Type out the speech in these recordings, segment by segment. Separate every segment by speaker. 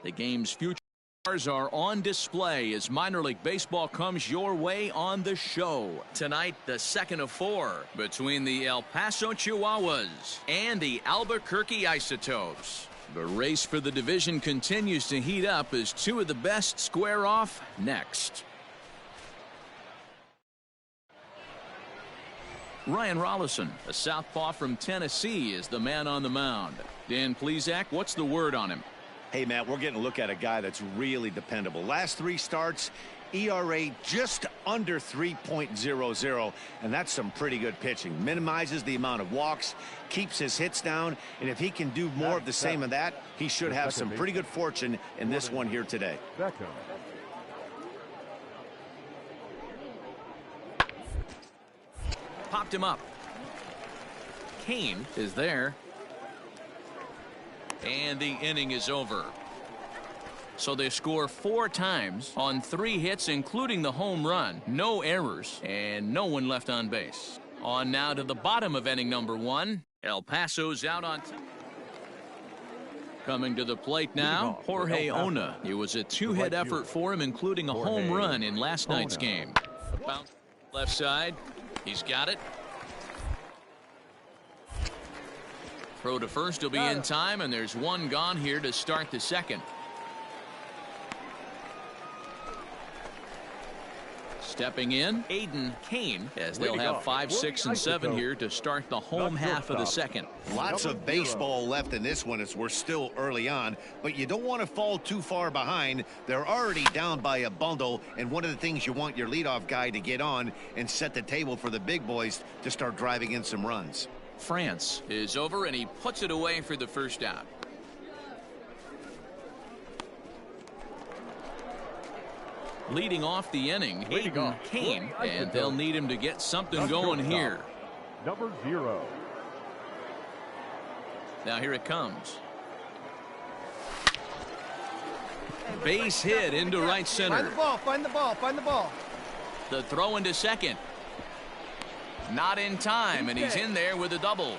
Speaker 1: The game's future stars are on display as minor league baseball comes your way on the show. Tonight, the second of 4 between the El Paso Chihuahuas and the Albuquerque Isotopes. The race for the division continues to heat up as 2 of the best square off next. Ryan Rollison, a southpaw from Tennessee, is the man on the mound. Dan Plesac, what's the word on him?
Speaker 2: Hey, Matt, we're getting a look at a guy that's really dependable. Last 3 starts, ERA just under 3.00, and that's some pretty good pitching. Minimizes the amount of walks, keeps his hits down, and if he can do more of the same of that, he should have some pretty good fortune in this one here today.
Speaker 1: Popped him up. Kane is there. And the inning is over. So they score 4 times on 3 hits, including the home run. No errors and no one left on base. On now to the bottom of inning number 1. El Paso's out on top. Coming to the plate now, Jorge Ona. It was a 2-hit effort for him, including a home run in last night's game. Bounce left side. He's got it. Throw to first will be in time, and there's 1 gone here to start the second. Stepping in, Aiden Kane, as they'll have 5, 6, and 7 here to start the home half of the second.
Speaker 2: Lots of baseball left in this one as we're still early on, but you don't want to fall too far behind. They're already down by a bundle, and one of the things you want your leadoff guy to get on and set the table for the big boys to start driving in some runs.
Speaker 1: France is over, and he puts it away for the first out. Leading off the inning, Aiden Kane, and they'll need him to get something going here.
Speaker 3: Number 0.
Speaker 1: Now here it comes. Base hit into right center.
Speaker 4: Find the ball, find the ball, find the ball.
Speaker 1: The throw into second. Not in time, and he's in there with a double.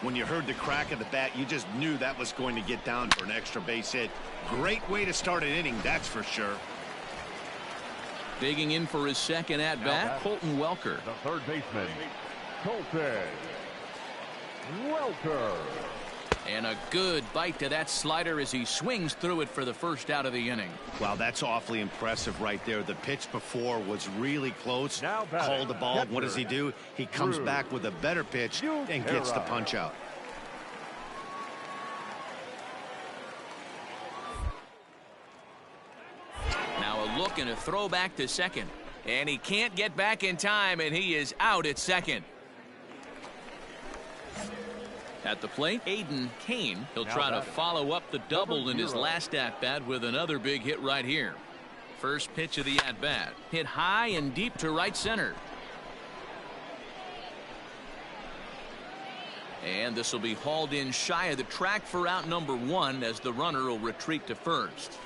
Speaker 2: When you heard the crack of the bat, you just knew that was going to get down for an extra base hit. Great way to start an inning, that's for sure.
Speaker 1: Digging in for his second at-bat, Colton Welker.
Speaker 3: The third baseman, Colton Welker.
Speaker 1: And a good bite to that slider as he swings through it for the first out of the inning.
Speaker 2: Wow, that's awfully impressive right there. The pitch before was really close. Called the ball. What does he do? He comes back with a better pitch and gets the punch out.
Speaker 1: Now a look and a throw back to second. And he can't get back in time, and he is out at second. At the plate, Aiden Kane. He'll try to follow up the double in his last at-bat with another big hit right here. First pitch of the at-bat. Hit high and deep to right center. And this will be hauled in shy of the track for out number 1 as the runner will retreat to first.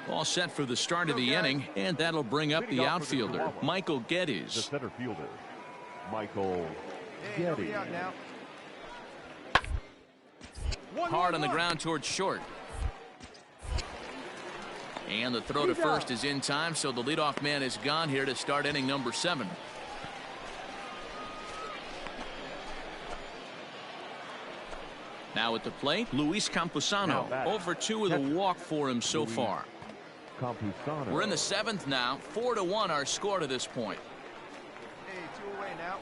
Speaker 1: All set for the start of the inning, and that'll bring up the outfielder, Michael Geddes.
Speaker 3: The center fielder, Michael Geddes.
Speaker 1: Hard on the ground towards short. And the throw to first is in time, so the leadoff man is gone here to start inning number 7. Now at the plate, Luis Campusano. 0 for 2 with a walk for him so far.
Speaker 3: Campusano.
Speaker 1: We're in the 7th now. 4-1 our score to this point.
Speaker 4: Hey, 2 away now.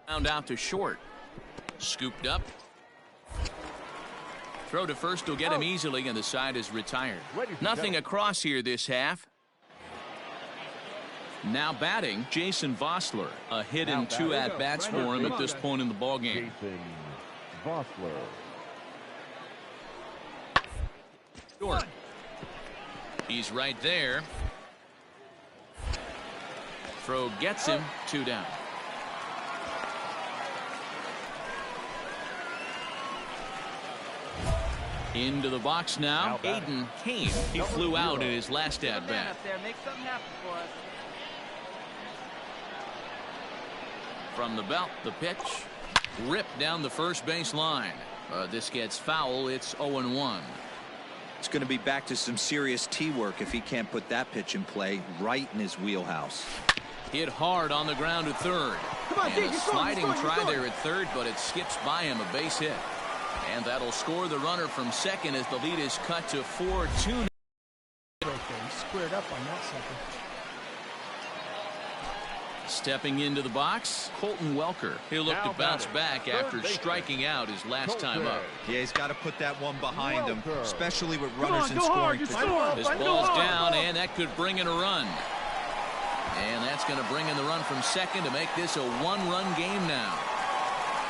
Speaker 1: Round out to short. Scooped up. Throw to first will get him easily, and the side is retired. Nothing across here this half. Now batting, Jason Vossler. A hit in 2 at-bats for him at this point in the ballgame.
Speaker 3: Jason Vossler.
Speaker 1: Short. He's right there. Throw gets him. 2 down. Into the box now, Aiden Kane. He flew out in his last at-bat. From the belt, the pitch. Ripped down the first base line. This gets foul. It's 0-1.
Speaker 5: It's going to be back to some serious tee work if he can't put that pitch in play right in his wheelhouse.
Speaker 1: Hit hard on the ground to third. And a sliding try there at third, but it skips by him, a base hit. And that'll score the runner from second as the lead is cut to 4-2.
Speaker 4: Squared up on that second.
Speaker 1: Stepping into the box, Colton Welker. He'll look to bounce back after striking out his last time up.
Speaker 5: Yeah, he's got to put that one behind him, especially with runners in scoring position.
Speaker 1: This ball's down, and that could bring in a run. And that's going to bring in the run from second to make this a one-run game now.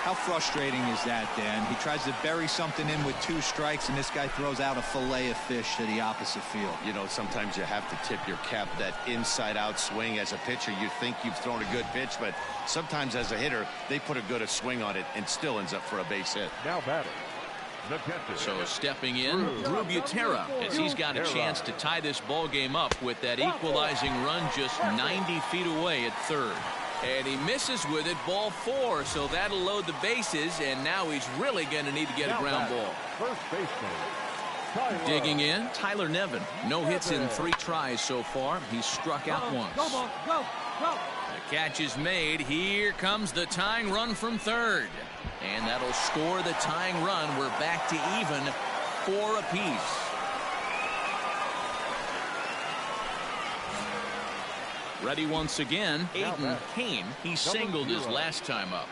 Speaker 5: How frustrating is that, Dan? He tries to bury something in with 2 strikes, and this guy throws out a fillet of fish to the opposite field.
Speaker 2: You know, sometimes you have to tip your cap. That inside-out swing as a pitcher, you think you've thrown a good pitch, but sometimes as a hitter, they put a good swing on it and still ends up for a base hit.
Speaker 3: Now batting.
Speaker 1: So stepping in, Drew Butera, as he's got a chance to tie this ball game up with that equalizing run just 90 feet away at third. And he misses with it, ball 4, so that'll load the bases, and now he's really going to need to get a ground ball.
Speaker 3: First baseman.
Speaker 1: Digging in, Tyler Nevin. No hits in 3 tries so far. He's struck out once.
Speaker 4: Go.
Speaker 1: The catch is made. Here comes the tying run from third. And that'll score the tying run. We're back to even 4 apiece. Ready once again, Aiden Kane. He singled his last time up.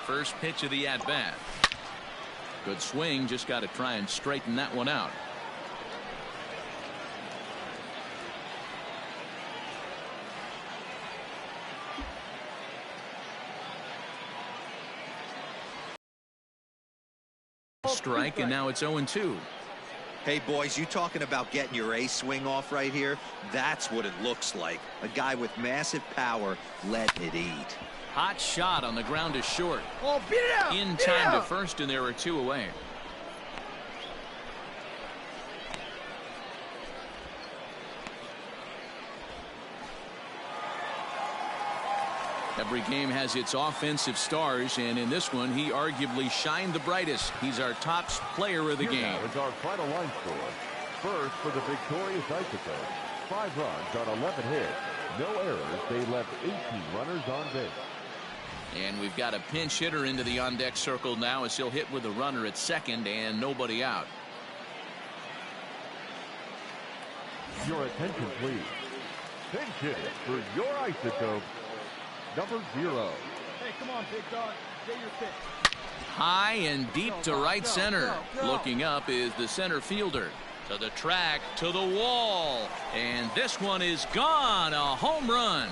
Speaker 1: First pitch of the at-bat. Good swing, just got to try and straighten that one out. Strike, and now it's 0-2.
Speaker 5: Hey, boys, you talking about getting your A swing off right here? That's what it looks like. A guy with massive power letting it eat.
Speaker 1: Hot shot on the ground to short.
Speaker 4: Oh, beat it out!
Speaker 1: In time to first, and there are 2 away. Every game has its offensive stars, and in this one, he arguably shined the brightest. He's our top player of the game.
Speaker 3: Now is our final line score. First for the victorious Isotopes. 5 runs on 11 hits. No errors. They left 18 runners on base.
Speaker 1: And we've got a pinch hitter into the on-deck circle now as he'll hit with a runner at second and nobody out.
Speaker 3: Your attention, please. Pinch hitting for your Isotopes. Number 0.
Speaker 4: Hey, come on, big dog. Get your pitch.
Speaker 1: High and deep to right center. Looking up is the center fielder. To the track, to the wall. And this one is gone. A home run.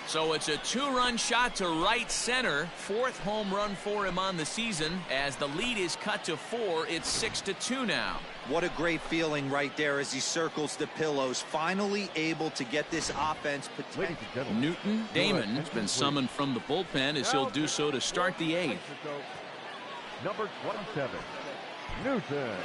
Speaker 1: So it's a 2-run shot to right center. 4th home run for him on the season. As the lead is cut to 4, it's 6-2 now.
Speaker 5: What a great feeling right there as he circles the pillows. Finally able to get this offense.
Speaker 1: Newton Damon has been summoned from the bullpen as he'll do so to start the 8th.
Speaker 3: Number 27, Newton.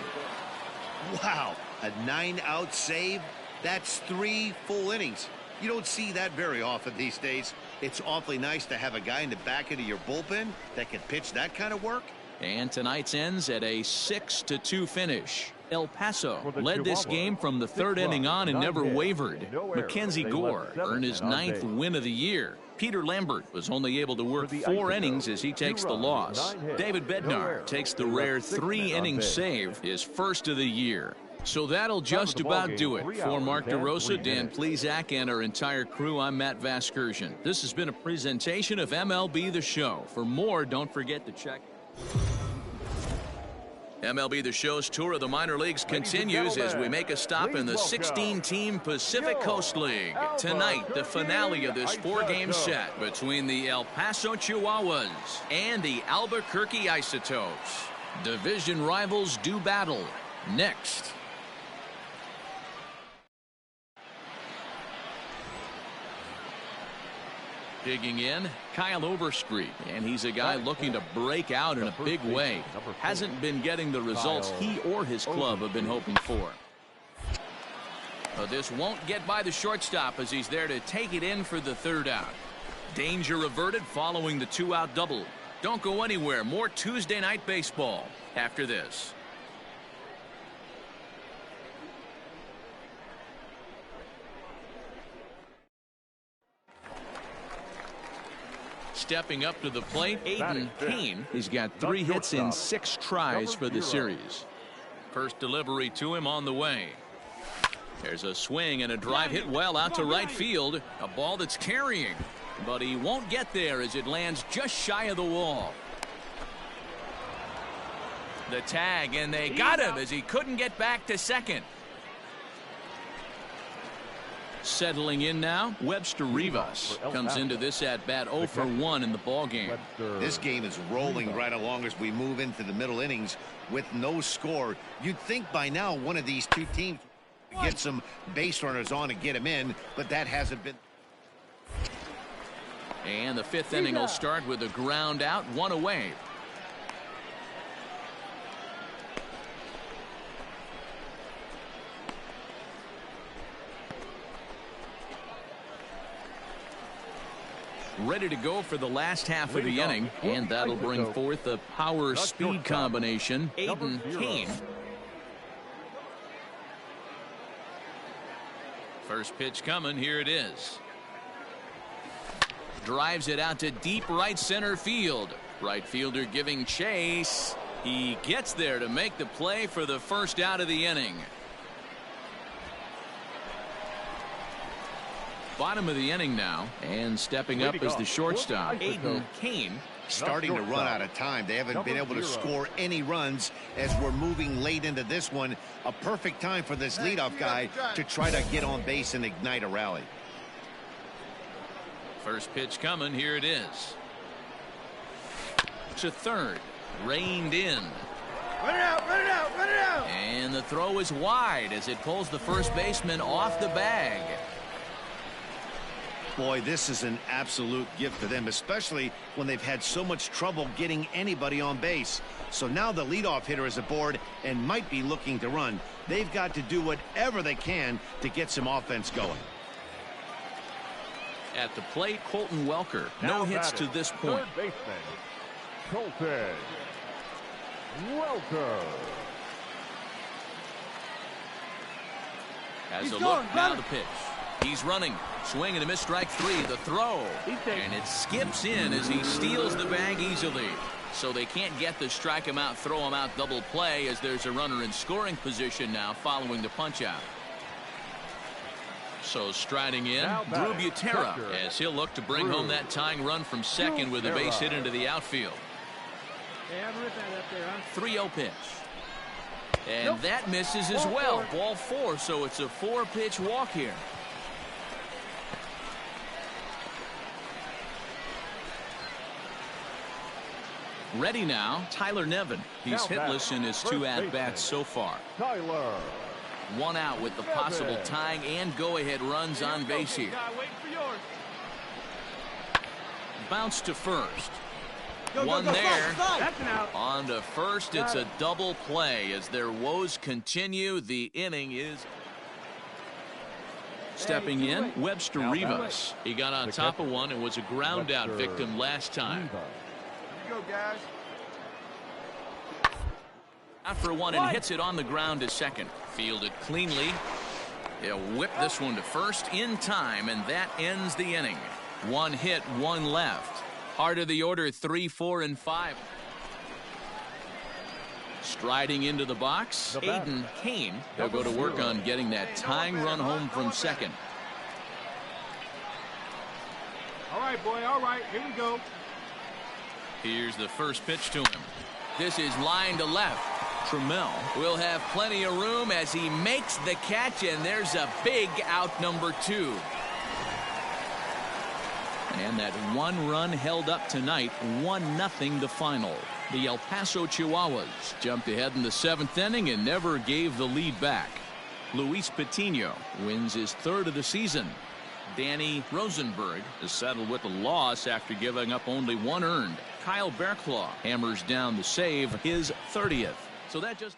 Speaker 2: Wow, a 9-out save. That's 3 full innings. You don't see that very often these days. It's awfully nice to have a guy in the back of your bullpen that can pitch that kind of work.
Speaker 1: And tonight's ends at a 6-2 finish. El Paso led this game from the 3rd inning on and never wavered. Mackenzie Gore earned his 9th win of the year. Peter Lambert was only able to work 4 innings as he takes the loss. David Bednar takes the rare 3-inning save, his first of the year. So that'll just about do it. For Mark DeRosa, Dan Plesac, and our entire crew, I'm Matt Vasgersian. This has been a presentation of MLB The Show. For more, don't forget to check. MLB The Show's tour of the minor leagues continues as we make a stop in the 16-team Pacific Coast League. Tonight, the finale of this 4-game set between the El Paso Chihuahuas and the Albuquerque Isotopes. Division rivals do battle. Next. Digging in, Kyle Overstreet, and he's a guy looking to break out in a big way. Hasn't been getting the results he or his club have been hoping for. This won't get by the shortstop as he's there to take it in for the third out. Danger averted following the 2-out double. Don't go anywhere. More Tuesday Night Baseball after this. Stepping up to the plate, Aiden Kane. He's got 3 hits in 6 tries for the series. First delivery to him on the way. There's a swing and a drive hit well out to right field. A ball that's carrying, but he won't get there as it lands just shy of the wall. The tag, and they got him as he couldn't get back to second. Settling in now, Webster Rivas comes into this at bat 0 for 1 in the ball game.
Speaker 2: This game is rolling right along as we move into the middle innings with no score. You'd think by now one of these two teams would get some base runners on and get them in, but that hasn't been.
Speaker 1: And the 5th inning will start with a ground out, 1 away. Ready to go for the last half of the inning, and that'll bring forth the power-speed combination, Aiden Kane. First pitch coming, here it is. Drives it out to deep right center field. Right fielder giving chase. He gets there to make the play for the first out of the inning. Bottom of the inning now, and stepping up is the shortstop, Aiden Kane.
Speaker 2: Starting to run out of time. They haven't been able to score any runs as we're moving late into this one. A perfect time for this leadoff guy to try to get on base and ignite a rally.
Speaker 1: First pitch coming, here it is. To third, reined in.
Speaker 4: Run it out, run it out, run it out!
Speaker 1: And the throw is wide as it pulls the first baseman off the bag.
Speaker 2: Boy, this is an absolute gift for them, especially when they've had so much trouble getting anybody on base. So now the leadoff hitter is aboard and might be looking to run. They've got to do whatever they can to get some offense going.
Speaker 1: At the plate, Colton Welker. No hits to this point.
Speaker 3: Third baseman, Colton Welker.
Speaker 1: Has a look, now the pitch. He's running, swing and a missed strike 3. The throw, and it skips in as he steals the bag easily. So they can't get the strike him out, throw him out double play as there's a runner in scoring position now following the punch out. So striding in, Drew Butera as he'll look to bring home that tying run from second with a base hit into the outfield. 3-0 pitch. And that misses as well. Ball 4, so it's a 4-pitch walk here. Ready now, Tyler Nevin. He's hitless in his 2 at-bats so far.
Speaker 3: Tyler.
Speaker 1: 1 out with the possible tying and go-ahead runs on base here. Bounce to first. One there. On to first, it's a double play as their woes continue. The inning is stepping in, Webster Rivas. He got on top of one and was a ground out victim last time.
Speaker 4: Go, guys.
Speaker 1: After one and hits it on the ground to second. Fielded cleanly. They'll whip this one to first in time, and that ends the inning. 1 hit, 1 left. Heart of the order, 3, 4, and 5. Striding into the box, Aiden Kane. They'll go to work on getting that tying run home from second.
Speaker 4: All right, boy, all right, here we go.
Speaker 1: Here's the first pitch to him. This is line to left. Trammell will have plenty of room as he makes the catch, and there's a big out number 2. And that 1 run held up tonight, 1-0 the final. The El Paso Chihuahuas jumped ahead in the 7th inning and never gave the lead back. Luis Patino wins his 3rd of the season. Danny Rosenberg is settled with a loss after giving up only 1 earned. Kyle Bearclaw hammers down the save, his 30th. So that just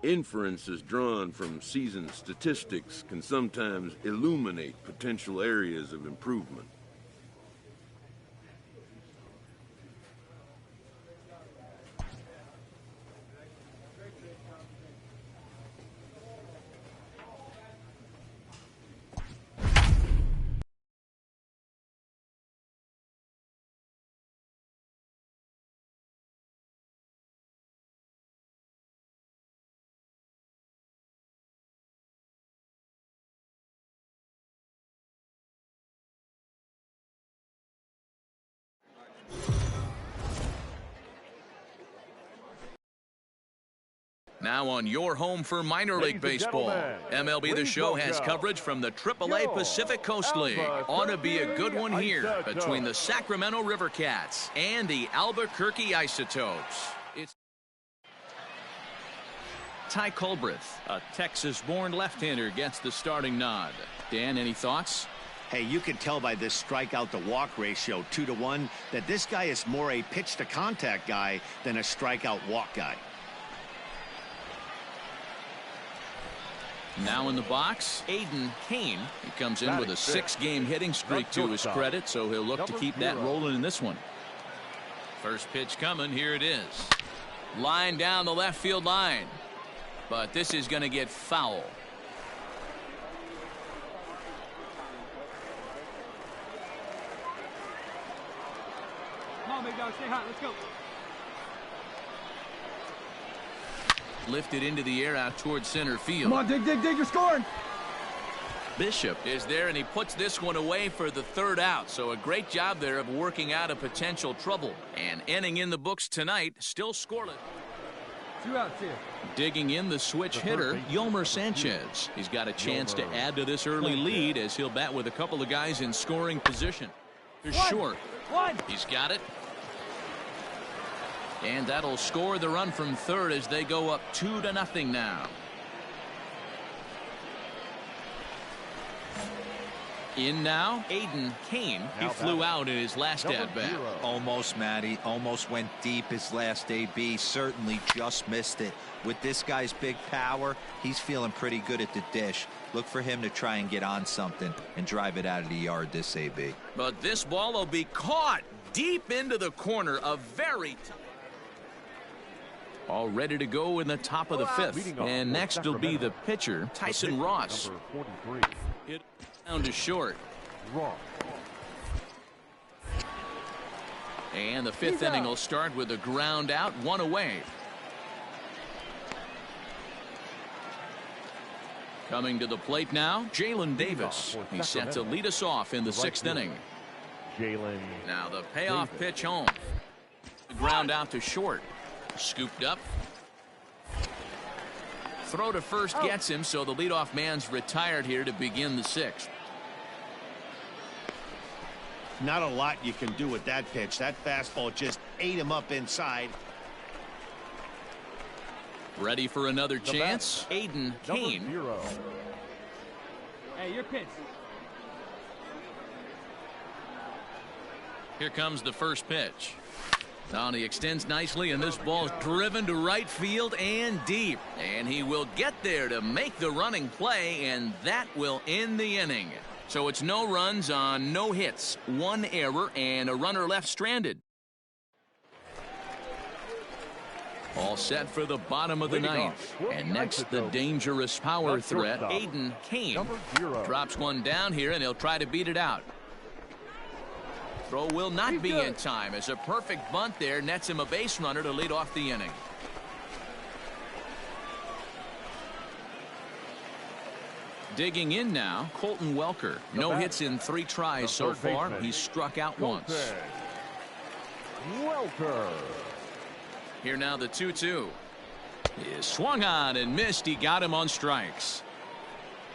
Speaker 6: Inferences drawn from season statistics can sometimes illuminate potential areas of improvement.
Speaker 1: Now on your home for minor league baseball. MLB The Show has coverage from the AAA Pacific Coast League. Ought to be a good one here between the Sacramento River Cats and the Albuquerque Isotopes. It's Ty Culbreth, a Texas-born left-hander, gets the starting nod. Dan, any thoughts?
Speaker 2: Hey, you can tell by this strikeout-to-walk ratio, 2-to-1, that this guy is more a pitch-to-contact guy than a strikeout-walk guy.
Speaker 1: Now in the box, Aiden Kane. He comes in with a 6-game hitting streak to his credit, so he'll look to keep that rolling in this one. First pitch coming. Here it is. Line down the left field line. But this is going to get foul.
Speaker 4: Come on, big dog. Stay hot. Let's go.
Speaker 1: Lifted into the air out towards center field.
Speaker 4: Come on, dig, dig, dig. You're scoring.
Speaker 1: Bishop is there, and he puts this one away for the third out. So a great job there of working out a potential trouble. And ending in the books tonight, still scoreless.
Speaker 4: 2 outs here.
Speaker 1: Digging in the switch hitter, Yolmer Sanchez. He's got a chance to add to this early lead as he'll bat with a couple of guys in scoring position. They're short. He's got it. And that'll score the run from third as they go up 2-0 now. In now, Aiden Kane. He flew out in his last at-bat.
Speaker 5: Almost, Matty. Almost went deep his last AB. Certainly just missed it. With this guy's big power, he's feeling pretty good at the dish. Look for him to try and get on something and drive it out of the yard this AB.
Speaker 1: But this ball will be caught deep into the corner. A very tough. All ready to go in the top of the fifth. And next will be the pitcher, Tyson Ross. Hit down to short. And the fifth inning will start with a ground out, 1 away. Coming to the plate now, Jalen Davis. He's set to lead us off in the 6th inning. Now the payoff pitch home. The ground out to short. Scooped up. Throw to first gets him, so the leadoff man's retired here to begin the 6th.
Speaker 2: Not a lot you can do with that pitch. That fastball just ate him up inside.
Speaker 1: Ready for another chance. Aiden Kane.
Speaker 4: Hey, your pitch.
Speaker 1: Here comes the first pitch. Now he extends nicely, and this ball's driven to right field and deep. And he will get there to make the running play, and that will end the inning. So it's no runs on no hits, 1 error, and a runner left stranded. All set for the bottom of the 9th. And next, the dangerous power threat, Aiden Kane. Drops one down here, and he'll try to beat it out. Throw will not be in time as a perfect bunt there nets him a base runner to lead off the inning. Digging in now, Colton Welker. No hits in 3 tries so far. He's struck out once.
Speaker 3: Welker.
Speaker 1: Here now the 2-2. He swung on and missed. He got him on strikes.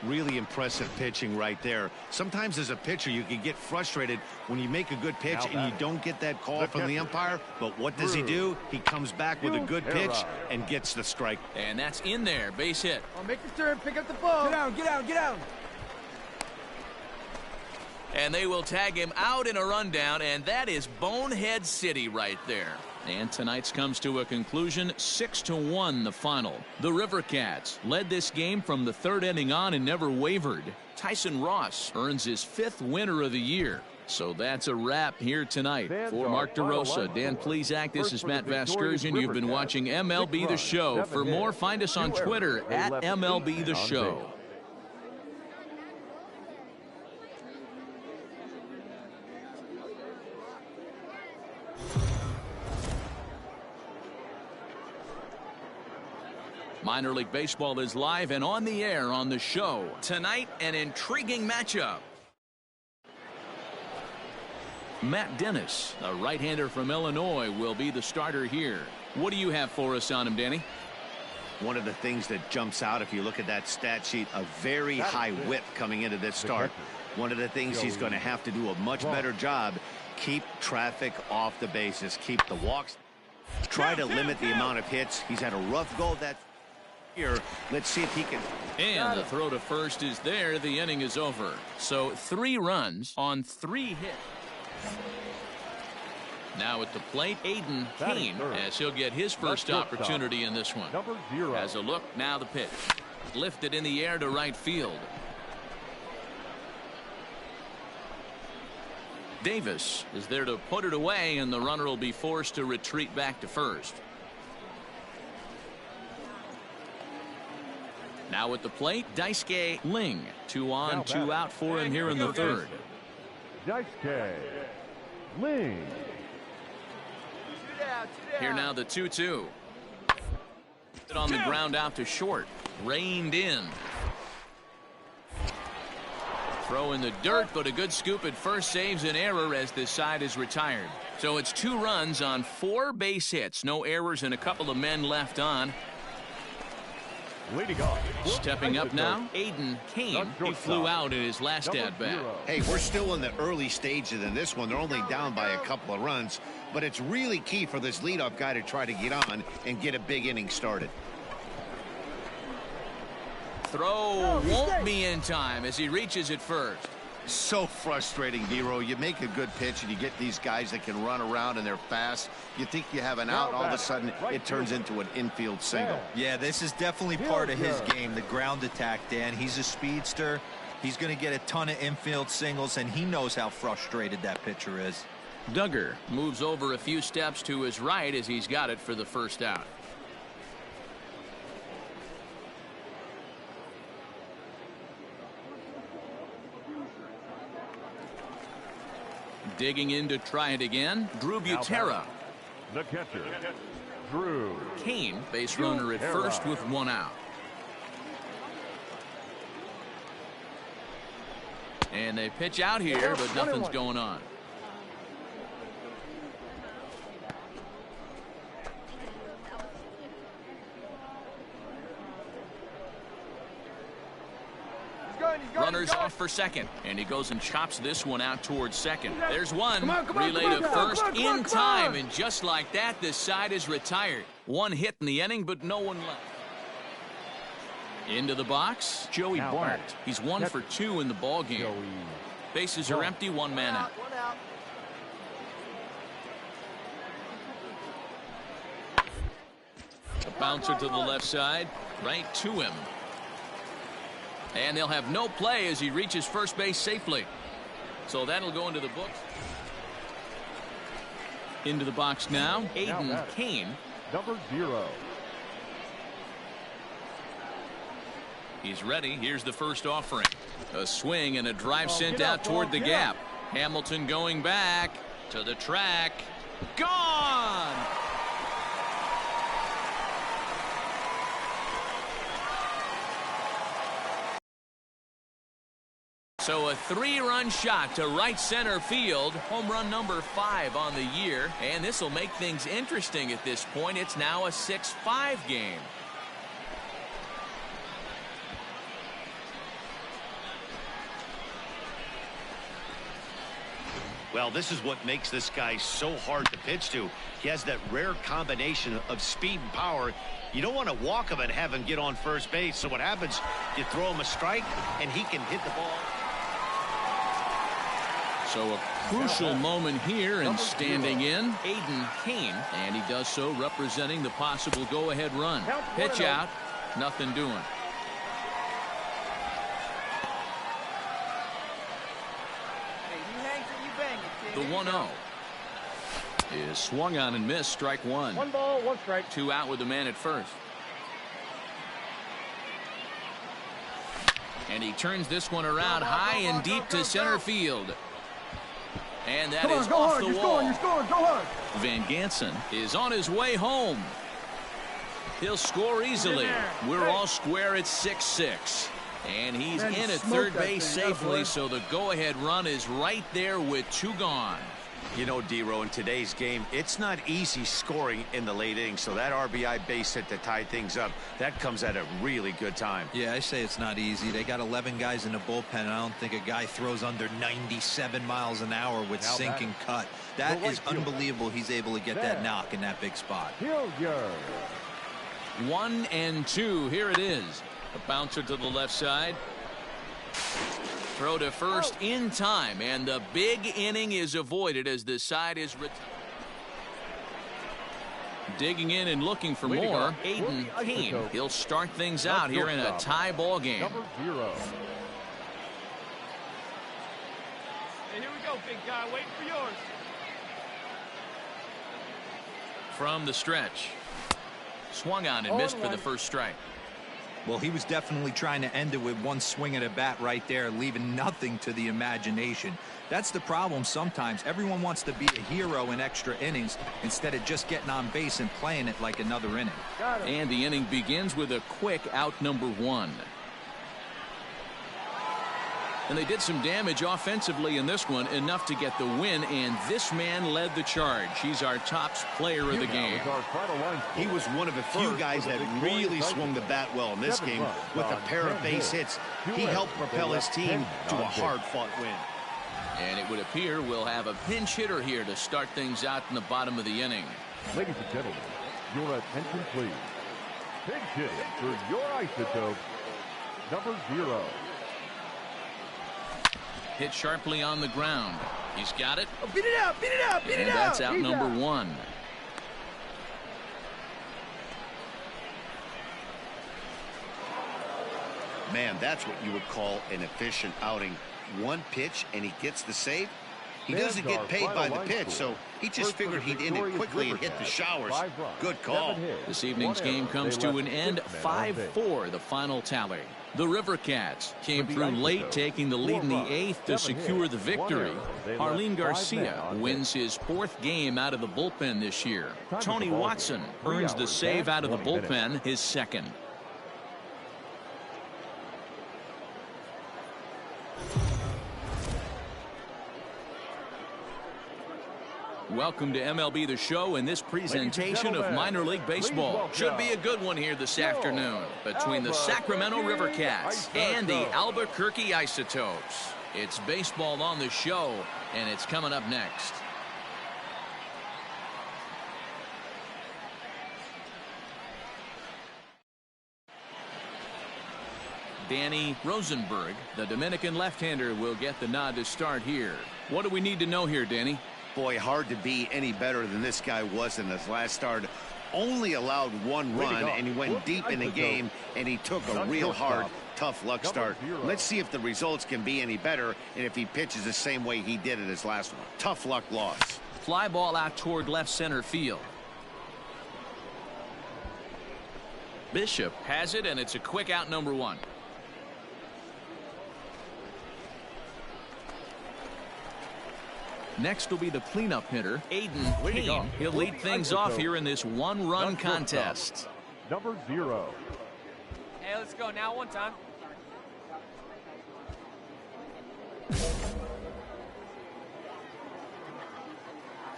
Speaker 2: Really impressive pitching right there. Sometimes as a pitcher you can get frustrated when you make a good pitch and you don't get that call from the umpire. But what does he do? He comes back with a good pitch and gets the strike.
Speaker 1: And that's in there. Base hit.
Speaker 4: Make the turn. Pick up the ball. Get down. Get down. Get down.
Speaker 1: And they will tag him out in a rundown, and that is Bonehead City right there. And tonight's comes to a conclusion, 6-1 the final. The River Cats led this game from the third inning on and never wavered. Tyson Ross earns his 5th winner of the year. So that's a wrap here tonight. For Mark DeRosa, Dan Plesac, this is Matt Vasgersian. You've been watching MLB The Show. For more, find us on Twitter at MLB The Show. Minor League Baseball is live and on the air on the show. Tonight, an intriguing matchup. Matt Dennis, a right-hander from Illinois, will be the starter here. What do you have for us on him, Danny?
Speaker 2: One of the things that jumps out if you look at that stat sheet, a very high whip coming into this start. One of the things he's going to have to do a much better job, keep traffic off the bases, keep the walks, try to limit the amount of hits. He's had a rough go that year. Let's see if he can.
Speaker 1: And the throw to first is there. The inning is over. So 3 runs on 3 hits. Now at the plate, Aiden Kane, as he'll get his first opportunity in this one. Has a look, now the pitch. Lifted in the air to right field. Davis is there to put it away, and the runner will be forced to retreat back to first. Now at the plate, Daisuke Ling. 2 on, 2 out for him here in the third.
Speaker 3: Daisuke Ling.
Speaker 1: Here now the 2-2. On the ground out to short. Reined in. Throw in the dirt, but a good scoop at first saves an error as this side is retired. So it's 2 runs on 4 base hits. No errors and a couple of men left on.
Speaker 3: Leading off.
Speaker 1: Stepping up now, Aiden Kane. He flew out in his last at-bat.
Speaker 2: Hey, we're still in the early stages in this one. They're only down by a couple of runs, but it's really key for this leadoff guy to try to get on and get a big inning started.
Speaker 1: Throw won't be in time as he reaches it first.
Speaker 2: So frustrating, Dero. You make a good pitch and you get these guys that can run around and they're fast. You think you have an out, all of a sudden it turns into an infield single.
Speaker 5: Yeah, this is definitely part of his game, the ground attack, Dan. He's a speedster. He's going to get a ton of infield singles, and he knows how frustrated that pitcher is.
Speaker 1: Duggar moves over a few steps to his right as he's got it for the first out. Digging in to try it again, Drew Butera.
Speaker 3: The catcher, Drew.
Speaker 1: Kane, base runner at first with 1 out. And they pitch out here, but nothing's going on. Runners off for second, and he goes and chops this one out towards second. There's one. Relay to first in time, and just like that, this side is retired. 1 hit in the inning, but no one left. Into the box, Joey Bart. He's 1 for 2 in the ball game. Bases are empty, 1 man out. A bouncer to the left side, right to him. And they'll have no play as he reaches first base safely. So that'll go into the books. Into the box now, Aiden Kane.
Speaker 3: Number 0.
Speaker 1: He's ready. Here's the first offering. A swing and a drive sent out toward the gap. Hamilton going back to the track. Gone! So a 3-run shot to right center field. Home run number 5 on the year. And this will make things interesting at this point. It's now a 6-5 game.
Speaker 2: Well, this is what makes this guy so hard to pitch to. He has that rare combination of speed and power. You don't want to walk him and have him get on first base. So what happens, you throw him a strike, and he can hit the ball.
Speaker 1: So a crucial moment here, and standing in, Aiden Kane, and he does so representing the possible go-ahead run. Pitch out, nothing doing. The 1-0 is swung on and missed. Strike one.
Speaker 4: 1 ball, 1 strike.
Speaker 1: 2 out with the man at first. And he turns this one around high and deep to center field. And that is off the wall.
Speaker 4: You're scoring, go hard.
Speaker 1: Van Gansen is on his way home. He'll score easily. We're all square at 6-6. And he's in at third base safely, so the go-ahead run is right there with 2 gone.
Speaker 2: You know, D-Row, in today's game, it's not easy scoring in the late innings, so that RBI base hit to tie things up, that comes at a really good time.
Speaker 5: Yeah, I say it's not easy. They got 11 guys in the bullpen, and I don't think a guy throws under 97 miles an hour with sink and cut. That is unbelievable. He's able to get that knock in that big spot.
Speaker 1: 1-2. Here it is. A bouncer to the left side. Throw to first in time, and the big inning is avoided as the side is retired. Digging in and looking for more, Aiden Kane. He'll start things out here in a tie ball game.
Speaker 3: Number 0.
Speaker 4: Hey, here we go, big guy. Waiting for yours.
Speaker 1: From the stretch. Swung on and missed for the first strike.
Speaker 5: Well, he was definitely trying to end it with one swing at a bat right there, leaving nothing to the imagination. That's the problem sometimes. Everyone wants to be a hero in extra innings instead of just getting on base and playing it like another inning.
Speaker 1: And the inning begins with a quick out number 1. And they did some damage offensively in this one, enough to get the win, and this man led the charge. He's our top player of the game.
Speaker 2: He was one of the few guys that really swung the bat well in this game with a pair of base hits. He helped propel his team to a hard-fought win.
Speaker 1: And it would appear we'll have a pinch hitter here to start things out in the bottom of the inning.
Speaker 3: Ladies and gentlemen, your attention please. Pinch hitting for your isotope, number 0.
Speaker 1: Hit sharply on the ground. He's got it.
Speaker 4: Oh, beat it out, beat it out, beat it out.
Speaker 1: And that's out number 1.
Speaker 2: Man, that's what you would call an efficient outing. One pitch and he gets the save. He doesn't get paid by the pitch, so he just figured he'd end it quickly and hit the showers. Good call.
Speaker 1: This evening's game comes to an end. 5-4 the final tally. The River Cats came through late, taking the lead in the 8th to secure the victory. Arlene Garcia wins his 4th game out of the bullpen this year. Tony Watson earns the save out of the bullpen, his 2nd. Welcome to MLB The Show and this presentation of minor league baseball. Should be a good one here this afternoon between the Sacramento River Cats and the Albuquerque Isotopes. It's baseball on the show, and it's coming up next. Danny Rosenberg, the Dominican left-hander, will get the nod to start here. What do we need to know here, Danny?
Speaker 2: Boy, hard to be any better than this guy was in his last start. Only allowed 1 run, and he went deep in the game, and he took a real hard, tough luck start. Let's see if the results can be any better, and if he pitches the same way he did in his last one. Tough luck loss.
Speaker 1: Fly ball out toward left center field. Bishop has it, and it's a quick out number 1. Next will be the cleanup hitter, Aiden Kane. He'll lead things off here in this 1-run contest.
Speaker 3: Number 0.
Speaker 4: Hey, let's go now, one time.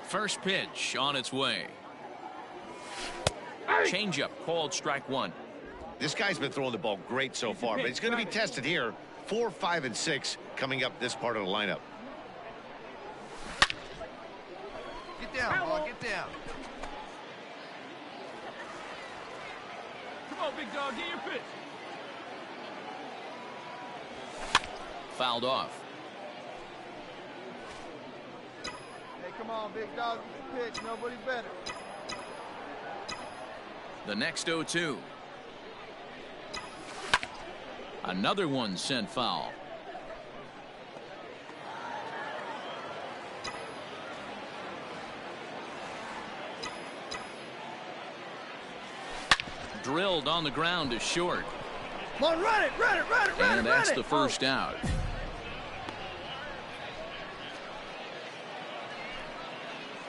Speaker 1: First pitch on its way. Changeup called strike 1.
Speaker 2: This guy's been throwing the ball great so far, but he's going to be tested here. 4, 5, and 6 coming up this part of the lineup.
Speaker 7: Get down, ball, get down.
Speaker 4: Come on, big dog, get your pitch.
Speaker 1: Fouled off.
Speaker 7: Come on, big dog. Pitch. Nobody better.
Speaker 1: The next 0-2. Another one sent foul. Drilled on the ground to short.
Speaker 7: Come on, run it, run it, run it, run it.
Speaker 1: And that's the first out.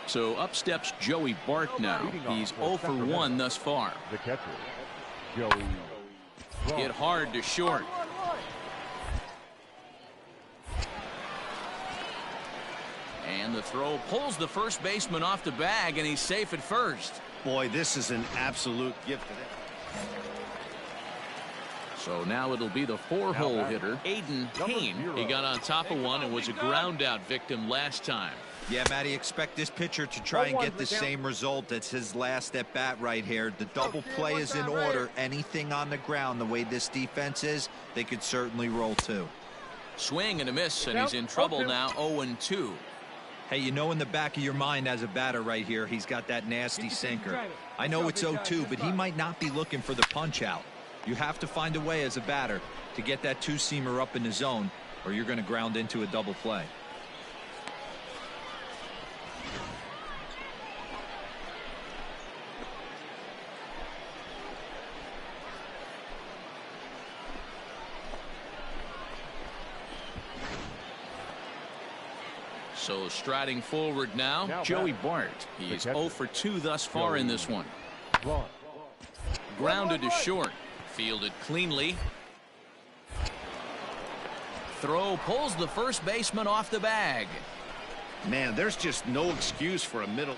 Speaker 1: So up steps Joey Bart now. He's 0 for 1 thus far.
Speaker 3: The catcher, Joey.
Speaker 1: Hit hard to short. And the throw pulls the first baseman off the bag, and he's safe at first.
Speaker 2: Boy, this is an absolute gift to them.
Speaker 1: So now it'll be the 4-hole hitter, Aiden Kane. He got on top of one and was a ground out victim last time.
Speaker 5: Yeah, Matty, expect this pitcher to try and get the same result. It's his last at bat right here. The double play is in order. Anything on the ground, the way this defense is, they could certainly roll too.
Speaker 1: Swing and a miss, and he's in trouble now, 0-2.
Speaker 5: Hey, you know in the back of your mind as a batter right here, he's got that nasty sinker. I know it's 0-2, but he might not be looking for the punch out. You have to find a way as a batter to get that two-seamer up in the zone, or you're going to ground into a double play.
Speaker 1: So striding forward now, Joey Bart. He's 0 for 2 thus far in this one. Grounded to short. Fielded cleanly. Throw pulls the first baseman off the bag.
Speaker 2: Man, there's just no excuse for a middle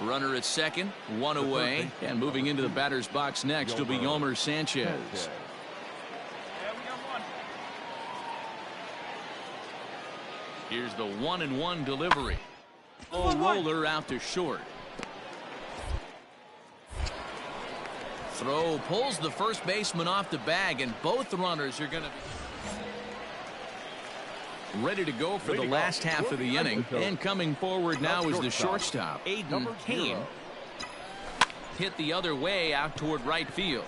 Speaker 1: Runner at second, one away. And moving into the batter's box next will be Yomer Sanchez.
Speaker 4: Yeah, we got one.
Speaker 1: Here's the 1-1 delivery. Oh, roller out to short. Throw pulls the first baseman off the bag, and both runners are going to be ready to go for the last half of the inning. And coming forward now is the shortstop, Aiden Kane. Hit the other way out toward right field.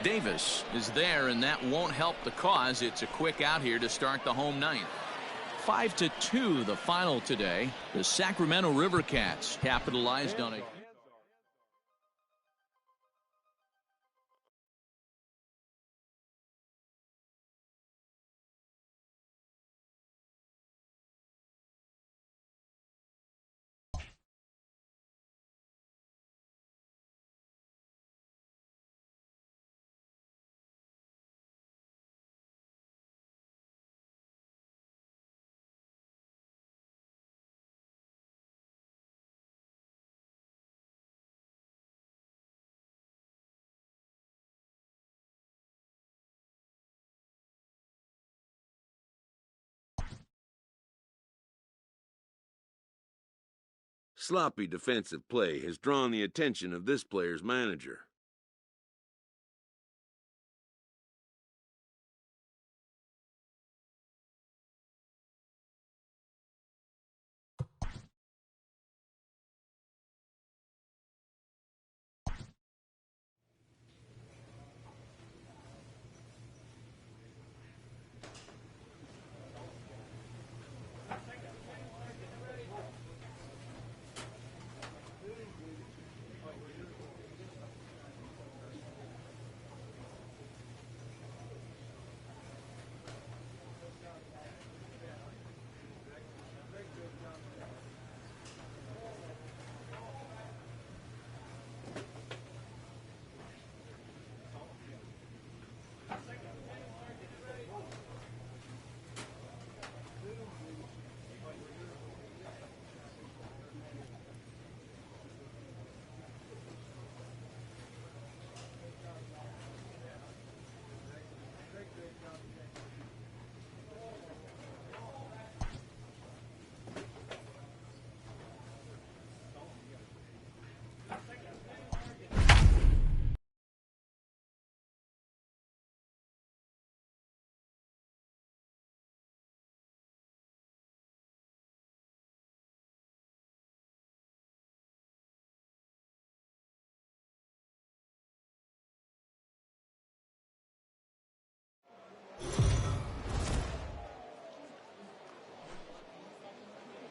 Speaker 1: Davis is there, and that won't help the cause. It's a quick out here to start the home ninth. 5-2 the final today. The Sacramento River Cats capitalized on it.
Speaker 6: Sloppy defensive play has drawn the attention of this player's manager.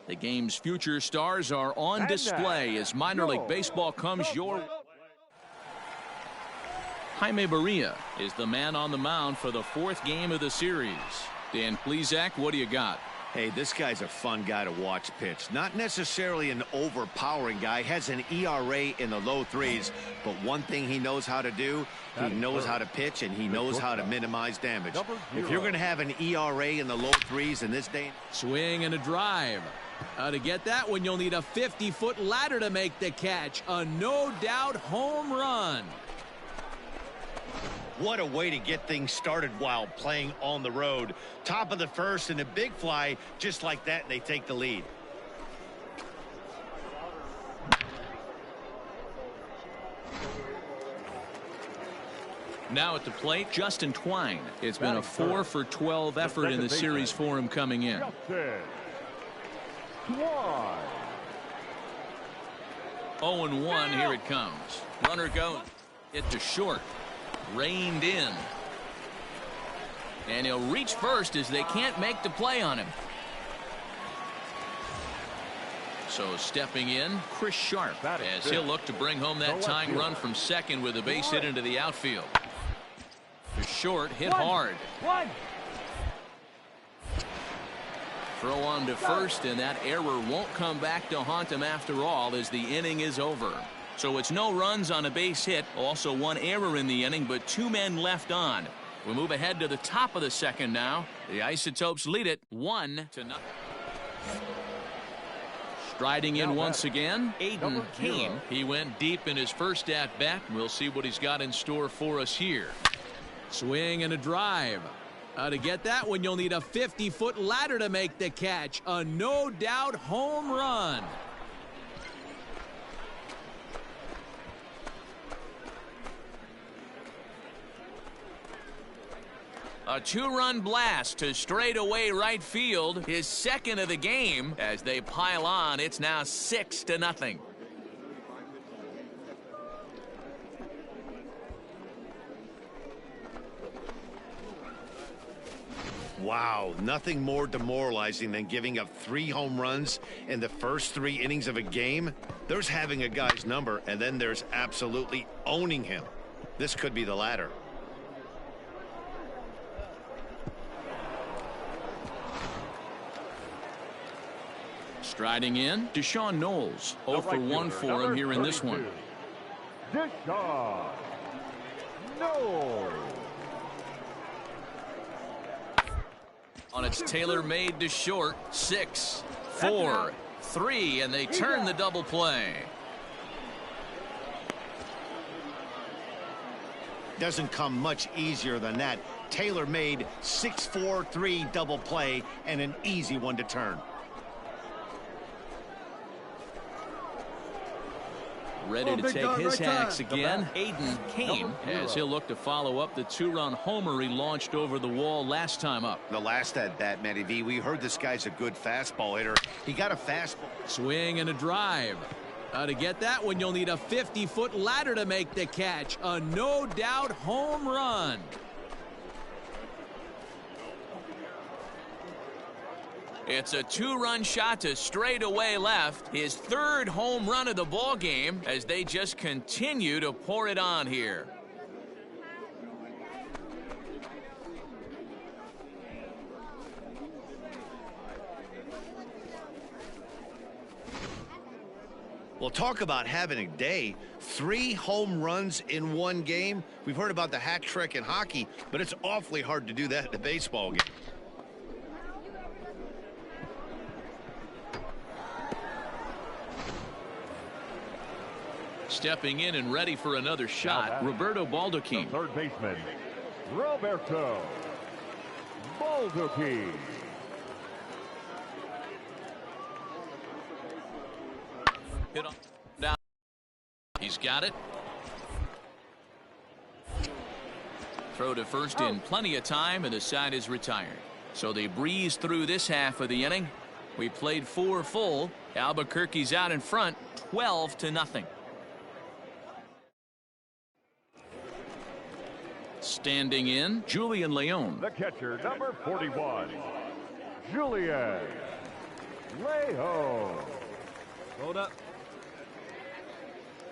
Speaker 1: The game's future stars are on display as minor league baseball comes your way. Jaime Barria is the man on the mound for the fourth game of the series. Dan Plesac, what do you got?
Speaker 2: Hey, this guy's a fun guy to watch pitch. Not necessarily an overpowering guy. Has an ERA in the low threes. But one thing he knows how to do, he knows how to pitch, and he knows how to minimize damage. If you're going to have an ERA in the low threes in this day.
Speaker 1: Swing and a drive. To get that one, you'll need a 50-foot ladder to make the catch. A no-doubt home run.
Speaker 2: What a way to get things started while playing on the road. Top of the first and a big fly just like that, and they take the lead.
Speaker 1: Now at the plate, Justin Twine. It's been a 4 for 12 effort in the series for him coming in. 0-1, here it comes. Runner goes. Hit to short. Reined in. And he'll reach first as they can't make the play on him. So stepping in, Chris Sharp, as he'll look to bring home that tying run from second with a base hit into the outfield. To short, hit hard. Throw on to first, and that error won't come back to haunt him after all as the inning is over. So it's no runs on a base hit, also one error in the inning, but 2 men left on. We'll move ahead to the top of the second now. The Isotopes lead it 1-0. Striding in once again, Aiden Kane. He went deep in his first at-bat. We'll see what he's got in store for us here. Swing and a drive. To get that one, you'll need a 50-foot ladder to make the catch. A no-doubt home run. A 2-run blast to straightaway right field, his second of the game. As they pile on, it's now 6-0.
Speaker 2: Wow, nothing more demoralizing than giving up 3 home runs in the first 3 innings of a game. There's having a guy's number, and then there's absolutely owning him. This could be the latter.
Speaker 1: Striding in, Deshaun Knowles. 0 for 1 for him here in this one.
Speaker 3: Deshaun Knowles.
Speaker 1: On its tailor-made to short. 6, 4, 3, and they turn the double play.
Speaker 2: Doesn't come much easier than that. Tailor-made 6-4-3 double play, and an easy one to turn.
Speaker 1: Ready to take his hacks again. Aiden Kane, as he'll look to follow up the 2-run homer he launched over the wall last time up.
Speaker 2: The last at bat, Matty V, we heard this guy's a good fastball hitter. He got a fastball.
Speaker 1: Swing and a drive. To get that one, you'll need a 50-foot ladder to make the catch. A no-doubt home run. It's a 2-run shot to straightaway left. His 3rd home run of the ball game as they just continue to pour it on here.
Speaker 2: Well, talk about having a day. 3 home runs in one game. We've heard about the hat trick in hockey, but it's awfully hard to do that in a baseball game.
Speaker 1: Stepping in and ready for another shot, Roberto Baldacchini.
Speaker 3: Third baseman, Roberto Baldacchini.
Speaker 1: Hit on down. He's got it. Throw to first in plenty of time, and the side is retired. So they breeze through this half of the inning. We played 4 full. Albuquerque's out in front, 12-0. Standing in, Julian Leon.
Speaker 3: The catcher, number 41, Julian Lay-ho.
Speaker 4: Hold up.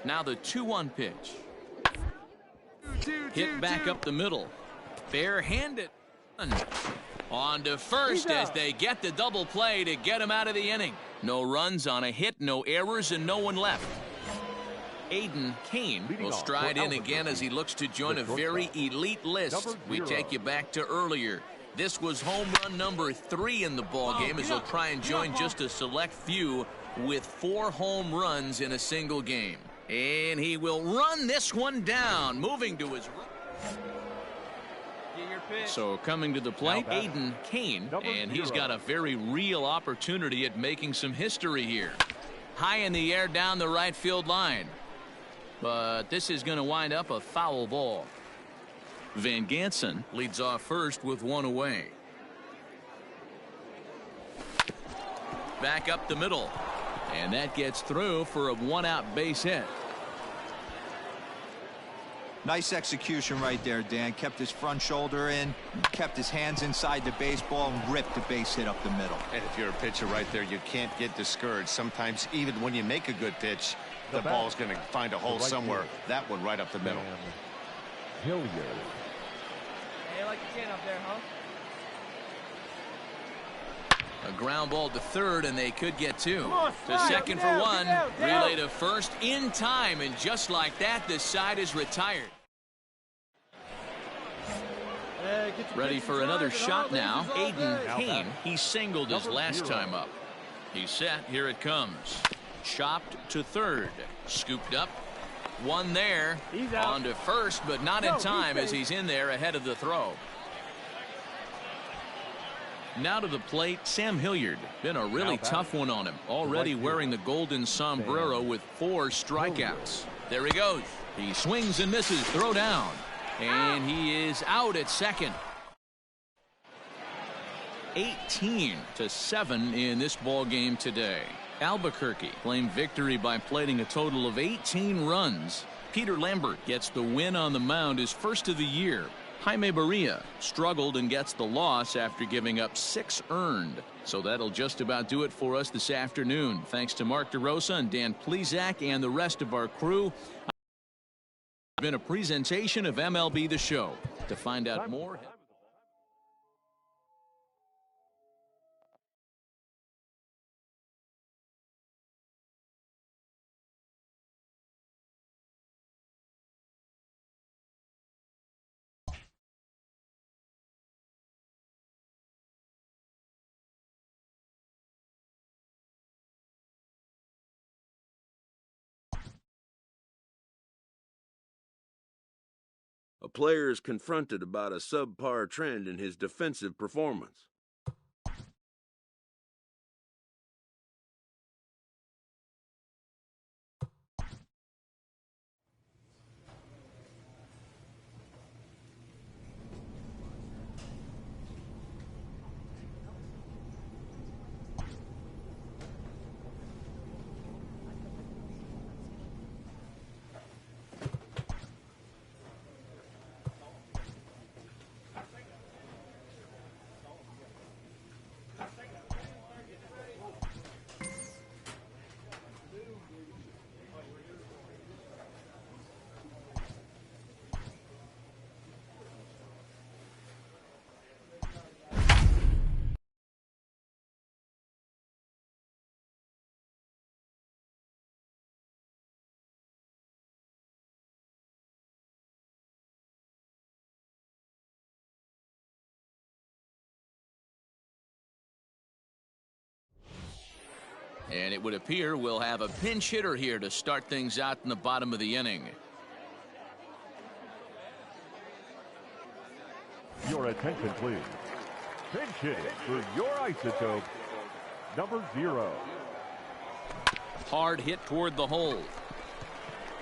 Speaker 1: Now the 2-1 pitch. Hit back up the middle. Barehanded. On to first as they get the double play to get him out of the inning. No runs on a hit, no errors, and no one left. Aiden Kane will stride in again as he looks to join a very elite list. We take you back to earlier. This was home run number 3 in the ball game as he'll try and join just a select few with 4 home runs in a single game. And he will run this one down, moving to his right. So coming to the plate, Aiden Kane, and he's got a very real opportunity at making some history here. High in the air down the right field line. But this is going to wind up a foul ball. Van Gansen leads off first with 1 away. Back up the middle. And that gets through for a 1-out base hit.
Speaker 5: Nice execution right there, Dan. Kept his front shoulder in, kept his hands inside the baseball, and ripped the base hit up the middle.
Speaker 2: And if you're a pitcher right there, you can't get discouraged. Sometimes even when you make a good pitch, the ball's going to find a hole somewhere. That one right up the middle.
Speaker 3: Hilliard.
Speaker 4: Hey, like you can up there, huh?
Speaker 1: A ground ball to third, and they could get 2.
Speaker 4: On,
Speaker 1: to second for 1.
Speaker 4: down.
Speaker 1: Relay to first in time, and just like that, the side is retired.
Speaker 4: Hey,
Speaker 1: Ready for another shot now. Aiden Kane. He singled his last time up. He's set. Here it comes. Chopped to third. Scooped up. 1 there.
Speaker 4: He's out.
Speaker 1: On to first, but not in time as he's in there ahead of the throw. Now to the plate, Sam Hilliard. Been a really tough one on him. Already wearing the golden sombrero with 4 strikeouts. There he goes. He swings and misses. Throw down. And he is out at second. 18-7 in this ball game today. Albuquerque claimed victory by plating a total of 18 runs. Peter Lambert gets the win on the mound, his first of the year. Jaime Barria struggled and gets the loss after giving up 6 earned. So that'll just about do it for us this afternoon. Thanks to Mark DeRosa and Dan Plesac and the rest of our crew. It's been a presentation of MLB The Show. To find out more.
Speaker 6: A player is confronted about a subpar trend in his defensive performance.
Speaker 1: And it would appear we'll have a pinch hitter here to start things out in the bottom of the inning.
Speaker 3: Your attention, please. Pinch hitting for your isotope, number 0.
Speaker 1: Hard hit toward the hole.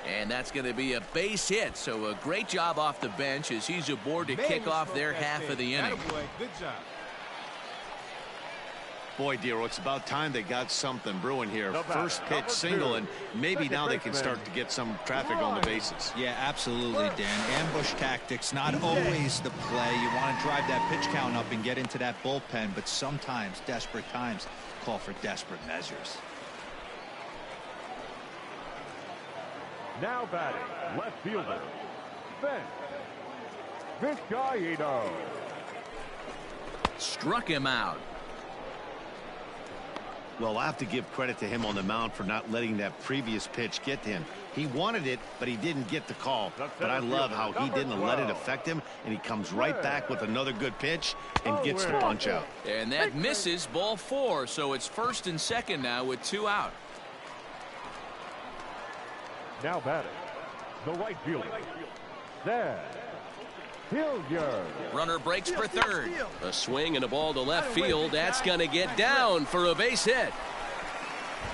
Speaker 1: And that's going to be a base hit. So a great job off the bench as he's aboard to kick off their half of the inning.
Speaker 7: Good job.
Speaker 2: Boy, Dero, it's about time they got something brewing here. First pitch single, and maybe now they can start to get some traffic on the bases.
Speaker 5: Yeah, absolutely, Dan. Ambush tactics, not always the play. You want to drive that pitch count up and get into that bullpen, but sometimes desperate times call for desperate measures.
Speaker 3: Now batting, left fielder, Vizcaíno.
Speaker 1: Struck him out.
Speaker 2: Well, I have to give credit to him on the mound for not letting that previous pitch get to him. He wanted it, but he didn't get the call. But I love how he didn't let it affect him, and he comes right back with another good pitch and gets the punch out.
Speaker 1: And that misses, ball 4, so it's first and second now with 2 out.
Speaker 3: Now batting, the right fielder, Hilliard.
Speaker 1: Runner breaks for third. A swing and a ball to left field. That's going to get down for a base hit.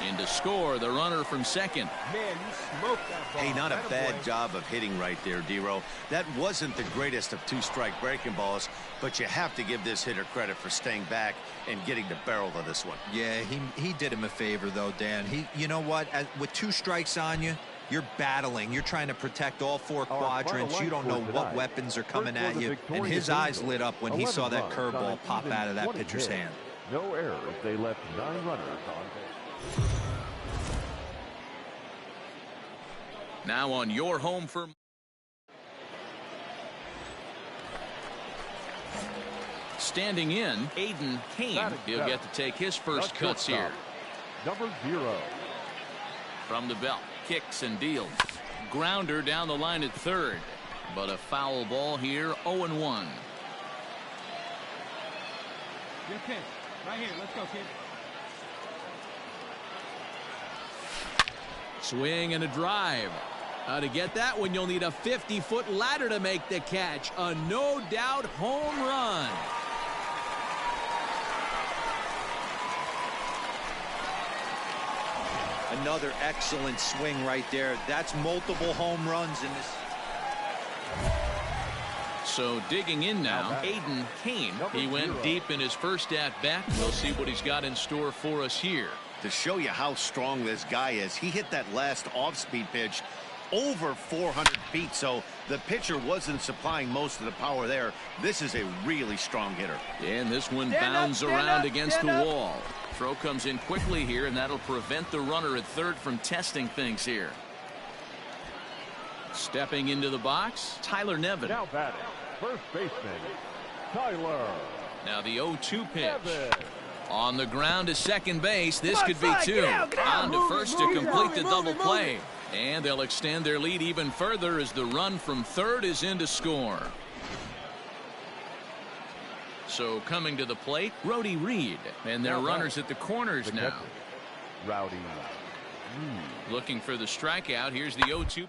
Speaker 1: And to score, the runner from second.
Speaker 7: Man, you smoked that ball.
Speaker 2: Hey, not a bad job of hitting right there, Dero. That wasn't the greatest of 2-strike breaking balls, but you have to give this hitter credit for staying back and getting the barrel of this one.
Speaker 5: Yeah, he did him a favor, though, Dan. You know what? With 2 strikes on you, you're battling. You're trying to protect all 4 quadrants. You don't know what weapons are coming at you. And his eyes lit up when he saw that curveball pop out of that pitcher's hand.
Speaker 3: No errors. They left 9 runners on base.
Speaker 1: Now on your home for standing in, Aiden Kane. He'll get to take his first cuts here.
Speaker 3: Number 0.
Speaker 1: From the belt, kicks and deals. Grounder down the line at third, but a foul ball here. 0-1.
Speaker 4: Good pitch. Right here. Let's go, kid.
Speaker 1: Swing and a drive. To get that one, you'll need a 50-foot ladder to make the catch. A no-doubt home run.
Speaker 5: Another excellent swing right there. That's multiple home runs in this.
Speaker 1: So digging in now, Aiden Kane. He went deep in his first at-bat. We'll see what he's got in store for us here.
Speaker 2: To show you how strong this guy is, he hit that last off-speed pitch over 400 feet, so the pitcher wasn't supplying most of the power there. This is a really strong hitter.
Speaker 1: And this one bounds around against the wall. Throw comes in quickly here, and that'll prevent the runner at third from testing things here. Stepping into the box, Tyler Nevin.
Speaker 3: Now batting, first baseman, Tyler.
Speaker 1: Now the 0-2 pitch.
Speaker 3: Nevin.
Speaker 1: On the ground to second base. This could be 2. On to first to complete the double play. And they'll extend their lead even further as the run from third is in to score. So coming to the plate, Rowdy Reed. And their runners at the corners now.
Speaker 3: Rowdy
Speaker 1: Reed. Looking for the strikeout. Here's the 0-2.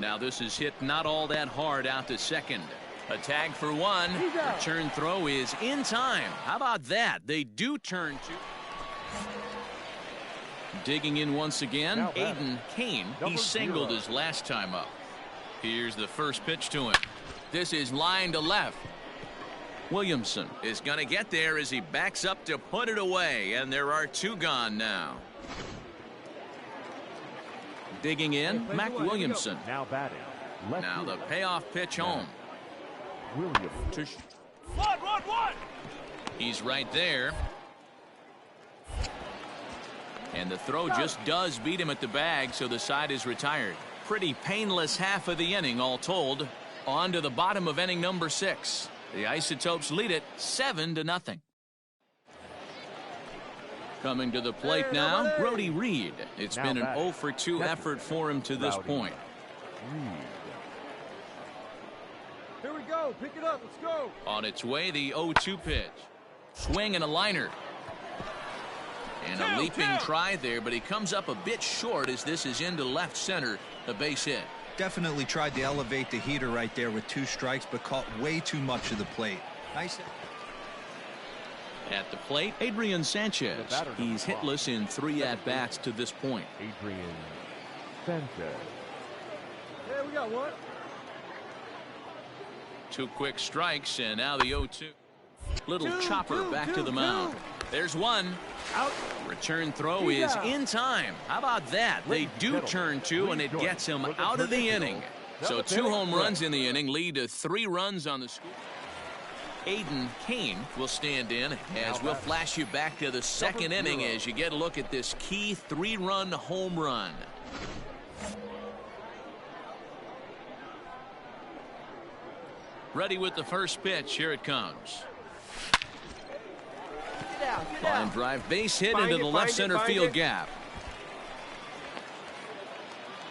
Speaker 1: Now this is hit not all that hard out to second. A tag for 1. Return throw is in time. How about that? They do turn to. Digging in once again, Aiden Kane. He singled his last time up. Here's the first pitch to him. This is line to left. Williamson is going to get there as he backs up to put it away, and there are 2 gone now. Digging in, Mac Williamson.
Speaker 3: now batting.
Speaker 1: Now the payoff pitch home.
Speaker 3: Williamson.
Speaker 4: One.
Speaker 1: He's right there. And the throw just does beat him at the bag, so the side is retired. Pretty painless half of the inning, all told. On to the bottom of inning number 6. The Isotopes lead it 7-0. Coming to the plate now, Rowdy Reed. It's been an 0-for-2 effort for him to this point.
Speaker 7: Here we go. Pick it up. Let's go.
Speaker 1: On its way, the 0-2 pitch. Swing and a liner. And a leaping try there, but he comes up a bit short as this is into left center, a base hit.
Speaker 5: Definitely tried to elevate the heater right there with 2 strikes, but caught way too much of the plate. Nice.
Speaker 1: At the plate, Adrian Sanchez. He's hitless in 3 at-bats to this point.
Speaker 3: Adrian Sanchez.
Speaker 7: Yeah, we got 1.
Speaker 1: 2 quick strikes, and now the 0-2. Little chopper back to the mound. There's one.
Speaker 7: Out.
Speaker 1: Return throw is in time. How about that? They do turn two, and it gets him out of the inning. So 2 home runs in the inning lead to 3 runs on the score. Aiden Kane will stand in as we'll flash you back to the second inning as you get a look at this key 3-run home run. Ready with the first pitch. Here it comes. Line drive, base hit into the left center field gap.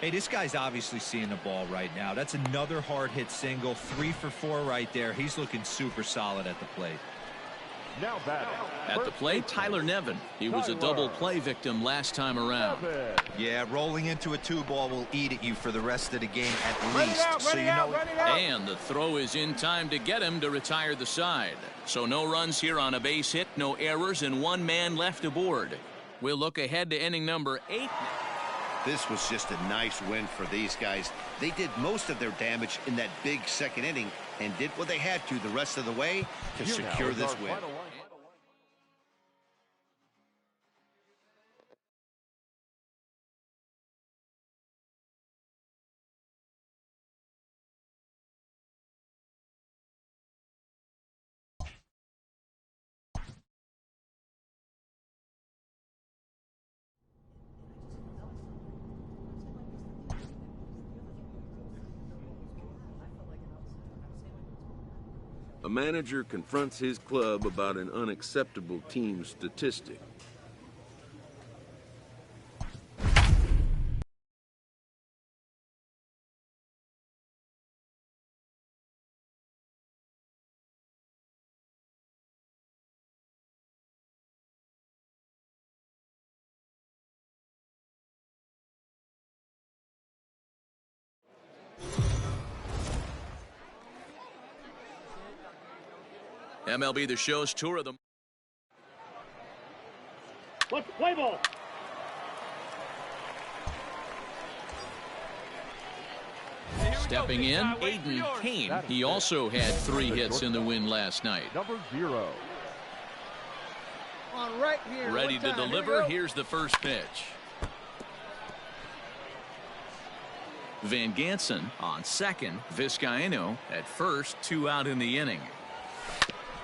Speaker 5: Hey, this guy's obviously seeing the ball right now. That's another hard hit single. 3 for 4 right there. He's looking super solid at the plate.
Speaker 3: Now batting.
Speaker 1: At the plate, Tyler Nevin. He was a double play victim last time around.
Speaker 5: Yeah, rolling into a 2-ball will eat at you for the rest of the game at least. So you know.
Speaker 1: And the throw is in time to get him to retire the side. So no runs here on a base hit, no errors, and 1 man left aboard. We'll look ahead to inning number 8.
Speaker 2: This was just a nice win for these guys. They did most of their damage in that big second inning and did what they had to the rest of the way to secure this win.
Speaker 6: A manager confronts his club about an unacceptable team statistic.
Speaker 1: MLB The Show's tour of the...
Speaker 7: Let's play ball.
Speaker 1: Stepping in, Aiden Kane. He also had 3 hits in the win last night.
Speaker 3: Number 0.
Speaker 7: On right here.
Speaker 1: Ready to deliver. Here's the first pitch. Van Gansen on second. Vizcaino at first. 2 out in the inning.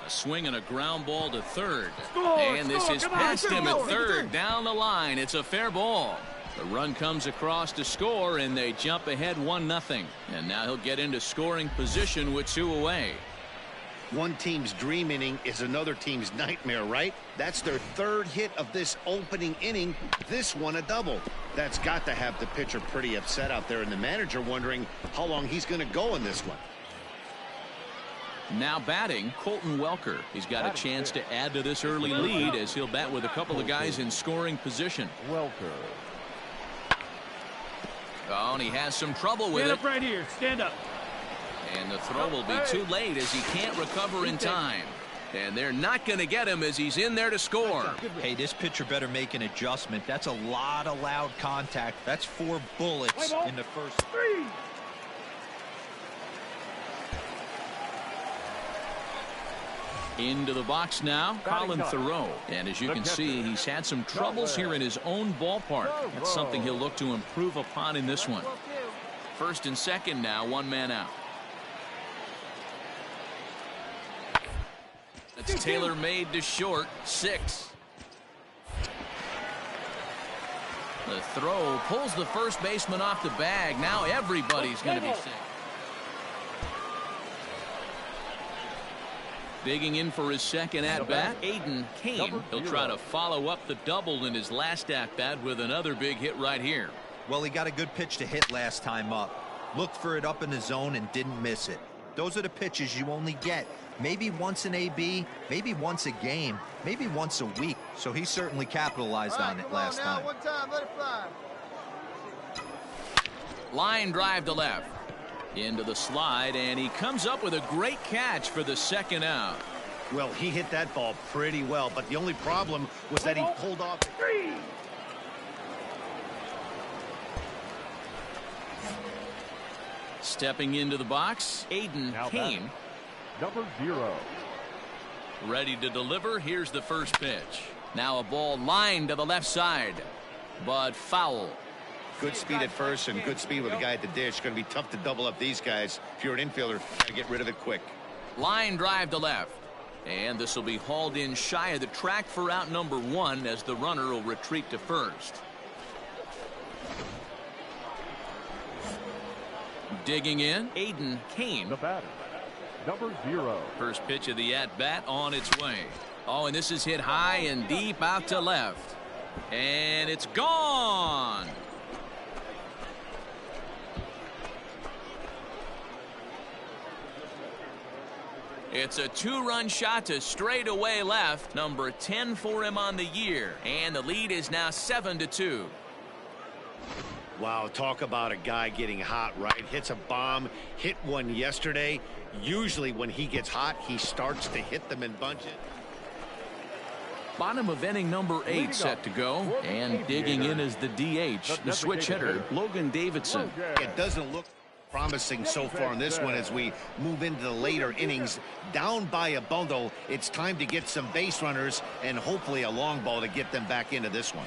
Speaker 1: A swing and a ground ball to third. And this is past him at third. Down the line. It's a fair ball. The run comes across to score, and they jump ahead 1-0. And now he'll get into scoring position with 2 away.
Speaker 2: One team's dream inning is another team's nightmare, right? That's their 3rd hit of this opening inning. This one a double. That's got to have the pitcher pretty upset out there, and the manager wondering how long he's going to go in this one.
Speaker 1: Now batting, Colton Welker. He's got a chance to add to this early lead as he'll bat with a couple of guys in scoring position.
Speaker 3: Welker.
Speaker 1: Oh, and he has some trouble with
Speaker 7: Stand
Speaker 1: it.
Speaker 7: up right here. Stand up.
Speaker 1: And the throw will be too late as he can't recover in time. And they're not going to get him as he's in there to score.
Speaker 5: Hey, this pitcher better make an adjustment. That's a lot of loud contact. That's 4 bullets in the first.
Speaker 7: 3.
Speaker 1: Into the box now, Colin Thoreau. And as you can see, he's had some troubles here in his own ballpark. That's something he'll look to improve upon in this one. First and second now, 1 man out. That's tailor-made to short, 6. The throw pulls the first baseman off the bag. Now everybody's going to be safe. Digging in for his second at-bat, Aiden Kane. He'll try to follow up the double in his last at-bat with another big hit right here.
Speaker 5: Well, he got a good pitch to hit last time up. Looked for it up in the zone and didn't miss it. Those are the pitches you only get maybe once in AB, maybe once a game, maybe once a week. So he certainly capitalized on it last time.
Speaker 7: One time, let it fly.
Speaker 1: Line drive to left. Into the slide, and he comes up with a great catch for the second out.
Speaker 2: Well, he hit that ball pretty well, but the only problem was that he pulled off.
Speaker 7: 3.
Speaker 1: Stepping into the box, Aiden Kane.
Speaker 3: Number 0.
Speaker 1: Ready to deliver. Here's the first pitch. Now a ball lined to the left side, but foul.
Speaker 2: Good speed at first and good speed with the guy at the dish. Going to be tough to double up these guys. If you're an infielder, got to get rid of it quick.
Speaker 1: Line drive to left. And this will be hauled in shy of the track for out number 1 as the runner will retreat to first. Digging in, Aiden Kane.
Speaker 3: The batter, number 0.
Speaker 1: First pitch of the at-bat on its way. Oh, and this is hit high and deep out to left. And it's gone. It's a 2-run shot to straightaway left. Number 10 for him on the year. And the lead is now 7-2.
Speaker 2: Wow, talk about a guy getting hot, right? Hits a bomb, hit one yesterday. Usually when he gets hot, he starts to hit them in bunches.
Speaker 1: Bottom of inning number 8 set to go. And digging in is the DH, the switch hitter, Logan Davidson.
Speaker 2: It doesn't look promising so far in this one as we move into the later innings. Down by a bundle, it's time to get some base runners and hopefully a long ball to get them back into this one.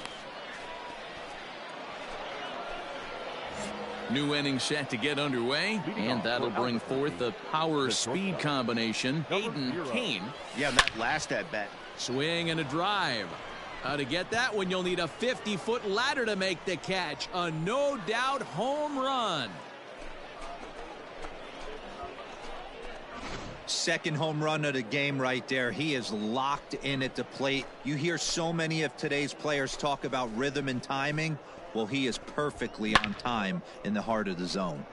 Speaker 1: New inning set to get underway, and that'll bring forth the power-speed combination. Aiden Kane.
Speaker 2: Yeah, that last at-bat.
Speaker 1: Swing and a drive. How to get that one? You'll need a 50-foot ladder to make the catch. A no-doubt home run.
Speaker 5: Second home run of the game right there. He is locked in at the plate. You hear so many of today's players talk about rhythm and timing. Well, he is perfectly on time in the heart of the zone.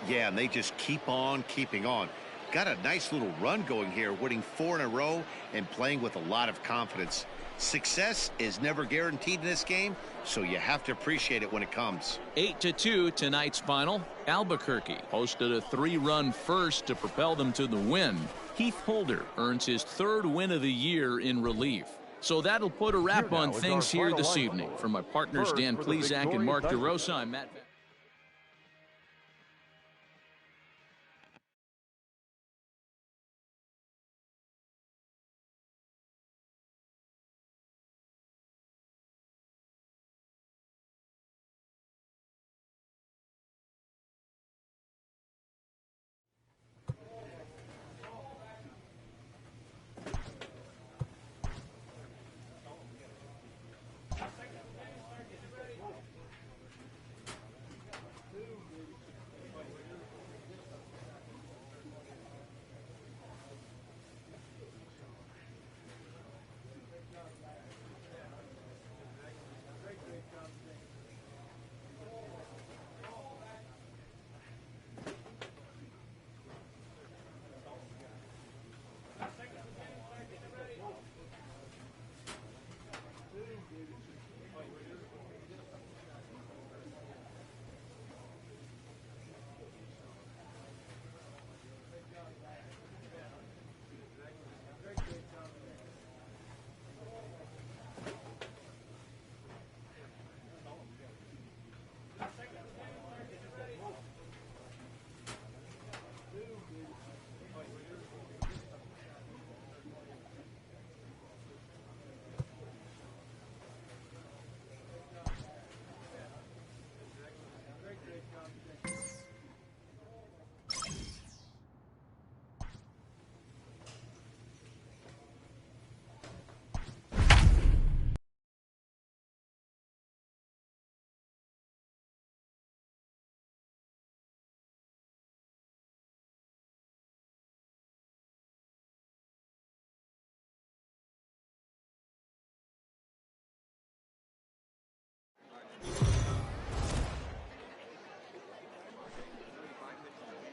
Speaker 2: Yeah, and they just keep on keeping on. Got a nice little run going here, winning 4 in a row and playing with a lot of confidence. Success is never guaranteed in this game, so you have to appreciate it when it comes.
Speaker 1: 8-2 tonight's final. Albuquerque posted a 3-run first to propel them to the win. Heath Holder earns his 3rd win of the year in relief. So that'll put a wrap on things here this evening. For my partners Dan Plesac and Mark DeRosa, I'm Matt.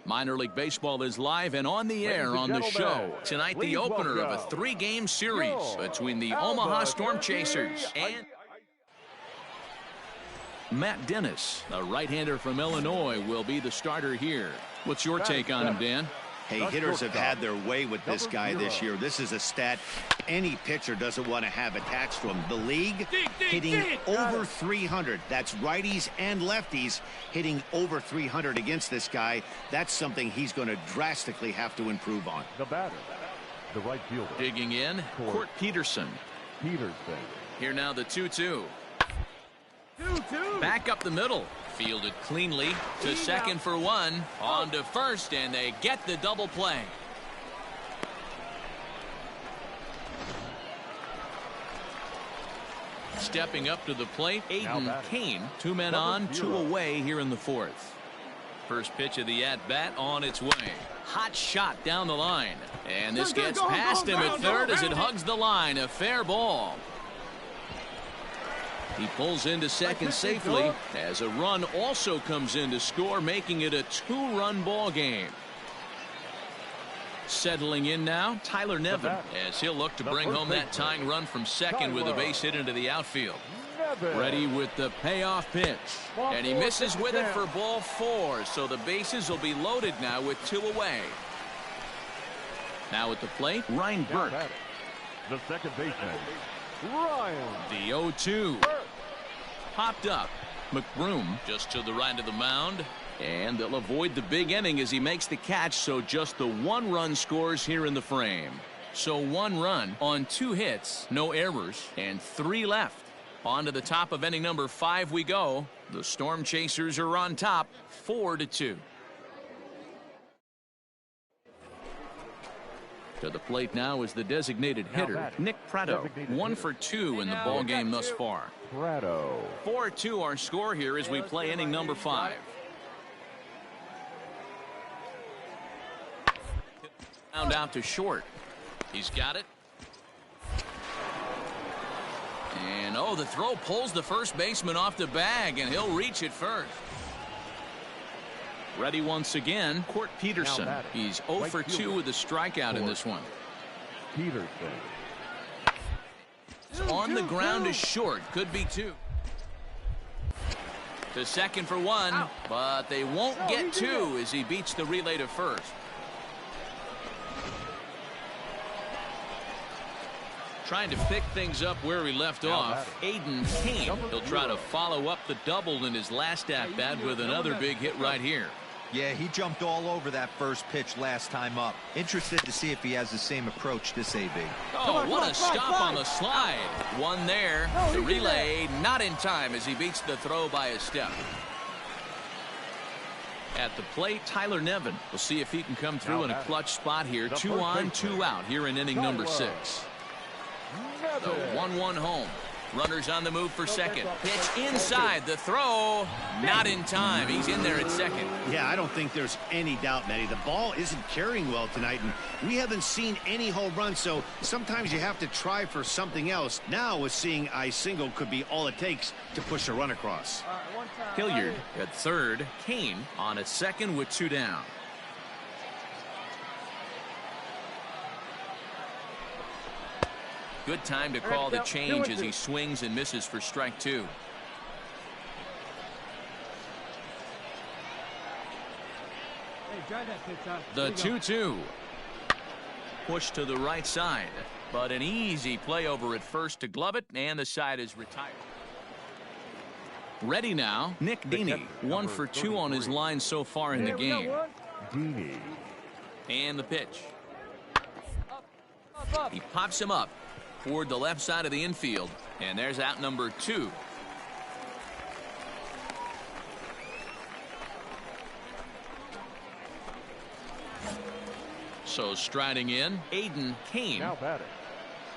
Speaker 1: Minor League Baseball is live and on the air on the show. Tonight, the opener of a 3-game series between the Omaha Storm Chasers and Matt Dennis, a right-hander from Illinois, will be the starter here. What's your take on him, Dan?
Speaker 2: Hey, hitters have had their way with this guy this year. This is a stat any pitcher doesn't want to have attached to him. The league hitting over 300. That's righties and lefties hitting over 300 against this guy. That's something he's going to drastically have to improve on.
Speaker 3: The batter, the right fielder.
Speaker 1: Digging in, Court Peterson. Here now the 2-2. Back up the middle. Fielded cleanly to second for one. On to first, and they get the double play. Stepping up to the plate, Aiden Kane. 2 men on, 2 away here in the 4th. First pitch of the at-bat on its way. Hot shot down the line. And this gets past him at third as it hugs the line. A fair ball. He pulls into second safely as a run also comes in to score, making it a 2-run ball game. Settling in now, Tyler Nevin, as he'll look to bring home that tying run from second with a base hit into the outfield. Ready with the payoff pitch. And he misses with it for ball 4, so the bases will be loaded now with 2 away. Now at the plate, Ryan Burke.
Speaker 3: The second baseman, Ryan.
Speaker 1: The 0-2. Popped up. McBroom just to the right of the mound. And they'll avoid the big inning as he makes the catch, so just the 1 run scores here in the frame. So 1 run on 2 hits, no errors, and 3 left. On to the top of inning number 5 we go. The Storm Chasers are on top, 4-2. To the plate now is the designated hitter, Nick Pratto. 1 for 2 in the ball game thus far. 4-2 our score here as we play inning number 5. Round out to short. He's got it. And oh, the throw pulls the first baseman off the bag, and he'll reach it first. Ready once again, Court Peterson. He's 0 for 2 with a strikeout in this one. On the ground is short. Could be 2. To second for 1, but they won't get 2 as he beats the relay to first. Trying to pick things up where he left off. Aiden Kane. He'll try to follow up the double in his last at-bat with another big hit right here.
Speaker 5: Yeah, he jumped all over that first pitch last time up. Interested to see if he has the same approach this AB.
Speaker 1: Oh, what a stop on the slide. 1 there. The relay not in time as he beats the throw by a step. At the plate, Tyler Nevin. We'll see if he can come through in a clutch spot here. 2 on, 2 out here in inning number 6. The 1-1 home. Runners on the move for second. Pitch inside. The throw not in time. He's in there at second.
Speaker 2: Yeah, I don't think there's any doubt, Matty. The ball isn't carrying well tonight, and we haven't seen any home runs, so sometimes you have to try for something else. Now with seeing I single could be all it takes to push a run across.
Speaker 1: Hilliard at third. Kane on at second with 2 down. Good time to call the change as he swings and misses for strike 2. The 2-2. Push to the right side, but an easy play over at first to glove it, and the side is retired. Ready now, Nick Deeney. 1 for 2 on his line so far in the game. And the pitch. He pops him up toward the left side of the infield, and there's out number 2. So striding in, Aiden Kane.
Speaker 3: Now batting,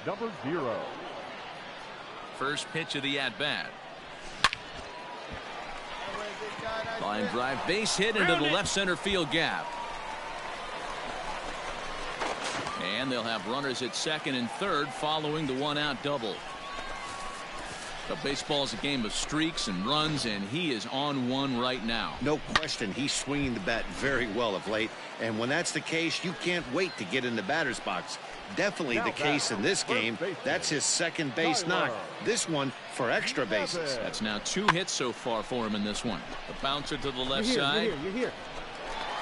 Speaker 3: number 0.
Speaker 1: First pitch of the at-bat. Line drive, base hit into the left center field gap. And they'll have runners at second and third following the 1-out double. The baseball's a game of streaks and runs, and he is on one right now.
Speaker 2: No question, he's swinging the bat very well of late, and when that's the case, you can't wait to get in the batter's box. Definitely the case in this game. That's his second base knock. This one for extra bases.
Speaker 1: That's now 2 hits so far for him in this one. The bouncer to the left side.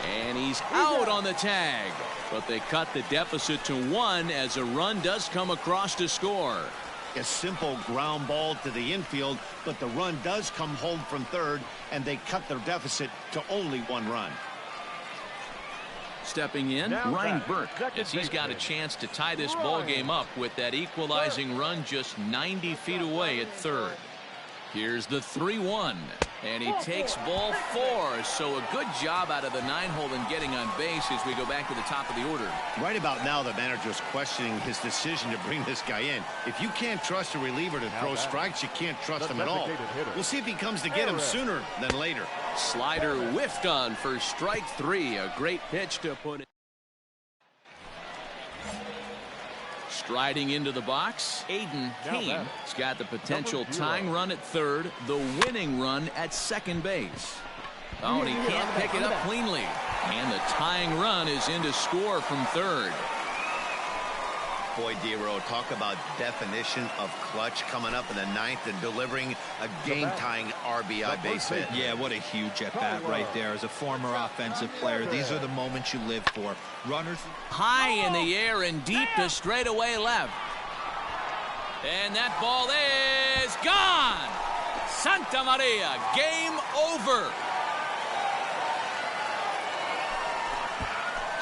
Speaker 1: And he's out on the tag. But they cut the deficit to 1 as a run does come across to score.
Speaker 2: A simple ground ball to the infield, but the run does come home from third, and they cut their deficit to only 1 run.
Speaker 1: Stepping in,
Speaker 3: Now
Speaker 1: Ryan
Speaker 3: back,
Speaker 1: Burke,
Speaker 3: second
Speaker 1: as he's got a
Speaker 3: baseman.
Speaker 1: chance to tie this ball game up with that equalizing run just 90 feet away at third. Here's the 3-1, and he takes ball 4. So a good job out of the 9-hole in getting on base as we go back to the top of the order.
Speaker 2: Right about now, the manager's questioning his decision to bring this guy in. If you can't trust a reliever to throw strikes, you can't trust him at all. We'll see if he comes to get him sooner than later.
Speaker 1: Slider whiffed on for strike 3. A great pitch to put it. Striding into the box, Aiden Kane has got the potential tying run at third, the winning run at second base. Oh, and he can't pick it up cleanly. And the tying run is in to score from third.
Speaker 2: Boy, Dero, talk about definition of clutch coming up in the 9th and delivering a game-tying RBI base hit.
Speaker 5: Yeah, what a huge at-bat right there. As a former offensive player, these are the moments you live for. Runners
Speaker 1: High in the air and deep to straightaway left. And that ball is gone. Santa Maria, game over.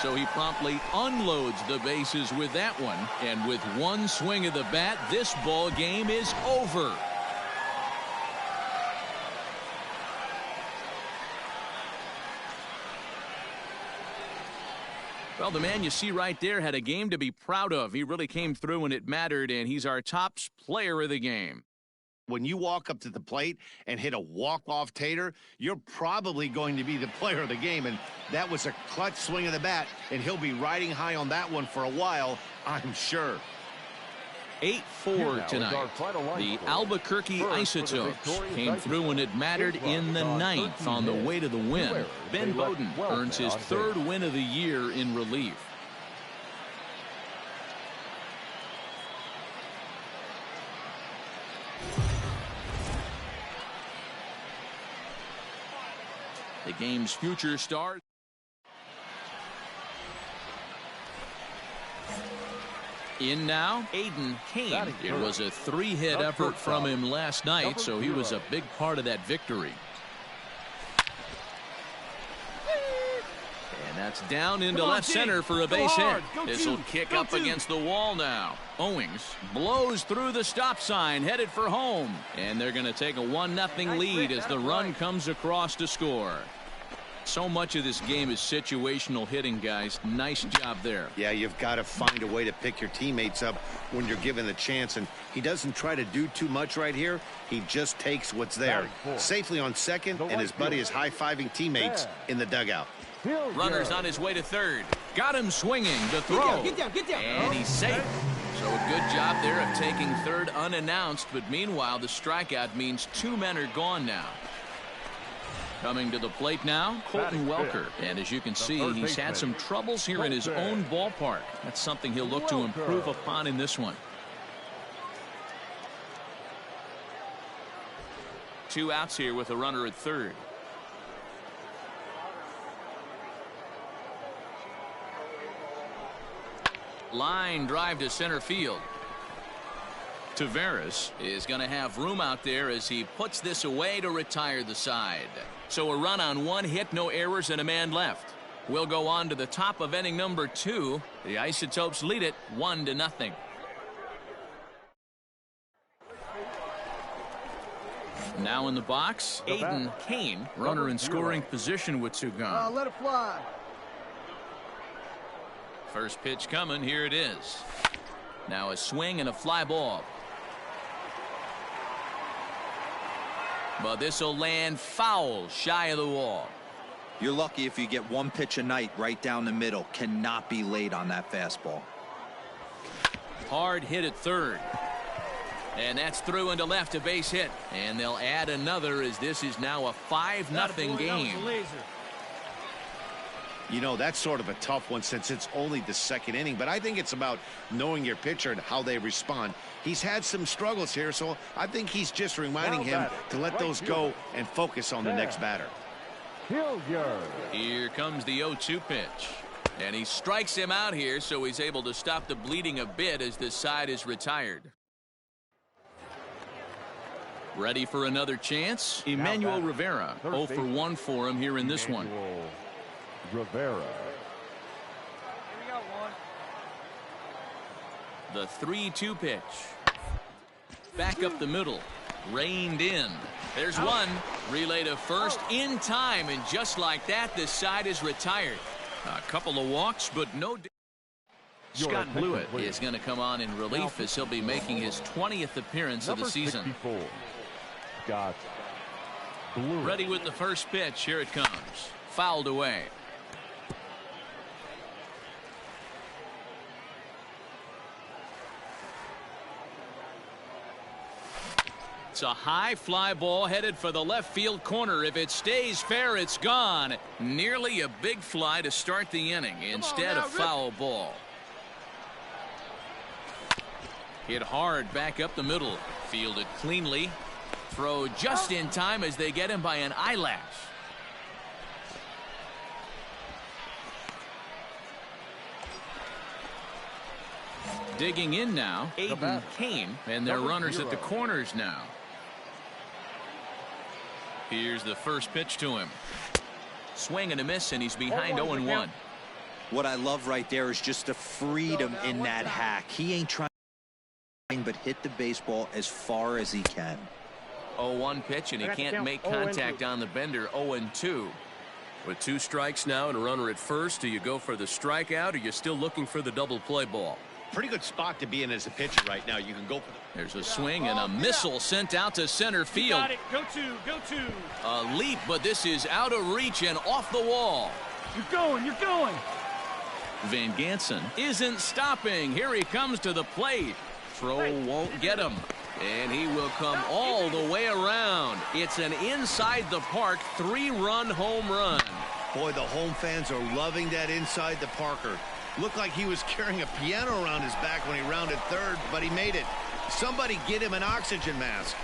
Speaker 1: So he promptly unloads the bases with that one. And with one swing of the bat, this ball game is over. Well, the man you see right there had a game to be proud of. He really came through when it mattered, and he's our top player of the game.
Speaker 2: When you walk up to the plate and hit a walk-off tater, you're probably going to be the player of the game, and that was a clutch swing of the bat, and he'll be riding high on that one for a while, I'm sure.
Speaker 1: 8-4 tonight. The Albuquerque Isotopes came through when it mattered in the 9th on the way to the win. Ben Bowden earns his 3rd win of the year in relief. The game's future stars. In now, Aiden Kane. It was a 3-hit effort from him last night, so he was a big part of that victory. And that's down into left center for a base hit. This will kick up against the wall now. Owings blows through the stop sign, headed for home. And they're going to take a 1-0 lead as the run comes across to score. So much of this game is situational hitting, guys. Nice job there.
Speaker 2: Yeah, you've got to find a way to pick your teammates up when you're given the chance, and he doesn't try to do too much right here. He just takes what's there. Safely on second, and his buddy is high-fiving teammates in the dugout.
Speaker 1: Runner's on his way to third. Got him swinging. The throw.
Speaker 7: Get down.
Speaker 1: And he's safe. So a good job there of taking third unannounced, but meanwhile the strikeout means 2 men are gone now. Coming to the plate now, Colton Welker. And as you can see, he's had some troubles here in his own ballpark. That's something he'll look to improve upon in this one. 2 outs here with a runner at third. Line drive to center field. Taveras is going to have room out there as he puts this away to retire the side. So a run on 1 hit, no errors, and a man left. We'll go on to the top of inning number 2. The Isotopes lead it 1-0. Now in the box, Aiden Kane, runner in scoring position with 2 gone.
Speaker 7: Let it fly.
Speaker 1: First pitch coming. Here it is. Now a swing and a fly ball. But this will land foul shy of the wall.
Speaker 5: You're lucky if you get 1 pitch a night right down the middle. Cannot be late on that fastball.
Speaker 1: Hard hit at third. And that's through into left, a base hit. And they'll add another as this is now a 5-0 game.
Speaker 2: You know, that's sort of a tough one since it's only the 2nd inning, but I think it's about knowing your pitcher and how they respond. He's had some struggles here, so I think he's just reminding him to let those go and focus on the next batter.
Speaker 3: Hilliard.
Speaker 1: Here comes the 0-2 pitch. And he strikes him out here, so he's able to stop the bleeding a bit as this side is retired. Ready for another chance? Emmanuel Rivera, 0 for 1 for him here in this one.
Speaker 3: Rivera.
Speaker 4: Here we go, one.
Speaker 1: The 3-2 pitch. Back up the middle. Reined in. There's one. Relay to first in time, and just like that, this side is retired. A couple of walks, but no. Scott Blewett is going to come on in relief as he'll be making his 20th appearance of the season.
Speaker 3: 64. Scott Blewett.
Speaker 1: Ready with the first pitch. Here it comes. Fouled away. It's a high fly ball headed for the left field corner. If it stays fair, it's gone. Nearly a big fly to start the inning instead of foul ball. Hit hard back up the middle. Fielded cleanly. Throw just in time as they get him by an eyelash. Digging in now, Aiden Kane, and their runners at the corners now. Here's the first pitch to him. Swing and a miss, and he's behind 0-1.
Speaker 5: What I love right there is just the freedom in that hack. He ain't trying but hit the baseball as far as he can.
Speaker 1: 0-1 pitch, and he can't make contact on the bender. 0-2.
Speaker 8: With 2 strikes now and a runner at first, do you go for the strikeout, or you're still looking for the double play ball?
Speaker 2: Pretty good spot to be in as a pitcher right now. You can go for the...
Speaker 1: There's a swing and a missile sent out to center field.
Speaker 4: Got it. Go to.
Speaker 1: A leap, but this is out of reach and off the wall.
Speaker 4: You're going.
Speaker 1: Van Gansen isn't stopping. Here he comes to the plate. Throw won't get him. And he will come all the way around. It's an inside the park 3-run home run.
Speaker 2: Boy, the home fans are loving that inside the Parker. Looked like he was carrying a piano around his back when he rounded third, but he made it. Somebody get him an oxygen mask.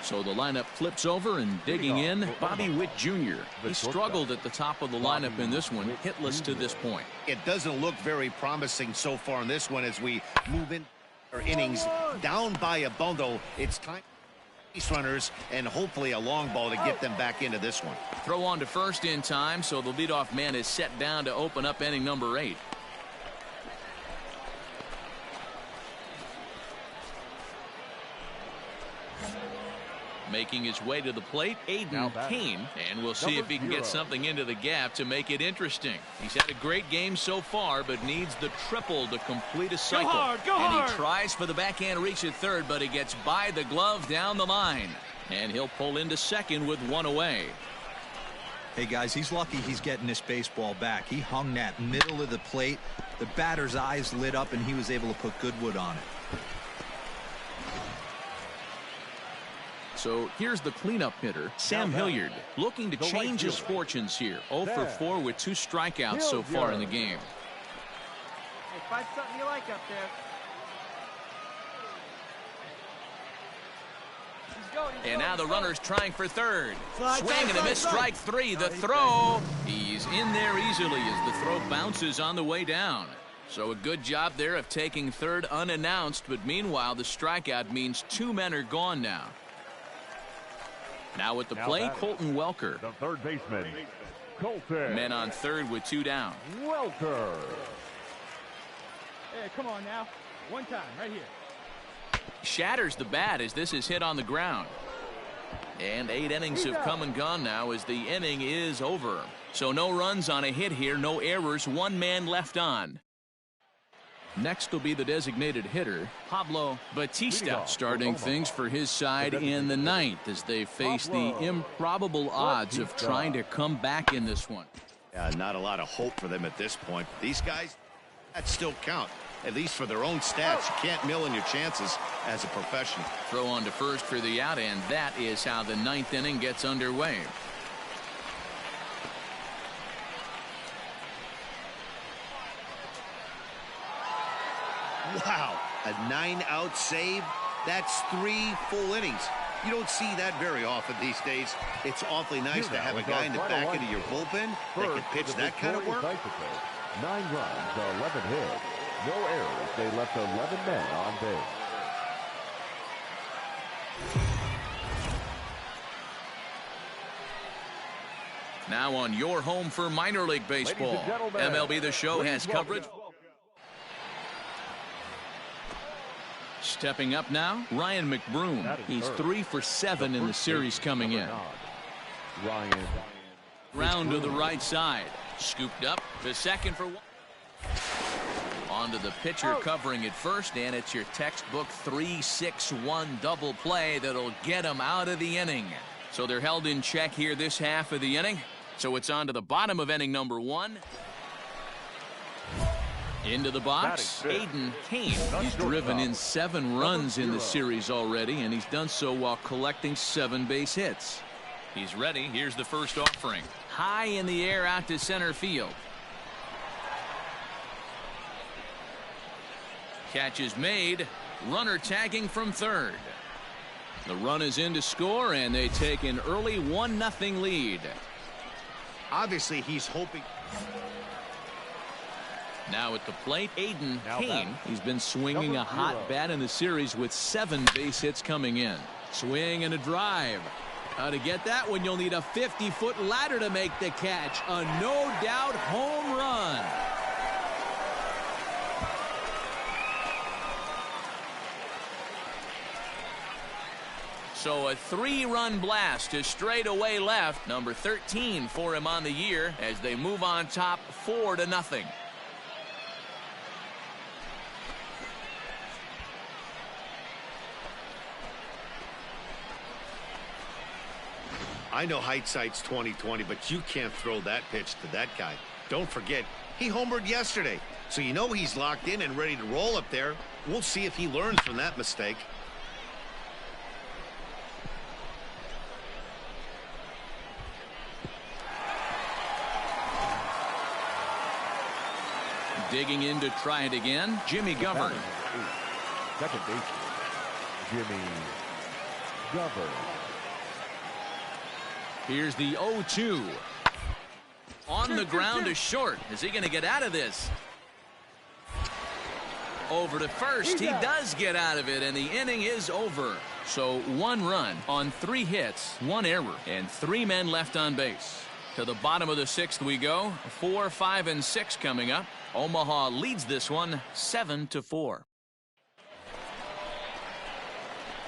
Speaker 1: So the lineup flips over, and digging in, Bobby Witt Jr. He struggled at the top of the lineup in this one, hitless to this point.
Speaker 2: It doesn't look very promising so far in this one as we move in our innings down by a bundle. It's time base runners and hopefully a long ball to get them back into this one.
Speaker 1: Throw on to first in time, so the leadoff man is set down to open up inning number 8. Making his way to the plate, Aiden Kane, and we'll see if he can get something into the gap to make it interesting. He's had a great game so far, but needs the triple to complete a cycle.
Speaker 4: Go hard.
Speaker 1: He tries for the backhand reach at third, but he gets by the glove down the line. And he'll pull into second with 1 away.
Speaker 5: Hey, guys, he's lucky he's getting this baseball back. He hung that middle of the plate. The batter's eyes lit up, and he was able to put good wood on it.
Speaker 1: So here's the cleanup hitter, Sam Hilliard, looking to change his fortunes here. 0 for 4 with 2 strikeouts so far in the game.
Speaker 4: Hey, find something you like up there.
Speaker 1: And now the runner's trying for third. Swing and a miss, strike 3. The throw. He's in there easily as the throw bounces on the way down. So a good job there of taking third unannounced, but meanwhile the strikeout means 2 men are gone now. Now at the plate, Colton Welker.
Speaker 3: The third baseman, Colton.
Speaker 1: Men on third with 2 down.
Speaker 3: Welker.
Speaker 4: Hey, come on now. One time, right here.
Speaker 1: Shatters the bat as this is hit on the ground. And 8 innings have come and gone now as the inning is over. So no runs on a hit here, no errors, 1 man left on. Next will be the designated hitter, Pablo Batista, starting things for his side in the 9th as they face the improbable odds of trying to come back in this one.
Speaker 2: Yeah, not a lot of hope for them at this point. These guys, that still count, at least for their own stats. You can't mill in your chances as a professional.
Speaker 1: Throw on to first for the out, and that is how the 9th inning gets underway.
Speaker 2: Wow, a 9-out save. That's 3 full innings. You don't see that very often these days. It's awfully nice to have a guy in the back end of your bullpen that can pitch that kind of work.
Speaker 3: 9 runs, 11 hits, no errors. They left 11 men on base.
Speaker 1: Now on your home for minor league baseball, MLB The Show has coverage. Stepping up now, Ryan McBroom. He's 3 for 7 in the series coming in. Round to the right side. Scooped up to second for 1. On to the pitcher covering at first, and it's your textbook 3-6-1 double play that'll get him out of the inning. So they're held in check here this half of the inning. So it's on to the bottom of inning number 1. Into the box, Aiden Kane. He's driven in 7 runs in the series already, and he's done so while collecting 7 base hits. He's ready. Here's the first offering. High in the air out to center field. Catch is made. Runner tagging from third. The run is in to score, and they take an early 1-0 lead.
Speaker 2: Obviously, he's hoping.
Speaker 1: Now at the plate, Aiden Kane. He's been swinging a hot bat in the series with 7 base hits coming in. Swing and a drive. How to get that one? You'll need a 50-foot ladder to make the catch. A no-doubt home run. So a 3-run blast to straightaway left. Number 13 for him on the year as they move on top 4-0.
Speaker 2: I know hindsight's 20/20, but you can't throw that pitch to that guy. Don't forget, he homered yesterday, so you know he's locked in and ready to roll up there. We'll see if he learns from that mistake.
Speaker 1: Digging in to try it again, Jimmy Govern.
Speaker 3: Second baseman, Jimmy Govern.
Speaker 1: Here's the 0-2. On the ground to short. Is he going to get out of this? Over to first. He does get out of it, and the inning is over. So 1 run on 3 hits, 1 error, and 3 men left on base. To the bottom of the 6th we go. 4, 5, and 6 coming up. Omaha leads this one 7-4.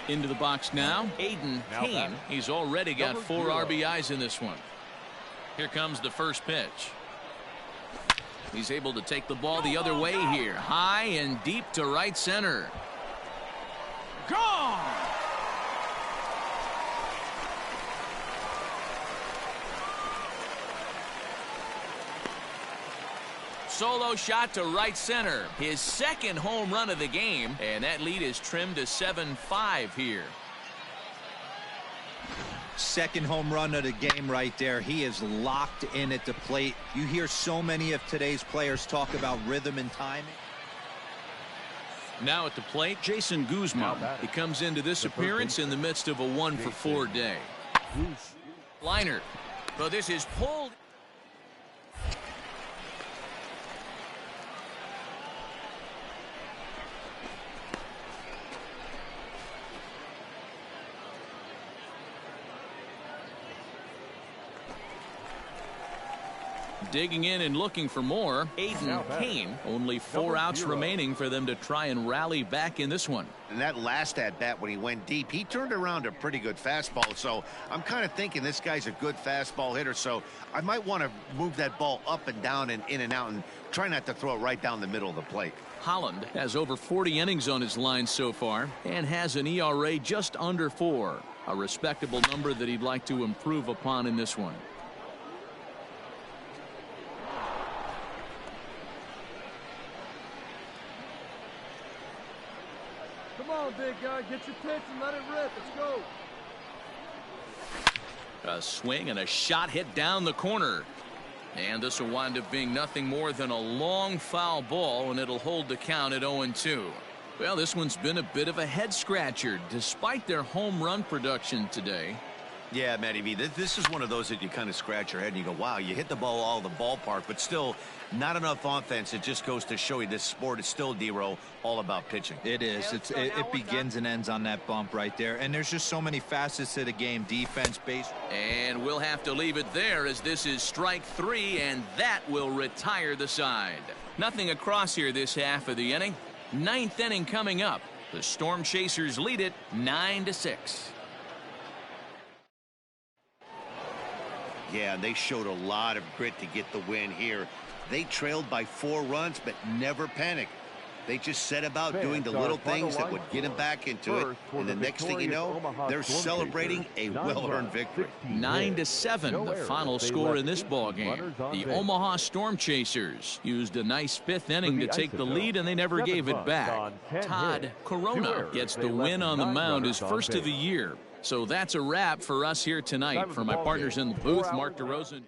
Speaker 1: Into the box now, Aiden Kane. He's already got 4 RBIs in this one. Here comes the first pitch. He's able to take the ball the other way here. High and deep to right center. Gone! Solo shot to right center. His 2nd home run of the game, and that lead is trimmed to 7-5 here.
Speaker 5: 2nd home run of the game right there. He is locked in at the plate. You hear so many of today's players talk about rhythm and timing.
Speaker 1: Now at the plate, Jason Guzman. He comes into this appearance in the midst of a 1-for-4 day. Liner. But this is pulled. Digging in and looking for more, Aiden Kane. Only 4 outs remaining for them to try and rally back in this one.
Speaker 2: And that last at-bat when he went deep, he turned around a pretty good fastball. So I'm kind of thinking this guy's a good fastball hitter. So I might want to move that ball up and down and in and out and try not to throw it right down the middle of the plate.
Speaker 1: Holland has over 40 innings on his line so far and has an ERA just under 4. A respectable number that he'd like to improve upon in this one.
Speaker 7: Come on, big guy. Get your pitch and let it rip. Let's go.
Speaker 1: A swing and a shot hit down the corner. And this will wind up being nothing more than a long foul ball, and it'll hold the count at 0-2. Well, this one's been a bit of a head-scratcher, despite their home run production today.
Speaker 2: Yeah, Matty V, this is one of those that you kind of scratch your head and you go, wow, you hit the ball all the ballpark, but still not enough offense. It just goes to show you this sport is still, D-Row, all about pitching.
Speaker 5: It is. It begins and ends on that bump right there. And there's just so many facets to the game. Defense, base.
Speaker 1: And we'll have to leave it there as this is strike 3, and that will retire the side. Nothing across here this half of the inning. 9th inning coming up. The Storm Chasers lead it 9-6.
Speaker 2: Yeah, they showed a lot of grit to get the win here. They trailed by 4 runs, but never panicked. They just set about doing the little things that would get them back into it. And the next thing you know, they're celebrating a well-earned victory.
Speaker 1: 9-7, the final score in this ball game. The Omaha Storm Chasers used a nice 5th inning to take the lead, and they never gave it back. Todd Corona gets the win on the mound, his first of the year. So that's a wrap for us here tonight. For my partners in the booth, Mark DeRosa.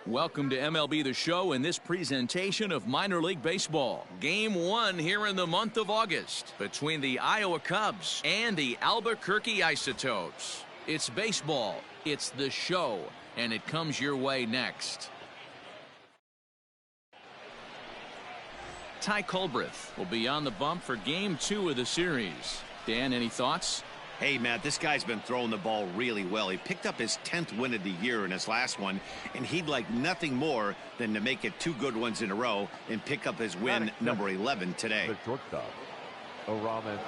Speaker 1: Welcome to MLB The Show and this presentation of minor league baseball. Game 1 here in the month of August between the Iowa Cubs and the Albuquerque Isotopes. It's baseball, it's the show, and it comes your way next. Ty Culbreth will be on the bump for Game 2 of the series. Dan, any thoughts?
Speaker 2: Hey, Matt, this guy's been throwing the ball really well. He picked up his 10th win of the year in his last one, and he'd like nothing more than to make it 2 good ones in a row and pick up his win number 11 today.
Speaker 3: The shortstop, Aramis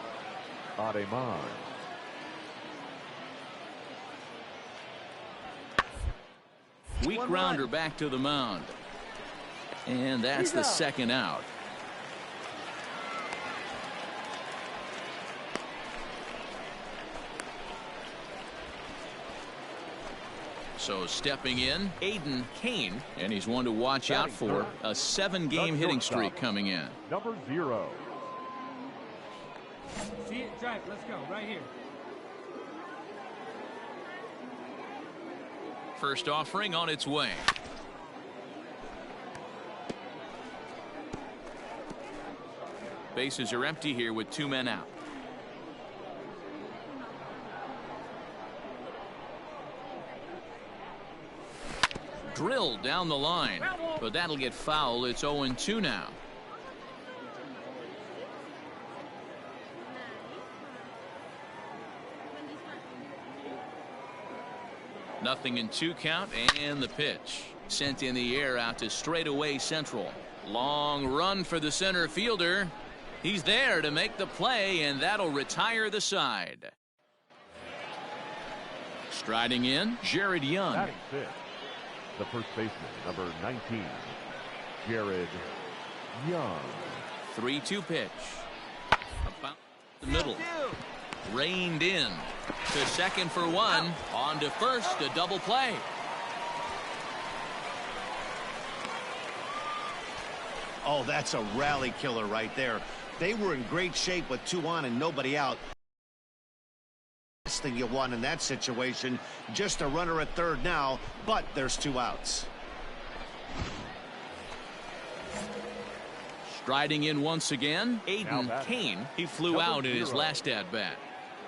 Speaker 3: Ademan.
Speaker 1: Weak grounder back to the mound. And that's the second out. So stepping in, Aiden Kane, and he's one to watch out for. A 7-game hitting streak coming in.
Speaker 3: Number 0.
Speaker 7: See it, drive. Let's go right here.
Speaker 1: First offering on its way. Bases are empty here with 2 men out. Drilled down the line, but that'll get foul. It's 0-2 now. Nothing in 2 count, and the pitch sent in the air out to straightaway central. Long run for the center fielder. He's there to make the play, and that'll retire the side. Striding in, Jared Young.
Speaker 3: Batting fifth, the first baseman, number 19, Jared Young.
Speaker 1: 3-2 pitch. About the middle. Reined in. To second for one. On to first. A double play.
Speaker 2: Oh, that's a rally killer right there. They were in great shape with 2 on and nobody out. Last thing you want in that situation, just a runner at third now, but there's 2 outs.
Speaker 1: Striding in once again, Aiden Kane. He flew out in his last at-bat.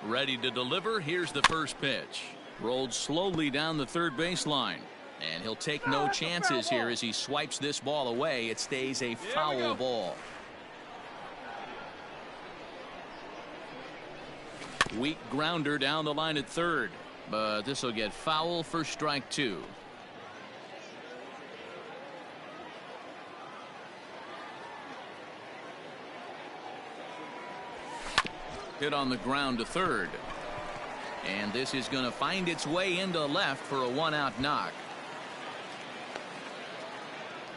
Speaker 1: Ready to deliver. Here's the first pitch. Rolled slowly down the third baseline. And he'll take no chances here as he swipes this ball away. It stays a foul ball. Weak grounder down the line at third. But this will get foul for strike 2. Hit on the ground to third. And this is going to find its way into left for a 1-out knock.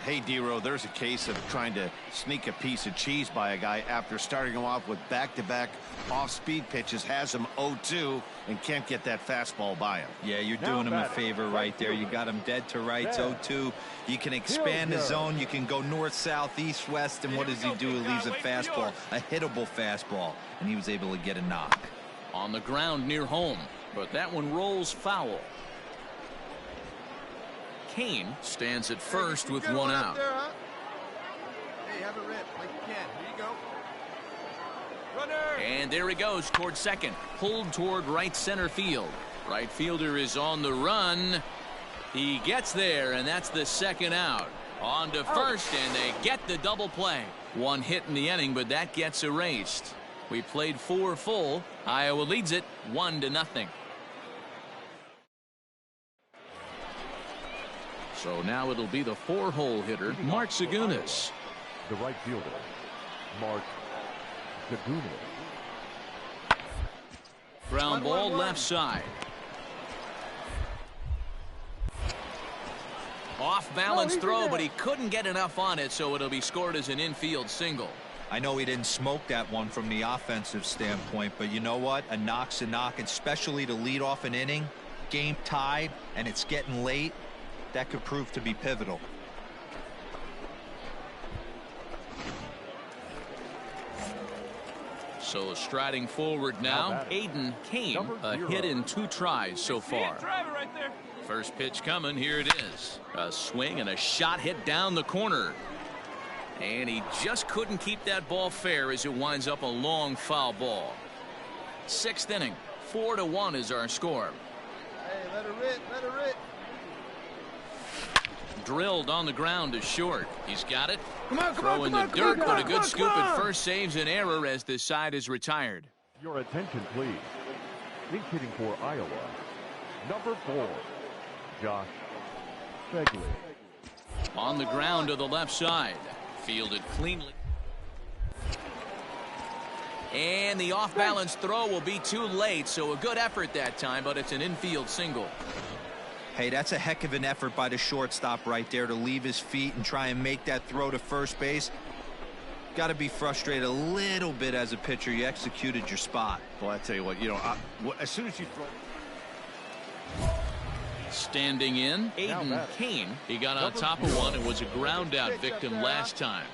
Speaker 2: Hey, Dero, there's a case of trying to sneak a piece of cheese by a guy after starting him off with back-to-back off-speed pitches, has him 0-2, and can't get that fastball by him.
Speaker 5: Yeah, you're doing him a favor right there. You got him dead to rights, 0-2. You can expand the zone. You can go north, south, east, west, and what does he do? He leaves a fastball, a hittable fastball, and he was able to get a knock.
Speaker 1: On the ground near home, but that one rolls foul. Kane stands at first with 1 out.
Speaker 7: Hey, have it rip like you can. Here you go. Runner.
Speaker 1: And there he goes toward second. Pulled toward right center field. Right fielder is on the run. He gets there, and that's the 2nd out. On to first, and they get the double play. 1 hit in the inning, but that gets erased. We played 4 full. Iowa leads it 1-0. So now it'll be the 4-hole hitter, Mark Zagunis.
Speaker 3: The right fielder, Mark Zagunis.
Speaker 1: Ground ball left side. Off balance throw, but he couldn't get enough on it, so it'll be scored as an infield single.
Speaker 5: I know he didn't smoke that one from the offensive standpoint, but you know what? A knock's a knock, especially to lead off an inning. Game tied, and it's getting late. That could prove to be pivotal.
Speaker 1: So striding forward now, Aiden Kane, a hit in 2 tries so far. First pitch coming, here it is. A swing and a shot hit down the corner. And he just couldn't keep that ball fair as it winds up a long foul ball. 6th inning, 4-1 is our score.
Speaker 7: Hey, let her rip, let her rip.
Speaker 1: Drilled on the ground to short. He's got it.
Speaker 7: Throw
Speaker 1: in the dirt, but a good scoop at first saves an error as the side is retired.
Speaker 3: Your attention, please. In hitting for Iowa, number 4, Josh Begley.
Speaker 1: On the ground to the left side. Fielded cleanly. And the off-balance throw will be too late, so a good effort that time, but it's an infield single.
Speaker 5: Hey, that's a heck of an effort by the shortstop right there to leave his feet and try and make that throw to first base. Got to be frustrated a little bit as a pitcher. You executed your spot.
Speaker 2: Well, I tell you what, as soon as you throw.
Speaker 1: Standing in, Aiden Kane. He got on top of one and was a ground out victim last time.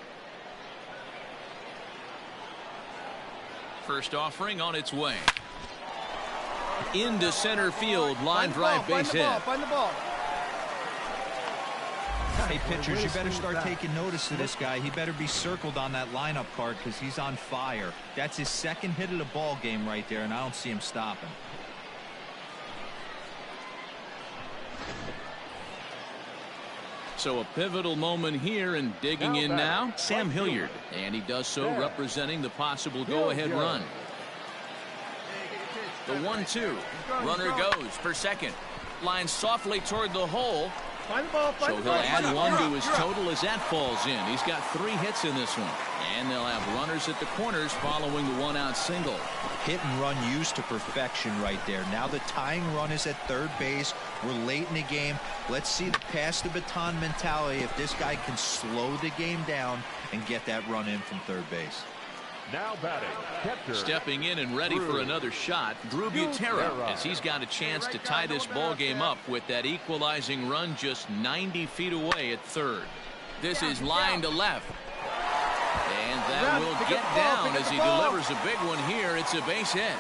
Speaker 1: First offering on its way. Into center field, line drive base hit.
Speaker 7: Find the ball.
Speaker 5: Hey, pitchers, you better start taking notice of this guy. He better be circled on that lineup card because he's on fire. That's his 2nd hit of the ball game right there, and I don't see him stopping.
Speaker 1: So a pivotal moment here, and digging in now, Sam Hilliard. And he does so representing the possible go-ahead run. The 1-2. Runner goes for second. Line softly toward the hole. So he'll add 1 to his total as that falls in. He's got 3 hits in this one. And they'll have runners at the corners following the 1-out single.
Speaker 5: hit and run used to perfection right there. Now the tying run is at third base. We're late in the game. Let's see the pass the baton mentality if this guy can slow the game down and get that run in from third base.
Speaker 3: Now batting, catcher.
Speaker 1: Stepping in and ready for another shot, Drew Butera, as he's got a chance to tie this ball game up with that equalizing run just 90 feet away at third. This is line to left. And that will get down as he delivers a big one here. It's a base hit.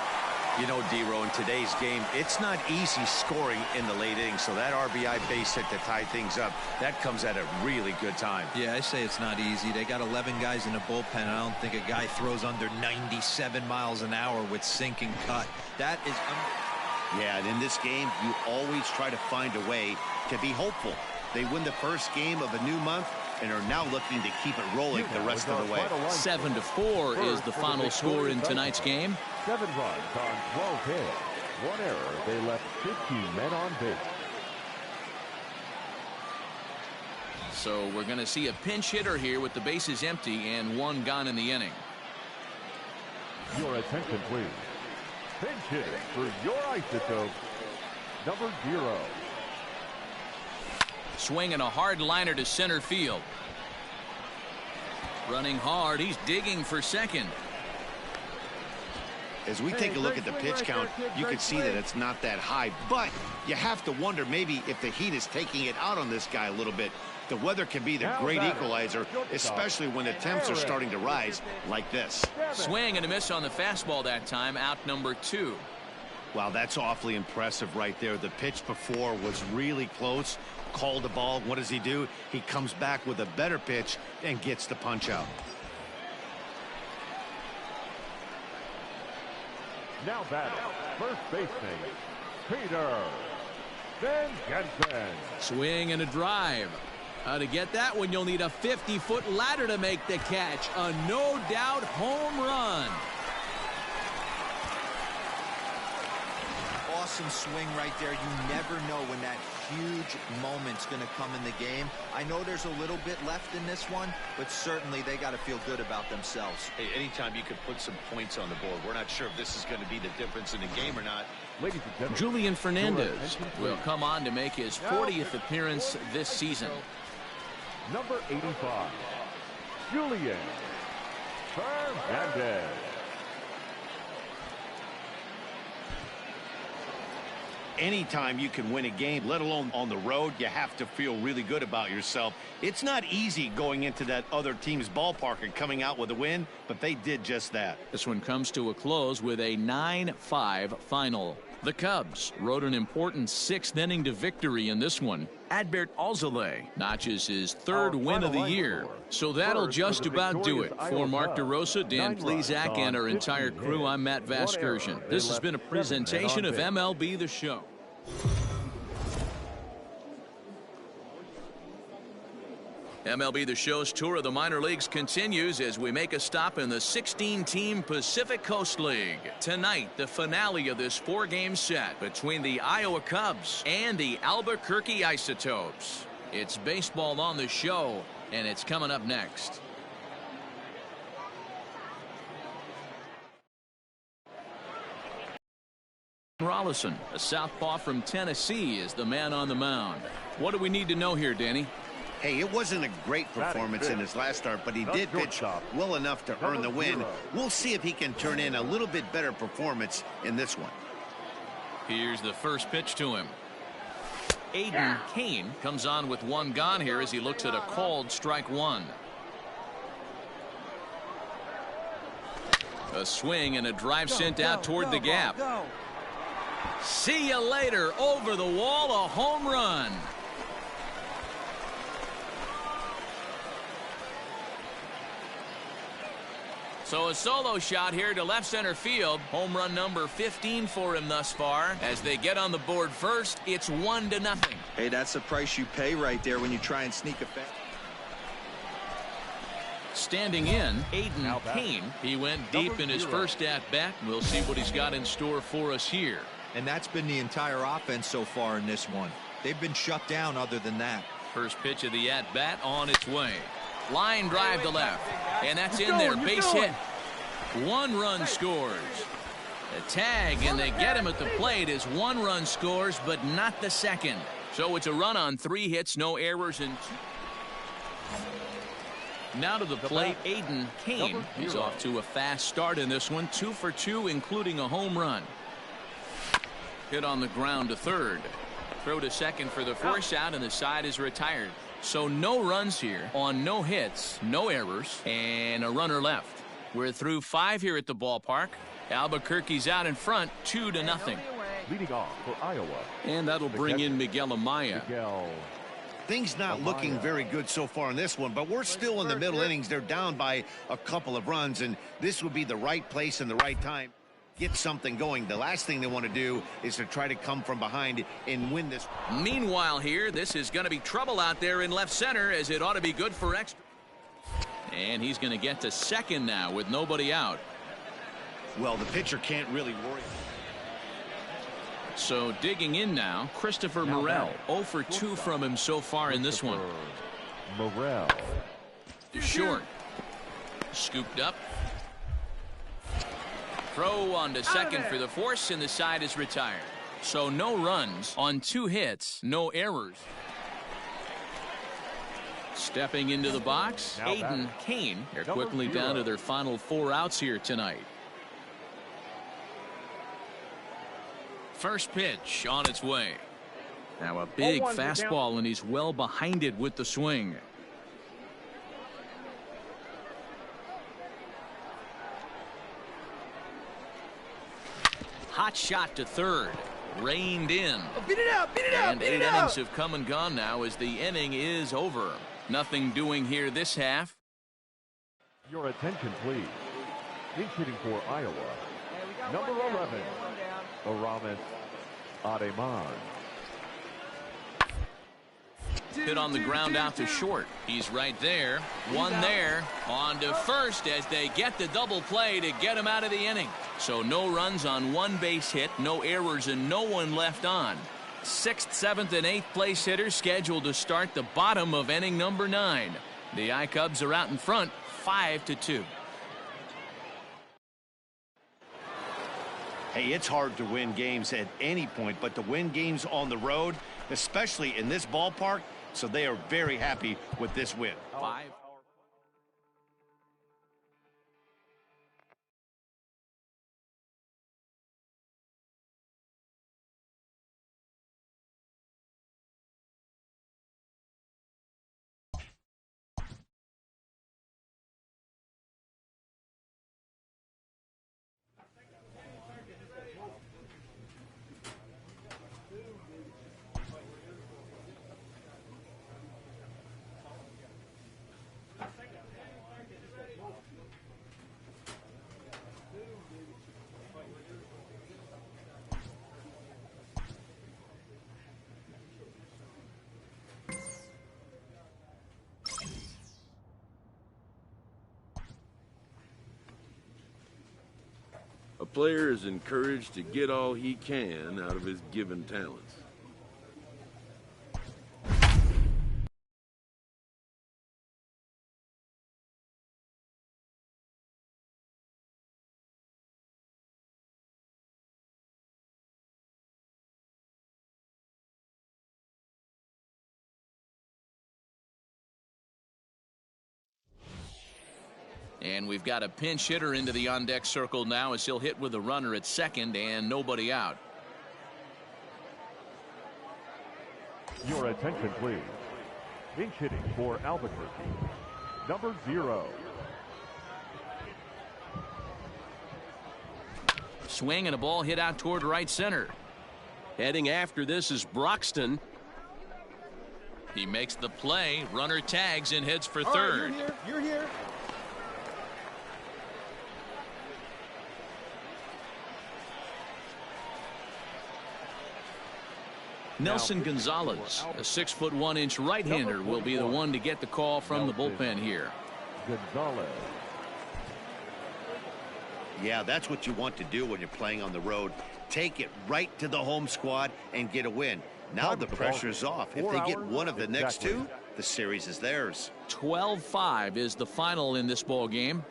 Speaker 2: You know, D-Row, in today's game, it's not easy scoring in the late innings, so that RBI base hit to tie things up, that comes at a really good time.
Speaker 5: Yeah, I say it's not easy. They got 11 guys in the bullpen. I don't think a guy throws under 97 miles an hour with sink and cut. That is...
Speaker 2: Yeah, and in this game, you always try to find a way to be hopeful. They win the first game of a new month and are now looking to keep it rolling the rest of the way.
Speaker 1: 7-4 is the final score in tonight's game.
Speaker 3: 7 runs on 12 hits. 1 error. They left 15 men on base.
Speaker 1: So we're going to see a pinch hitter here with the bases empty and 1 gone in the inning.
Speaker 3: Your attention, please. Pinch hit for your isotope, number 0.
Speaker 1: Swinging a hard liner to center field. Running hard. He's digging for second.
Speaker 2: As we take a look at the pitch count, you can see that it's not that high, but you have to wonder maybe if the heat is taking it out on this guy a little bit. The weather can be the great equalizer, especially when the temps are starting to rise like this.
Speaker 1: Swing and a miss on the fastball that time, out number 2.
Speaker 2: Wow, that's awfully impressive right there. The pitch before was really close. Called the ball. What does he do? He comes back with a better pitch and gets the punch out.
Speaker 3: Now batting, first baseman, Peter Van Jensen.
Speaker 1: Swing and a drive. To get that one, you'll need a 50-foot ladder to make the catch. A no-doubt home run.
Speaker 5: Awesome swing right there. You never know when that huge moment's going to come in the game. I know there's a little bit left in this one, but certainly they got to feel good about themselves.
Speaker 2: Hey, anytime you could put some points on the board, we're not sure if this is going to be the difference in the game or not.
Speaker 3: Ladies and gentlemen,
Speaker 1: Julian Fernandez will come on to make his 40th appearance this season.
Speaker 3: number 85, Julian Fernandez.
Speaker 2: Anytime you can win a game, let alone on the road, you have to feel really good about yourself. It's not easy going into that other team's ballpark and coming out with a win, but they did just that.
Speaker 1: This one comes to a close with a 9-5 final. The Cubs rode an important 6th inning to victory in this one. Adbert Alzolay notches his 3rd win of the year. So that'll just about do it. For Mark DeRosa, Dan Plesac, and our entire crew, I'm Matt Vasgersian. This has been a presentation of MLB The Show. MLB The Show's tour of the minor leagues continues as we make a stop in the 16-team Pacific Coast League. Tonight, the finale of this 4-game set between the Iowa Cubs and the Albuquerque Isotopes. It's baseball on the show, and it's coming up next. Rollison, a southpaw from Tennessee, is the man on the mound. What do we need to know here, Danny?
Speaker 2: Hey, it wasn't a great performance in his last start, but he did pitch well enough to earn the win. We'll see if he can turn in a little bit better performance in this one.
Speaker 1: Here's the first pitch to him. Aiden Kane comes on with 1 gone here as he looks at a called strike 1. A swing and a drive sent out toward the gap. See you later. Over the wall, a home run. So a solo shot here to left center field. Home run number 15 for him thus far. As they get on the board first, it's 1-0.
Speaker 5: Hey, that's the price you pay right there when you try and sneak a fast.
Speaker 1: Standing in, Aiden Kane. He went deep in his first at-bat. We'll see what he's got in store for us here.
Speaker 5: And that's been the entire offense so far in this one. They've been shut down other than that.
Speaker 1: First pitch of the at-bat on its way. Line drive to left. And that's in there. Base hit. 1 run scores. A tag, and they get him at the plate as one run scores, but not the second. So it's a run on 3 hits, no errors, and 2. Now to the plate, Aiden Kane. He's off to a fast start in this one, 2 for 2, including a home run. Hit on the ground to third. Throw to second for the force out, and the side is retired. So no runs here on no hits, no errors, and a runner left. We're through 5 here at the ballpark. Albuquerque's out in front, 2-0.
Speaker 3: Leading off for Iowa.
Speaker 1: And that'll bring in Miguel Amaya.
Speaker 2: Things not looking very good so far in this one, but we're still in the middle innings. They're down by a couple of runs, and this would be the right place and the right time. Get something going. The last thing they want to do is to try to come from behind and win this.
Speaker 1: Meanwhile here, this is going to be trouble out there in left center, as it ought to be good for extra. And he's going to get to second now with nobody out.
Speaker 2: Well, the pitcher can't really worry.
Speaker 1: So digging in now, Christopher Morel. 0 for 2 from him so far in this one.
Speaker 3: Morel.
Speaker 1: Short. Scooped up. Throw on to second for the force, and the side is retired. So no runs on 2 hits, no errors. Stepping into the box, Aiden Kane. They're quickly down to their final 4 outs here tonight. First pitch on its way. Now a big fastball, and he's well behind it with the swing. Hot shot to third. Reined in.
Speaker 7: Beat it out, beat it out,
Speaker 1: and 8 innings have come and gone now as the inning is over. Nothing doing here this half.
Speaker 3: Your attention, please. Pinch hitting for Iowa. Number 11, Aramis Ademan.
Speaker 1: Hit on the ground out to short. He's right there. One there. On to first as they get the double play to get him out of the inning. So no runs on 1 base hit, no errors, and no one left on. 6th, 7th, and 8th place hitters scheduled to start the bottom of inning number 9. The I-Cubs are out in front, 5-2.
Speaker 2: Hey, it's hard to win games at any point, but to win games on the road, especially in this ballpark, so they are very happy with this win.
Speaker 1: 5.
Speaker 6: A player is encouraged to get all he can out of his given talents.
Speaker 1: And we've got a pinch hitter into the on-deck circle now as he'll hit with a runner at second and nobody out.
Speaker 3: Your attention, please. Pinch hitting for Albuquerque. Number 0.
Speaker 1: Swing and a ball hit out toward right center.
Speaker 8: Heading after this is Broxton.
Speaker 1: He makes the play. Runner tags and heads for third.
Speaker 7: Right, you're here.
Speaker 1: Nelson Gonzalez, a 6'1" right-hander, will be the one to get the call from the bullpen here.
Speaker 3: Gonzalez.
Speaker 2: Yeah, that's what you want to do when you're playing on the road. Take it right to the home squad and get a win. Now the pressure's off. If they get one of the next 2, the series is theirs.
Speaker 1: 12-5 is the final in this ball game.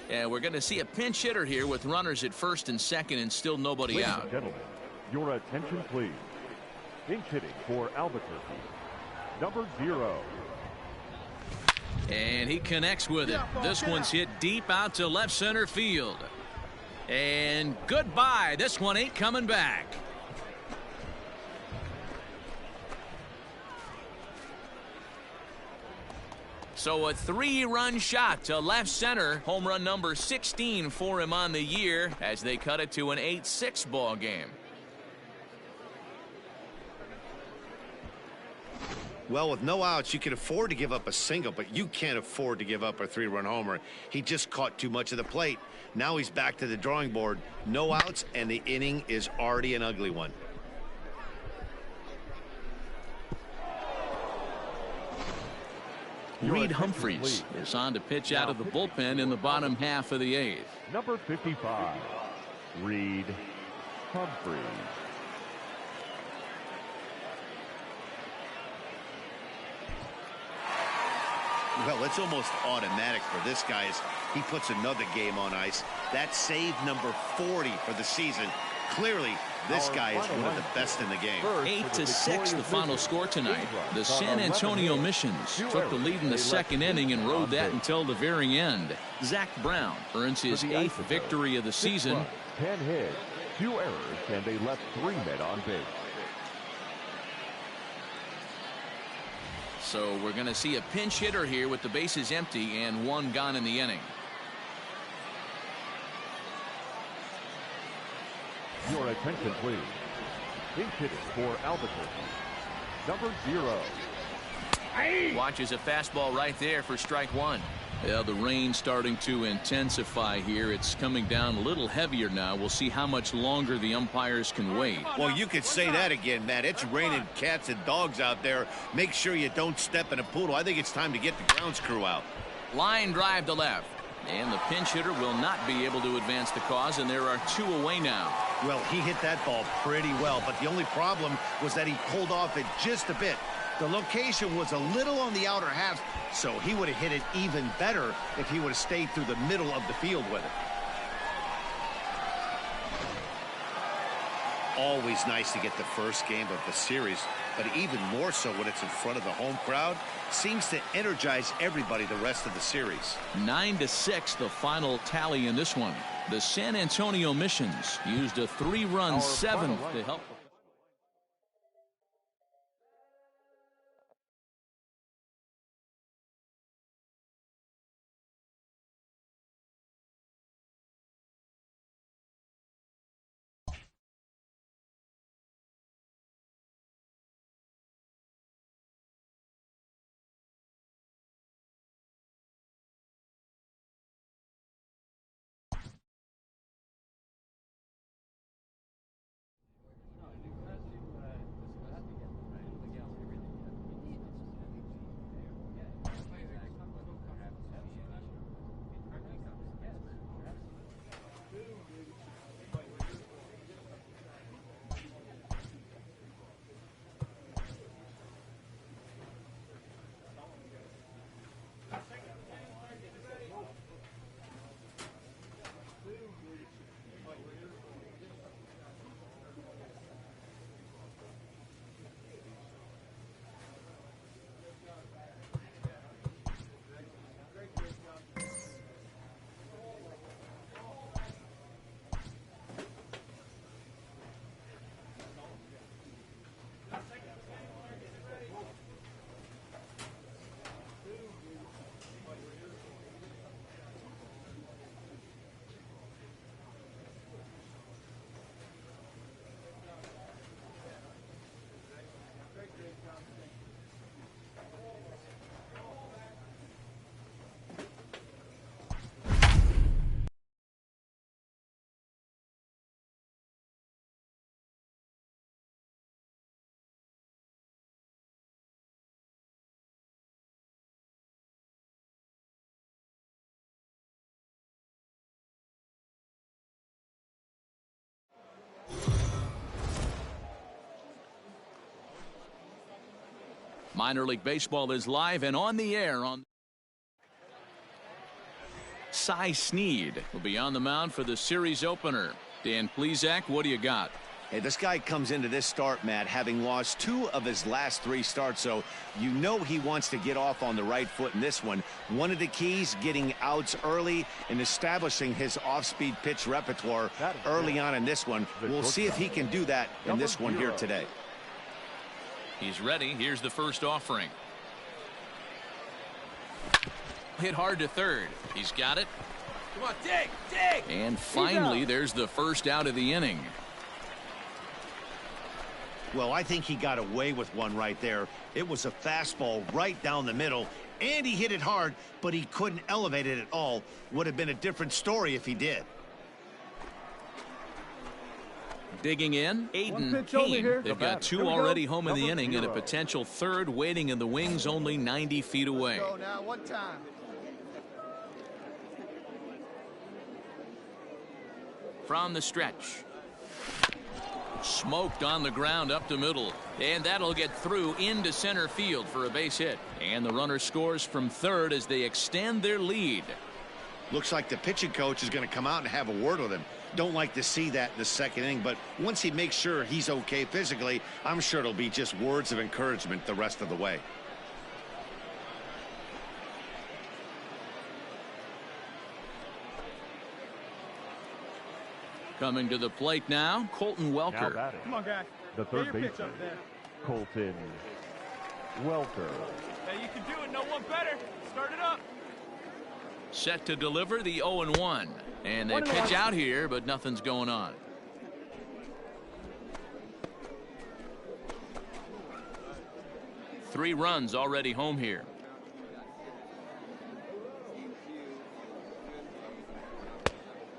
Speaker 1: And we're going to see a pinch hitter here with runners at first and second and still nobody
Speaker 3: Ladies
Speaker 1: out.
Speaker 3: and gentlemen, your attention please. Pinch hitting for Albuquerque, number 0.
Speaker 1: And he connects with it. This one's hit deep out to left center field. And goodbye. This one ain't coming back. So a 3-run shot to left center. Home run number 16 for him on the year as they cut it to an 8-6 ball game.
Speaker 2: Well, with no outs, you can afford to give up a single, but you can't afford to give up a 3-run homer. He just caught too much of the plate. Now he's back to the drawing board. No outs, and the inning is already an ugly one.
Speaker 1: Reed Humphreys is on to pitch out of the bullpen in the bottom half of the 8th.
Speaker 3: Number 55, Reed Humphreys.
Speaker 2: Well, it's almost automatic for this guy as he puts another game on ice. That's save number 40 for the season. Clearly, this guy is one of the best in the game.
Speaker 1: 8-6 the final score tonight. The San Antonio Missions took the lead in the second inning and rode that until the very end. Zach Brown earns his 8th victory of the season.
Speaker 3: 10 hits, 2 errors, and they left 3 men on base.
Speaker 1: So we're going to see a pinch hitter here with the bases empty and 1 gone in the inning.
Speaker 3: Your attention, please. Pinch hitting for Albuquerque, number 0.
Speaker 1: Watches a fastball right there for strike 1. Yeah, the rain starting to intensify here. It's coming down a little heavier now. We'll see how much longer the umpires can wait.
Speaker 2: Well, you could say that again, Matt. It's raining cats and dogs out there. Make sure you don't step in a poodle. I think it's time to get the grounds crew out.
Speaker 1: Line drive to left. And the pinch hitter will not be able to advance the cause, and there are 2 away now.
Speaker 2: Well, he hit that ball pretty well, but the only problem was that he pulled off it just a bit. The location was a little on the outer half, so he would have hit it even better if he would have stayed through the middle of the field with it. Always nice to get the first game of the series, but even more so when it's in front of the home crowd. Seems to energize everybody the rest of the series.
Speaker 1: 9-6 the final tally in this one. The San Antonio Missions used a 3-run 7th to help. Minor League Baseball is live and on the air on Cy Sneed will be on the mound for the series opener. Dan Plesac, what do you got?
Speaker 2: Hey, this guy comes into this start, Matt, having lost 2 of his last 3 starts, so you know he wants to get off on the right foot in this one. One of the keys, getting outs early and establishing his off-speed pitch repertoire early on in this one. We'll see if he can do that in this one here today.
Speaker 1: He's ready. Here's the first offering. Hit hard to third. He's got it.
Speaker 4: Come on, dig, dig.
Speaker 1: And finally, there's the first out of the inning.
Speaker 2: Well, I think he got away with one right there. It was a fastball right down the middle, and he hit it hard, but he couldn't elevate it at all. Would have been a different story if he did.
Speaker 1: Digging in, Aiden Kane. They've got 2 already home in the inning and a potential third waiting in the wings only 90 feet away.
Speaker 7: Now, one time.
Speaker 1: From the stretch. Smoked on the ground up the middle, and that'll get through into center field for a base hit. And the runner scores from third as they extend their lead.
Speaker 2: Looks like the pitching coach is going to come out and have a word with him. Don't like to see that in the second inning, but once he makes sure he's okay physically, I'm sure it'll be just words of encouragement the rest of the way.
Speaker 1: Coming to the plate now, Colton Welker.
Speaker 4: Come on, guys.
Speaker 3: The third baseman, Colton Welker.
Speaker 4: Hey, you can do it. No one better. Start it up.
Speaker 1: Set to deliver the 0-1. And they pitch out here, but nothing's going on. Three runs already home here.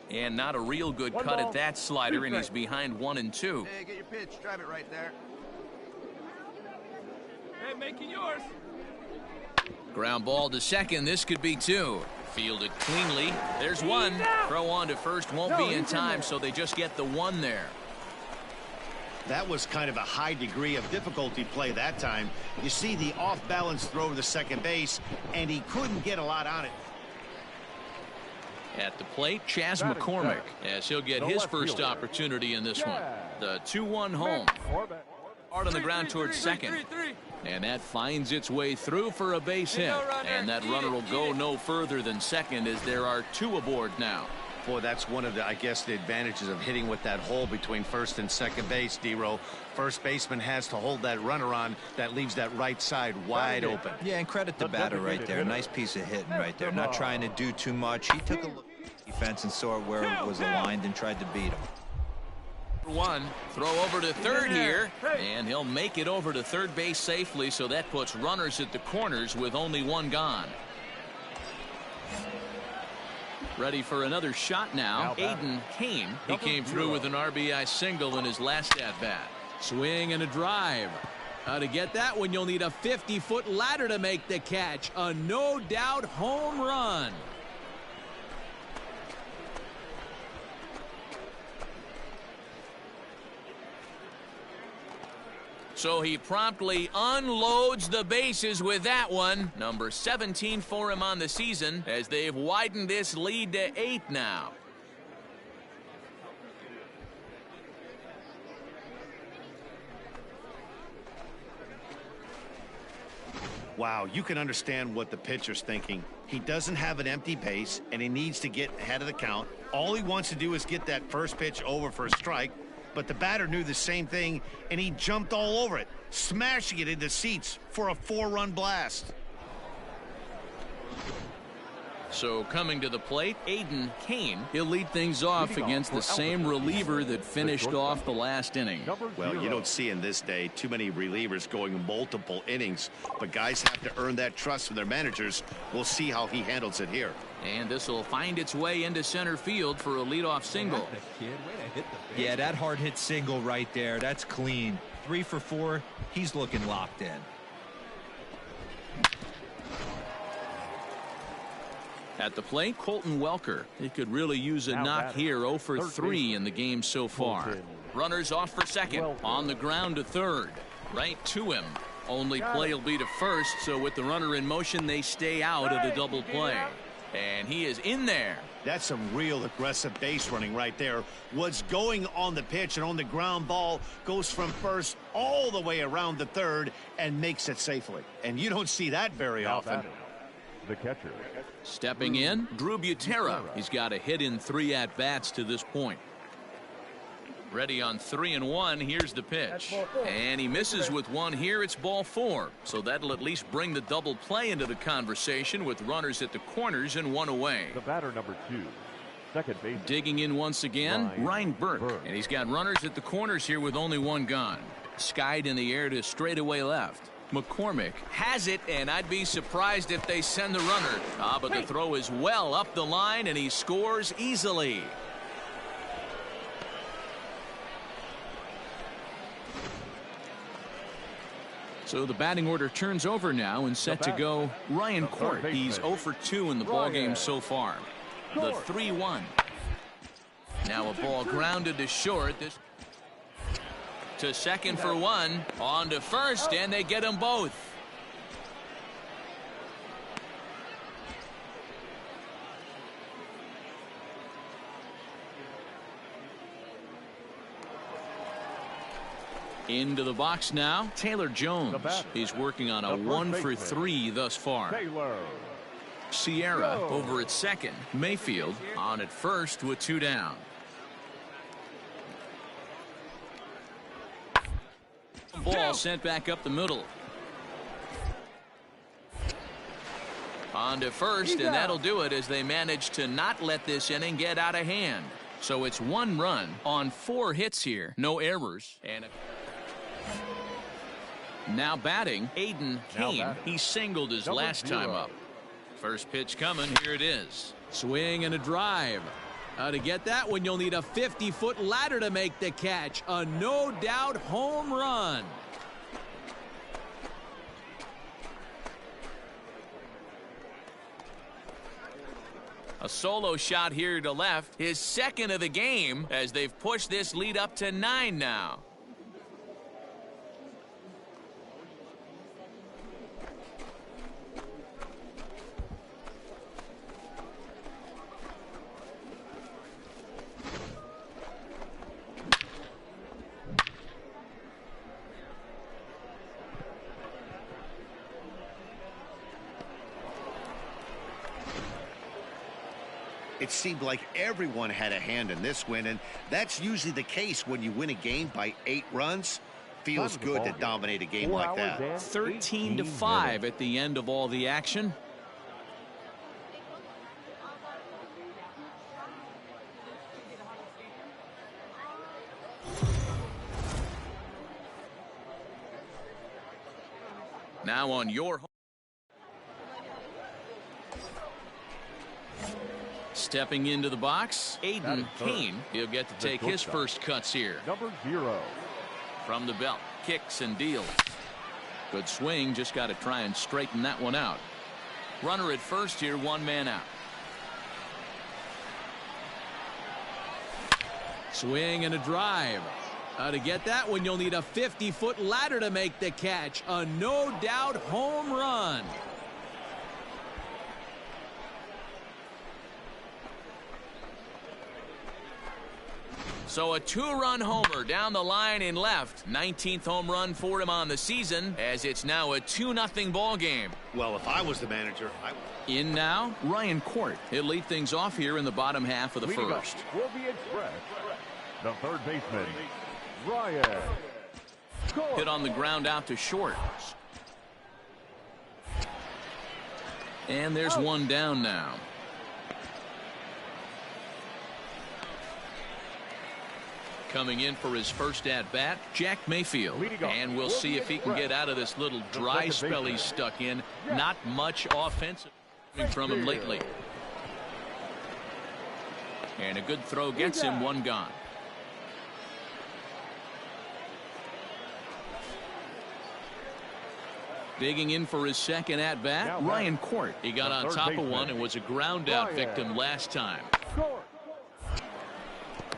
Speaker 1: And not a real good cut at that slider, and he's behind 1-2.
Speaker 7: Hey, get your pitch. Drive it right there.
Speaker 4: Hey, making yours.
Speaker 1: Ground ball to second. This could be 2. Fielded cleanly. There's 1. Throw on to first won't be in time, so they just get the 1 there.
Speaker 2: That was kind of a high degree of difficulty play that time. You see the off-balance throw to second base, and he couldn't get a lot on it.
Speaker 1: At the plate, Chas McCormick, as he'll get his first opportunity in this one. The 2-1 home. Hard on the ground towards second. And that finds its way through for a base hit. And that runner will go no further than second as there are 2 aboard now.
Speaker 2: Boy, that's one of the, I guess, the advantages of hitting with that hole between first and second base, D-Row. First baseman has to hold that runner on. That leaves that right side wide open.
Speaker 5: Yeah, and credit the batter right there. Nice piece of hitting right there. Not trying to do too much. He took a look at the defense and saw where it was aligned and tried to beat him.
Speaker 1: 1. Throw over to third here, and he'll make it over to third base safely, so that puts runners at the corners with only 1 gone. Ready for another shot now. Aiden Kane. He came through with an RBI single in his last at-bat. Swing and a drive. To get that one, you'll need a 50-foot ladder to make the catch. A no-doubt home run. So he promptly unloads the bases with that one. Number 17 for him on the season as they've widened this lead to 8 now.
Speaker 2: Wow, you can understand what the pitcher's thinking. He doesn't have an empty base, and he needs to get ahead of the count. All he wants to do is get that first pitch over for a strike. But the batter knew the same thing, and he jumped all over it, smashing it into seats for a 4-run blast.
Speaker 1: So coming to the plate, Aiden Kane. He'll lead things off against the same reliever that finished off the last inning.
Speaker 2: Well, you don't see in this day too many relievers going multiple innings, but guys have to earn that trust from their managers. We'll see how he handles it here.
Speaker 1: And this will find its way into center field for a leadoff single.
Speaker 5: Yeah, that hard hit single right there. That's clean. 3 for 4. He's looking locked in.
Speaker 1: At the plate, Colton Welker. He could really use a knock here. 0 for 3 in the game so far. Runners off for second. On the ground to third. Right to him. Only play will be to first, so with the runner in motion, they stay out of the double play. And he is in there.
Speaker 2: That's some real aggressive base running right there. What's going on the pitch and on the ground ball goes from first all the way around the third and makes it safely. And you don't see that very often.
Speaker 3: The catcher.
Speaker 1: Stepping in, Drew Butera. He's got a hit in 3 at-bats to this point. Ready on 3-1. Here's the pitch. And he misses with one here. It's ball 4. So that'll at least bring the double play into the conversation with runners at the corners and 1 away.
Speaker 3: The batter number 2. Second base.
Speaker 1: Digging in once again, Ryan Burke. And he's got runners at the corners here with only 1 gone. Skied in the air to straightaway left. McCormick has it, and I'd be surprised if they send the runner. But the throw is well up the line, and he scores easily. So the batting order turns over now and set to go Ryan Court. He's 0 for 2 in the ballgame so far. The 3-1. Now a ball grounded to short. This to second for 1. On to first, and they get them both. Into the box now, Taylor Jones. He's working on a 1 for 3 thus far. Sierra over at second. Mayfield on at first with 2 down. Ball sent back up the middle. On to first, and that'll do it as they manage to not let this inning get out of hand. So it's 1 run on 4 hits here. No errors. And now batting, Aiden Kane. He singled his last time up. First pitch coming. Here it is. Swing and a drive. To get that one, you'll need a 50-foot ladder to make the catch. A no-doubt home run. A solo shot here to left. His second of the game as they've pushed this lead up to 9 now.
Speaker 2: It seemed like everyone had a hand in this win, and that's usually the case when you win a game by 8 runs. Feels good to dominate a game like that.
Speaker 1: 13-5 at the end of all the action. Now on your stepping into the box, Aiden Kane. He'll get to take his first cuts here.
Speaker 3: Number 0.
Speaker 1: From the belt, kicks and deals. Good swing, just got to try and straighten that one out. Runner at first here, 1 man out. Swing and a drive. To get that one, you'll need a 50-foot ladder to make the catch. A no-doubt home run. So a 2-run homer down the line in left. 19th home run for him on the season, as it's now a 2-0 ball game.
Speaker 2: Well, if I was the manager,
Speaker 1: In now, Ryan Court. He'll lead things off here in the bottom half of the first.
Speaker 3: Will be expressed. The third baseman, Ryan Court.
Speaker 1: Hit on the ground out to short. And there's 1 down now. Coming in for his first at-bat, Jack Mayfield. And we'll see if he can get out of this little dry spell he's stuck in. Not much offensive from him lately. And a good throw gets him 1 gone. Digging in for his second at-bat, Ryan Court. He got on top of one and was a ground-out victim last time.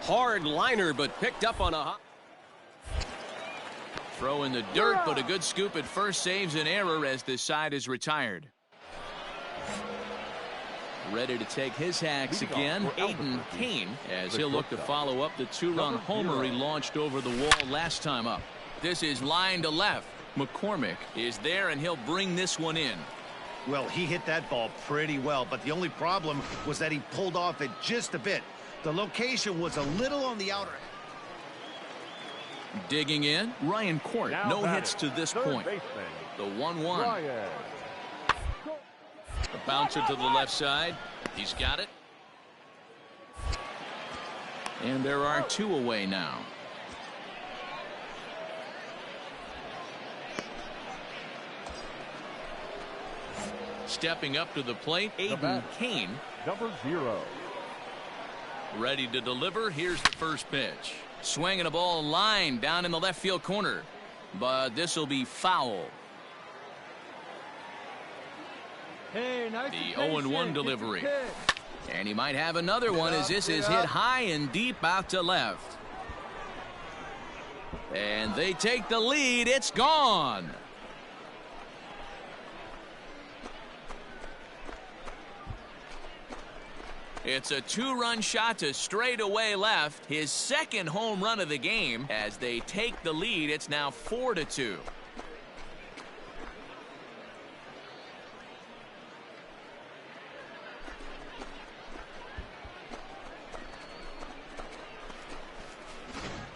Speaker 1: Hard liner, but picked up on a throw in the dirt, but a good scoop at first saves an error as this side is retired. Ready to take his hacks again, Aiden Kane, as he'll look to follow up the two-run homer he launched over the wall last time up. This is line to left. McCormick is there, and he'll bring this one in.
Speaker 2: Well, he hit that ball pretty well, but the only problem was that he pulled off it just a bit. The location was a little on the outer.
Speaker 1: Digging in, Ryan Court. No hits to this point. The 1-1. The bouncer to the left side. He's got it. And there are two away now. Stepping up to the plate, Aiden Kane.
Speaker 3: Number 0.
Speaker 1: Ready to deliver. Here's the first pitch. Swinging a ball line down in the left field corner. But this will be foul.
Speaker 7: Hey, nice
Speaker 1: The 0-1 delivery. And he might have another one as this is hit high and deep out to left. And they take the lead. It's gone. It's a two-run shot to straightaway left. His second home run of the game. As they take the lead, it's now 4-2.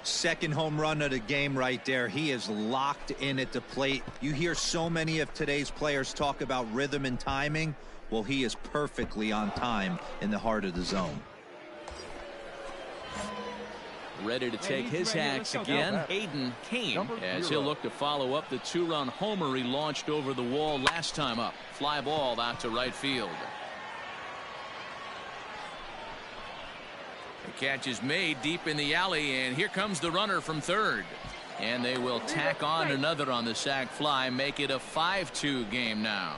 Speaker 5: Second home run of the game right there. He is locked in at the plate. You hear so many of today's players talk about rhythm and timing. Well, he is perfectly on time in the heart of the zone.
Speaker 1: Ready to take his hacks again, Aiden Kane, as he'll look to follow up the two-run homer he launched over the wall last time up. Fly ball out to right field. The catch is made deep in the alley, and here comes the runner from third. And they will tack on another on the sac fly, make it a 5-2 game now.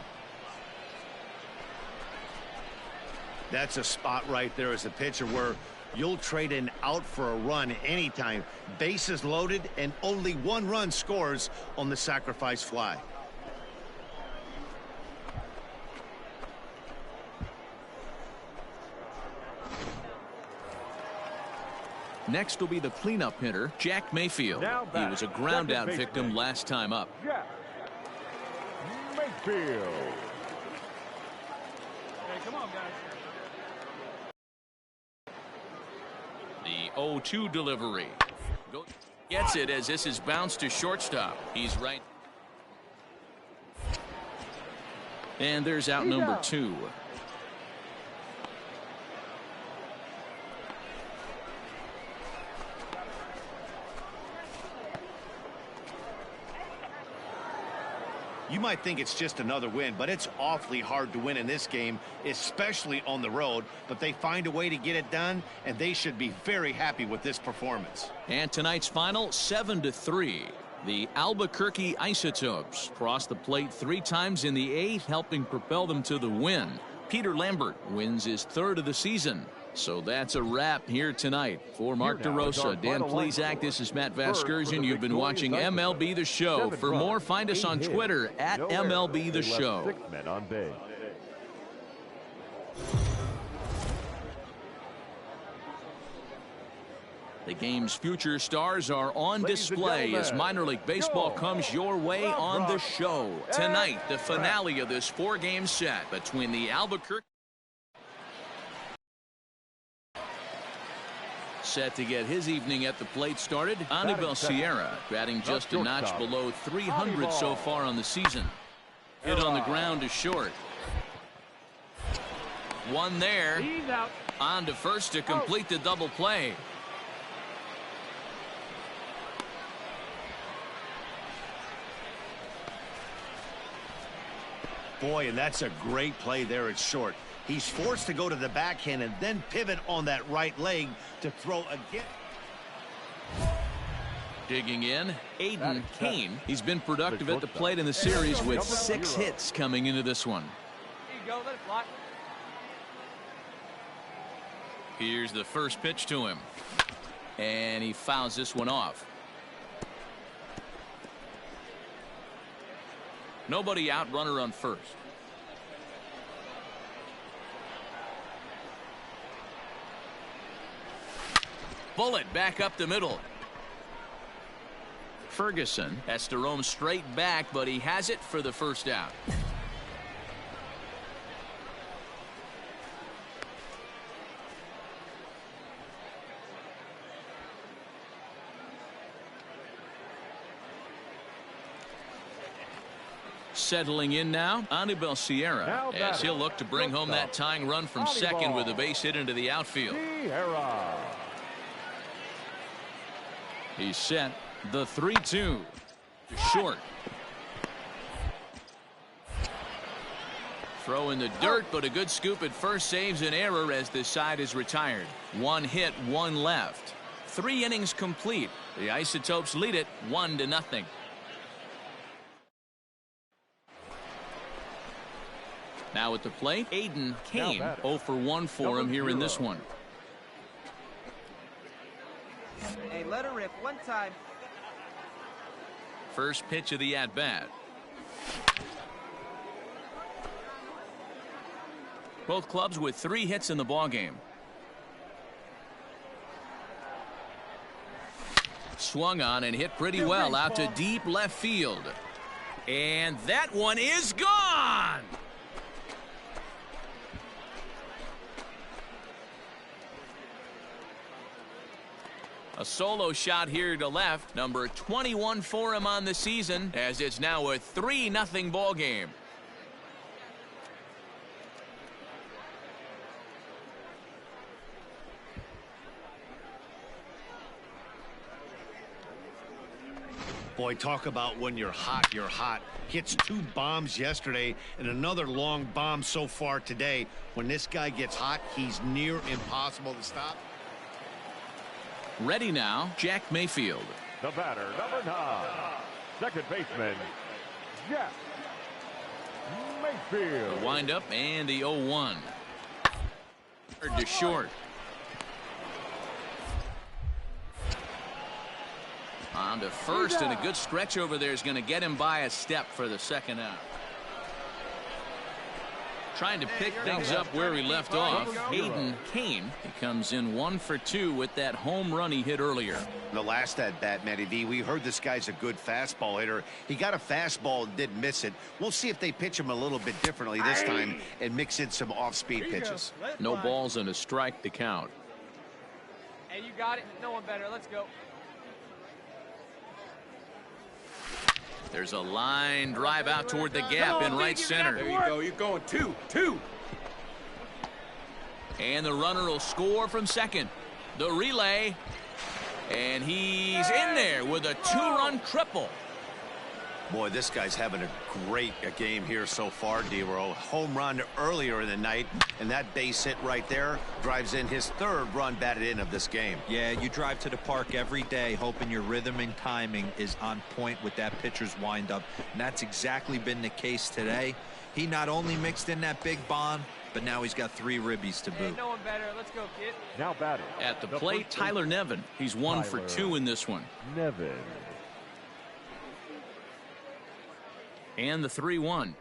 Speaker 2: That's a spot right there as a pitcher where you'll trade an out for a run anytime. Bases loaded and only one run scores on the sacrifice fly.
Speaker 1: Next will be the cleanup hitter, Jack Mayfield. He was a ground out victim last time up.
Speaker 3: Jack Mayfield.
Speaker 4: Hey, come on, guys.
Speaker 1: The 0-2 delivery. Gets it as this is bounced to shortstop. He's right. And there's out number 2.
Speaker 2: You might think it's just another win, but it's awfully hard to win in this game, especially on the road. But they find a way to get it done, and they should be very happy with this performance.
Speaker 1: And tonight's final, 7-3. The Albuquerque Isotopes crossed the plate 3 times in the 8th, helping propel them to the win. Peter Lambert wins his 3rd of the season. So that's a wrap here tonight. For Mark DeRosa, Dan Plesac, this is Matt Vasgersian. You've been watching MLB The Show. For more, find us on Twitter at MLB The Show.
Speaker 3: 6 men on base.
Speaker 1: The game's future stars are on display as minor league baseball comes your way on the show. Tonight, the finale of this 4-game set between the Albuquerque. Set to get his evening at the plate started, Anibal Sierra, batting just a notch below 300 so far on the season. Hit on the ground to short. One there. On to first to complete the double play.
Speaker 2: Boy, and that's a great play there at short. He's forced to go to the backhand and then pivot on that right leg to throw again.
Speaker 1: Digging in, Aiden Kane. He's been productive at the plate in the series with 6 hits coming into this one.
Speaker 4: Here you go, let it fly.
Speaker 1: Here's the first pitch to him. And he fouls this one off. Nobody out, runner on first. bullet back up the middle. Ferguson has to roam straight back, but he has it for the first out. Settling in now, Anibal Sierra, as he'll look to bring home that tying run from second with a base hit into the outfield. He's set. The 3-2. Short. Throw in the dirt, but a good scoop at first saves an error as this side is retired. 1 hit, 1 left. 3 innings complete. The Isotopes lead it 1-0. Now at the plate, Aiden Kane. 0 for 1 for him here in this one.
Speaker 9: Hey, let her rip one time.
Speaker 1: First pitch of the at-bat. Both clubs with 3 hits in the ballgame. Swung on and hit pretty well out to deep left field. And that one is gone! A solo shot here to left. Number 21 for him on the season, as it's now a 3-0 ball game.
Speaker 2: Boy, talk about when you're hot, you're hot. Hits 2 bombs yesterday and another long bomb so far today. When this guy gets hot, he's near impossible to stop.
Speaker 1: Ready now, Jack Mayfield.
Speaker 3: The batter, number 9, second baseman, Jack Mayfield.
Speaker 1: The windup and the 0-1. To short. On to first, and a good stretch over there is going to get him by a step for the second out. Trying to pick things up where he left off. Aiden Kane, he comes in 1 for 2 with that home run he hit earlier.
Speaker 2: The last at bat, Matty V, we heard this guy's a good fastball hitter. He got a fastball and didn't miss it. We'll see if they pitch him a little bit differently this time and mix in some off-speed pitches.
Speaker 1: No balls and a strike to count.
Speaker 9: Hey, you got it. No one better. Let's go.
Speaker 1: There's a line drive out toward the gap in right center.
Speaker 4: There you go. You're going 2-2.
Speaker 1: And the runner will score from second. The relay. And he's in there with a 2-run triple.
Speaker 2: Boy, this guy's having a great game here so far, D-Row. Home run earlier in the night, and that base hit right there drives in his 3rd run batted in of this game.
Speaker 5: Yeah, you drive to the park every day hoping your rhythm and timing is on point with that pitcher's windup, and that's exactly been the case today. He not only mixed in that big bomb, but now he's got 3 ribbies to boot.
Speaker 9: Hey, no one better. Let's go, kid.
Speaker 3: Now batting.
Speaker 1: At the plate, Tyler Nevin. He's 1 for 2 in this one.
Speaker 3: Nevin.
Speaker 1: And the 3-1.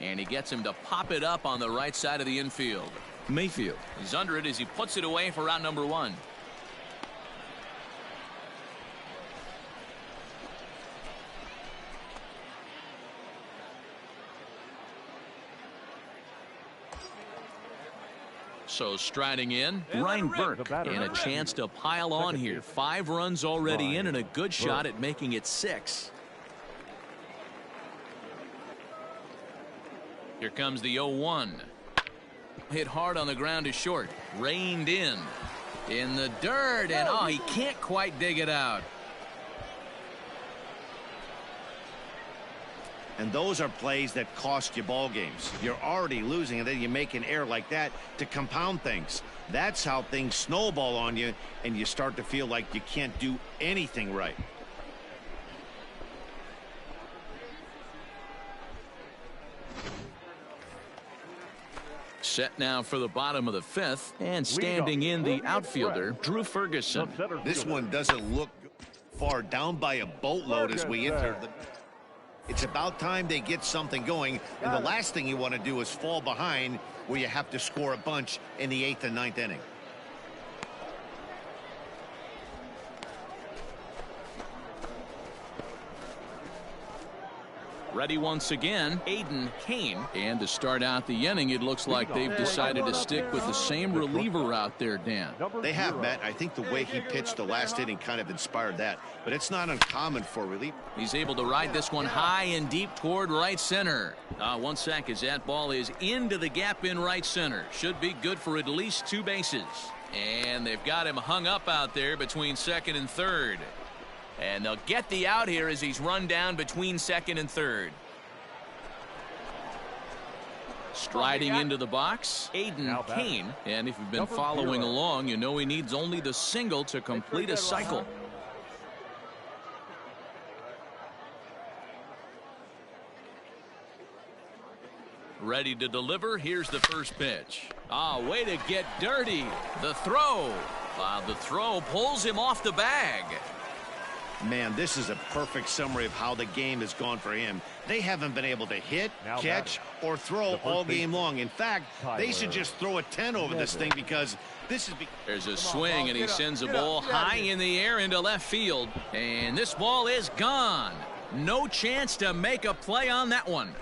Speaker 1: And he gets him to pop it up on the right side of the infield. Mayfield. He's under it as he puts it away for out number 1. So striding in, Ryan Burke, and a chance to pile on here. 5 runs already in and a good shot at making it 6. Here comes the 0-1. Hit hard on the ground to short. Reined in the dirt, and oh, he can't quite dig it out.
Speaker 2: And those are plays that cost you ball games. You're already losing, and then you make an error like that to compound things. That's how things snowball on you, and you start to feel like you can't do anything right.
Speaker 1: Set now for the bottom of the 5th, and standing in the outfielder, Drew Ferguson.
Speaker 2: This one doesn't look far down by a boatload as we enter the... It's about time they get something going, and the last thing you want to do is fall behind where you have to score a bunch in the 8th and 9th inning.
Speaker 1: Ready once again, Aiden Kane. And to start out the inning, it looks like they've decided to stick with the same reliever out there, Dan.
Speaker 2: They have, Matt. I think the way he pitched the last inning kind of inspired that. But it's not uncommon for reliever.
Speaker 1: He's able to ride this one high and deep toward right center. 1 sec as that ball is into the gap in right center. Should be good for at least 2 bases. And they've got him hung up out there between second and third. And they'll get the out here as he's run down between second and third. Striding into the box, Aiden Kane. And if you've been following along, you know he needs only the single to complete a cycle. Ready to deliver. Here's the first pitch. Way to get dirty. The throw. The throw pulls him off the bag.
Speaker 2: Man, this is a perfect summary of how the game has gone for him. They haven't been able to hit, catch, or throw all game long. In fact, they should just throw a 10 over this thing because this is...
Speaker 1: There's a swing, and he sends a ball high in the air into left field. And this ball is gone. No chance to make a play on that one.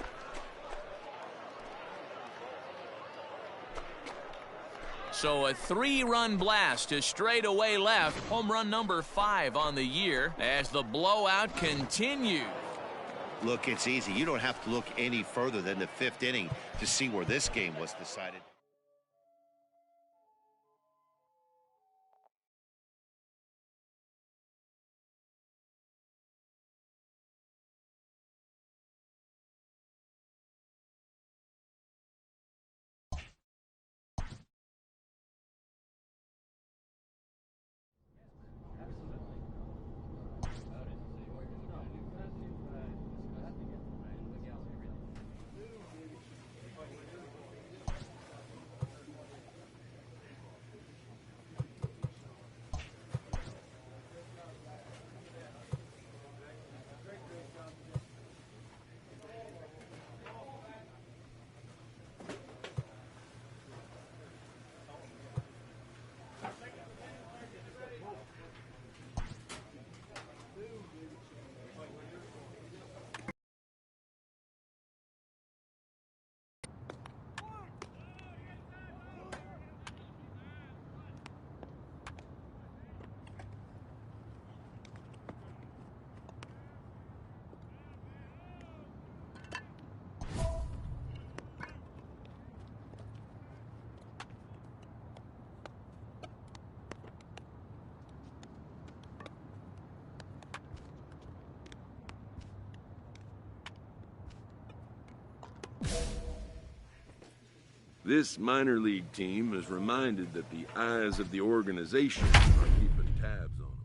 Speaker 1: So a 3-run blast to straightaway left. Home run number 5 on the year as the blowout continues.
Speaker 2: Look, it's easy. You don't have to look any further than the 5th inning to see where this game was decided.
Speaker 6: This minor league team is reminded that the eyes of the organization are keeping tabs on them.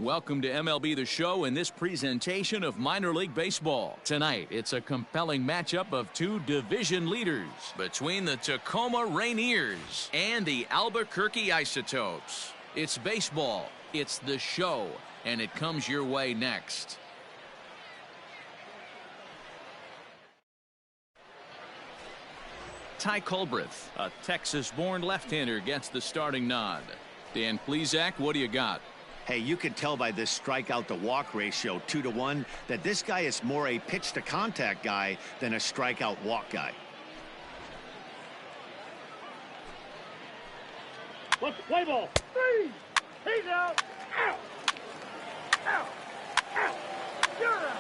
Speaker 1: Welcome to MLB The Show in this presentation of minor league baseball. Tonight, it's a compelling matchup of two division leaders between the Tacoma Rainiers and the Albuquerque Isotopes. It's baseball, it's The Show, and it comes your way next. Ty Culbreth, a Texas-born left-hander, gets the starting nod. Dan Plesac, what do you got?
Speaker 2: Hey, you can tell by this strikeout to walk ratio 2-to-1 that this guy is more a pitch to contact guy than a strikeout walk guy.
Speaker 7: Let's play ball. 3. He's out. Out. Out. Out. You're out.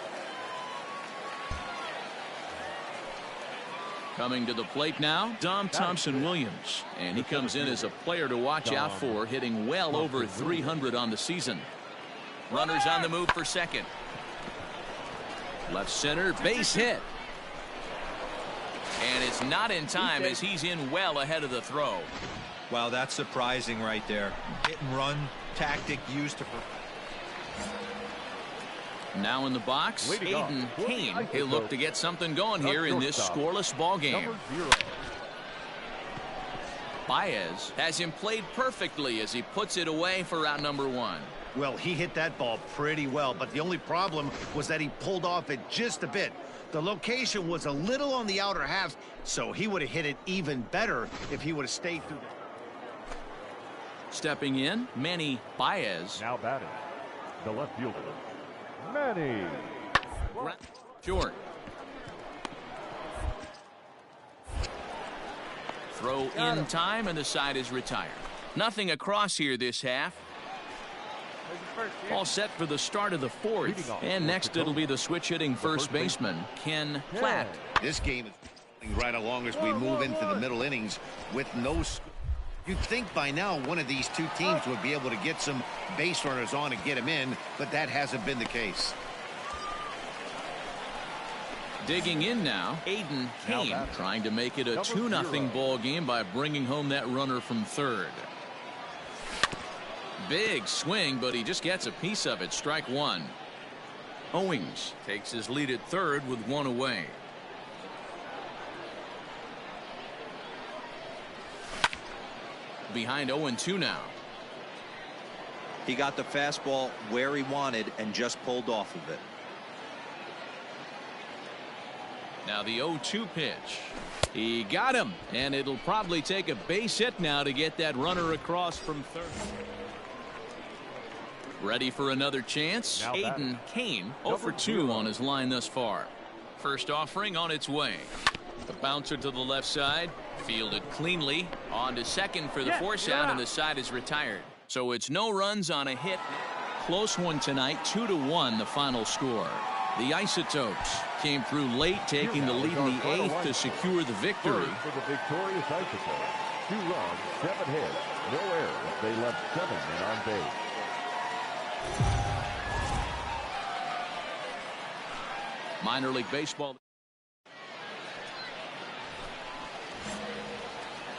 Speaker 1: Coming to the plate now, Dom Thompson-Williams. And he comes in as a player to watch out for, hitting well over 300 on the season. Runners on the move for second. Left center, base hit. And it's not in time as he's in well ahead of the throw.
Speaker 5: Wow, that's surprising right there. Hit and run tactic used to...
Speaker 1: Now in the box, Aiden Kane. He'll look to get something going here in this scoreless ball game. Baez has him played perfectly as he puts it away for out number 1.
Speaker 2: Well, he hit that ball pretty well, but the only problem was that he pulled off it just a bit. The location was a little on the outer half, so he would have hit it even better if he would have stayed through the...
Speaker 1: Stepping in, Manny Baez.
Speaker 3: Now batting, the left fielder, Manny.
Speaker 1: Short. Throw in time, and the side is retired. Nothing across here this half. All set for the start of the 4th. And next it'll be the switch-hitting first baseman, Ken Platt.
Speaker 2: This game is going right along as we move into the middle innings with no... You'd think by now one of these two teams would be able to get some base runners on and get them in, but that hasn't been the case.
Speaker 1: Digging in now, Aiden Kane trying to make it a 2-0 ball game by bringing home that runner from third. Big swing, but he just gets a piece of it. Strike 1. Owings takes his lead at third with 1 away. Behind 0-2 now.
Speaker 5: He got the fastball where he wanted and just pulled off of it.
Speaker 1: Now the 0-2 pitch. He got him, and it'll probably take a base hit now to get that runner across from third. Ready for another chance? Aiden Kane 0-for-2 on his line thus far. First offering on its way. The bouncer to the left side, fielded cleanly. On to second for the force out, and the side is retired. So it's no runs on a hit. Close one tonight, 2-1 the final score. The Isotopes came through late, taking the lead in the 8th to secure the victory.
Speaker 3: For the victorious Isotopes, 2 runs, 7 hits, no errors. They left 7 men on base.
Speaker 1: Minor league baseball.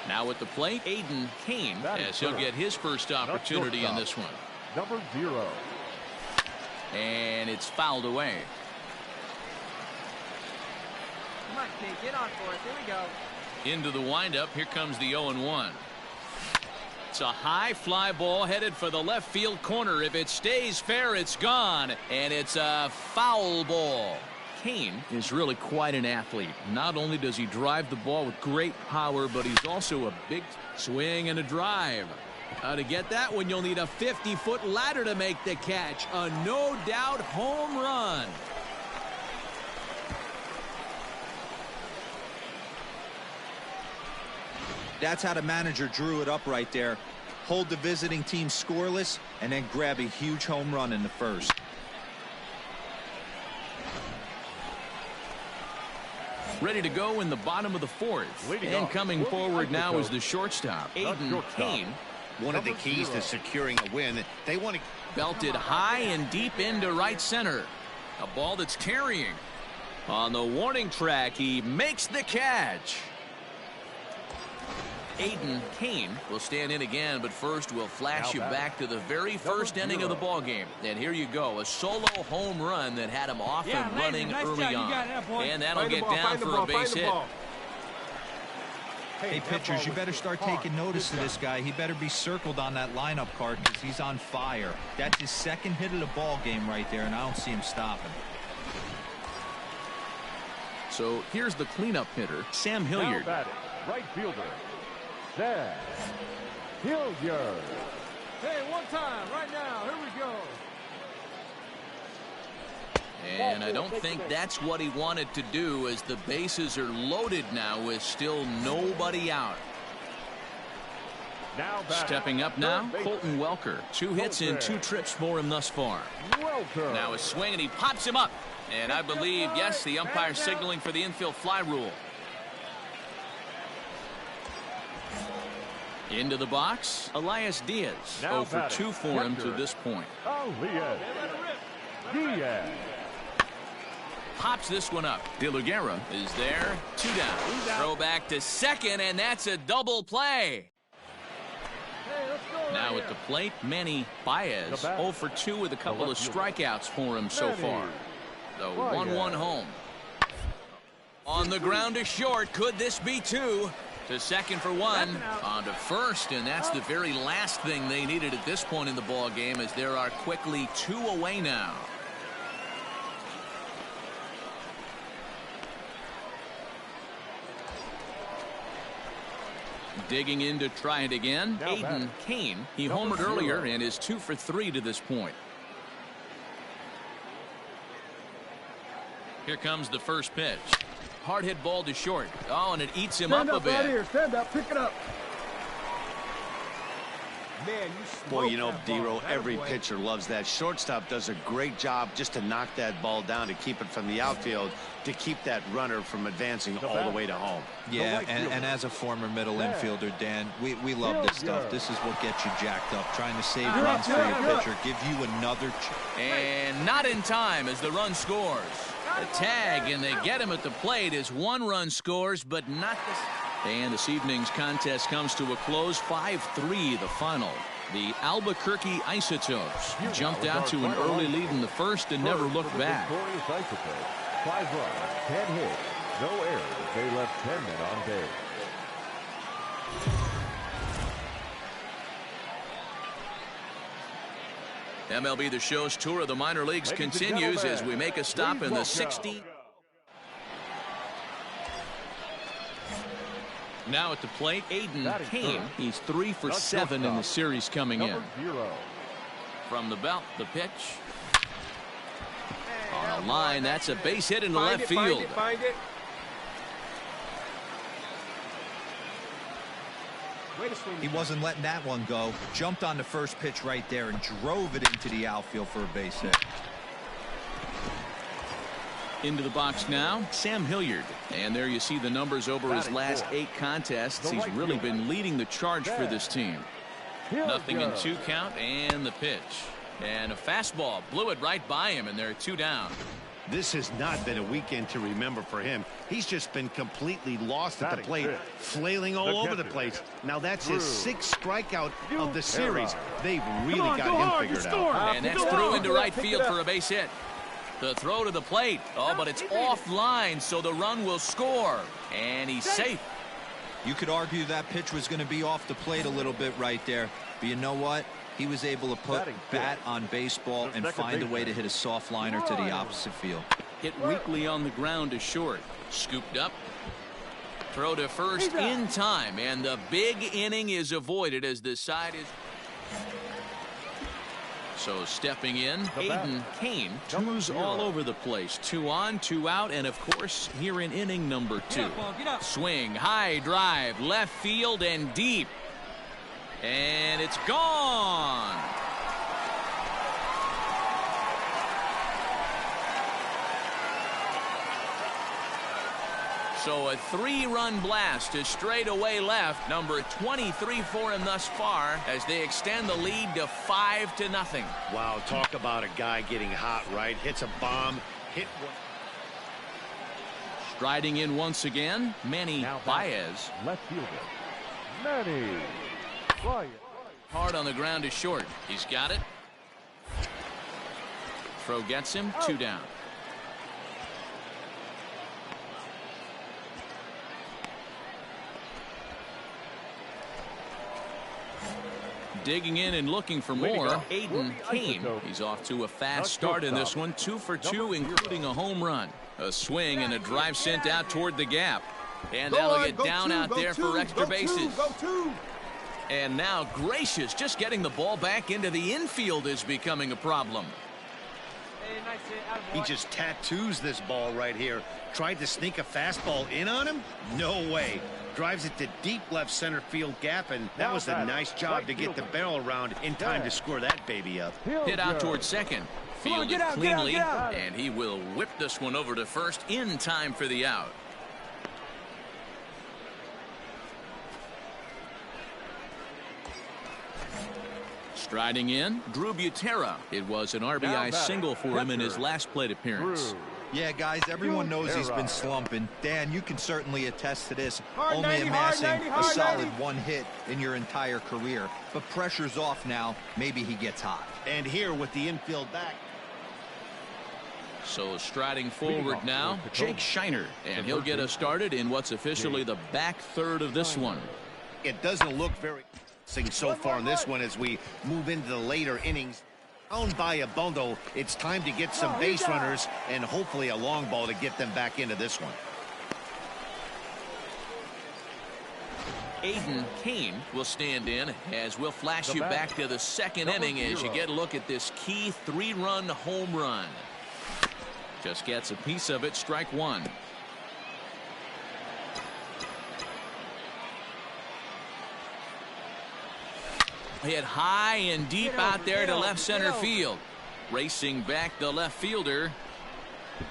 Speaker 1: Now at the plate, Aiden Kane, as he'll get his first opportunity in this one.
Speaker 3: Number 0.
Speaker 1: And it's fouled away.
Speaker 9: Come on, Kane, get on for it. Here we go.
Speaker 1: Into the windup. Here comes the 0-1. It's a high fly ball headed for the left field corner. If it stays fair, it's gone. And it's a foul ball. Kane is really quite an athlete. Not only does he drive the ball with great power, but he's also a big swing and a drive. To get that one, you'll need a 50-foot ladder to make the catch. A no-doubt home run.
Speaker 5: That's how the manager drew it up right there. Hold the visiting team scoreless and then grab a huge home run in the first.
Speaker 1: Ready to go in the bottom of the 4th. And coming forward now is the shortstop, Aiden Kane.
Speaker 2: One of the keys to securing a win, they want to...
Speaker 1: Belted high and deep into right center. A ball that's carrying. On the warning track, he makes the catch. Aiden Kane will stand in again, but first we'll flash you back to the very first inning of the ball game. And here you go, a solo home run that had him off and running early on. And that'll get down for a base hit.
Speaker 5: Hey, pitchers, you better start taking notice of this guy. He better be circled on that lineup card because he's on fire. That's his second hit of the ball game right there, and I don't see him stopping.
Speaker 1: So here's the cleanup hitter, Sam Hilliard.
Speaker 3: Right fielder, Sam Hilliard.
Speaker 4: Hey, one time, right now. Here we go.
Speaker 1: And I don't think that's what he wanted to do, as the bases are loaded now with still nobody out. Stepping up now, Colton Welker. 2 hits and 2 trips for him thus far. Now a swing, and he pops him up. And I believe, yes, the umpire signaling for the infield fly rule. Into the box, Elias Diaz. 0 for 2 for him to this point.
Speaker 3: Elias Diaz.
Speaker 1: Pops this one up. De La Guerra is there. 2 down. Throw back to second, and that's a double play. Now at the plate, Manny Baez. 0 for 2 with a couple of strikeouts for him so far. The 1-1 home. On the ground to short. Could this be 2? To second for 1. On to first, and that's the very last thing they needed at this point in the ball game, as there are quickly 2 away now. Digging in to try it again, Aiden Kane. He homered earlier and is 2 for 3 to this point. Here comes the first pitch. Hard hit ball to short. Oh, and it eats him up a bit.
Speaker 7: Right here. Stand up. Pick it up.
Speaker 4: Man,
Speaker 2: Boy, you know, D-Row, every pitcher loves that. Shortstop does a great job just to knock that ball down, to keep it from the outfield, to keep that runner from advancing all the way to home.
Speaker 5: Yeah, and as a former middle infielder, Dan, we love this stuff. This is what gets you jacked up, trying to save runs for your pitcher, give you another chance.
Speaker 1: And not in time as the run scores. A tag, and they get him at the plate as 1 run scores, but not this. And this evening's contest comes to a close, 5-3 the final. The Albuquerque Isotopes jumped out to an early lead in the first and never looked back.
Speaker 3: 5 runs, 10 hits, no errors. They left 10 men on base.
Speaker 1: MLB The Show's tour of the minor leagues continues as we make a stop in the 16th. Now at the plate, Aiden Kane. He's 3 for 7 in the series coming in. From the belt, the pitch. On a line, that's a base hit into left field.
Speaker 5: He wasn't letting that one go. Jumped on the first pitch right there and drove it into the outfield for a base hit.
Speaker 1: Into the box now, Sam Hilliard. And there you see the numbers over his last 8 contests. He's really been leading the charge for this team. 0-2 count, and the pitch. And a fastball blew it right by him, and there are 2 down.
Speaker 2: This has not been a weekend to remember for him. He's just been completely lost at the plate, flailing all over the place. Now that's his 6th strikeout of the series. They've really got him figured out.
Speaker 1: And that's through into right field for a base hit. The throw to the plate. Oh, but it's offline, so the run will score. And he's safe.
Speaker 5: You could argue that pitch was going to be off the plate a little bit right there. But you know what? He was able to put bat on baseball and find a way to hit a soft liner to the opposite field.
Speaker 1: Hit weakly on the ground to short. Scooped up. Throw to first in time. And the big inning is avoided as the side is... So stepping in, Aiden Kane. 2s all over the place. 2 on, 2 out, and of course here in inning number 2. Swing, high drive, left field and deep. And it's gone. So a 3-run blast to straightaway left. Number 23 for him thus far as they extend the lead to 5-0.
Speaker 2: Wow, talk about a guy getting hot, right? Hits a bomb, hit one.
Speaker 1: Striding in once again, Manny Baez.
Speaker 3: Left fielder, Manny. Bryant.
Speaker 1: Hard on the ground is short. He's got it. Throw gets him. 2 down. Digging in and looking for more. Aiden Kane. He's off to a fast start in this one. 2 for 2, including a home run. A swing and a drive sent out toward the gap. And that'll get down out there for extra bases. And now Gracious, just getting the ball back into the infield is becoming a problem.
Speaker 9: Hey, nice hit.
Speaker 2: He just tattoos this ball right here. Tried to sneak a fastball in on him? No way. Drives it to deep left center field gap, and that was a nice job to get the barrel around in time to score that baby up.
Speaker 1: Hit out towards second. Fielded cleanly, and he will whip this one over to first in time for the out. Striding in, Drew Butera. It was an RBI single for him in his last plate appearance.
Speaker 5: Yeah, guys, everyone knows he's been slumping. Dan, you can certainly attest to this, only amassing a solid 1 hit in your entire career. But pressure's off now. Maybe he gets hot.
Speaker 2: And here with the infield back.
Speaker 1: So striding forward now, Jake Shiner. And he'll get us started in what's officially the back third of this one.
Speaker 2: It doesn't look very promising so far in this one as we move into the later innings. Down by a bundle, it's time to get some base runners and hopefully a long ball to get them back into this one.
Speaker 1: Aiden Kane will stand in as we'll flash you back to the second inning as you get a look at this key 3-run home run. Just gets a piece of it. Strike 1. Hit high and deep out there to left center field. Racing back the left fielder.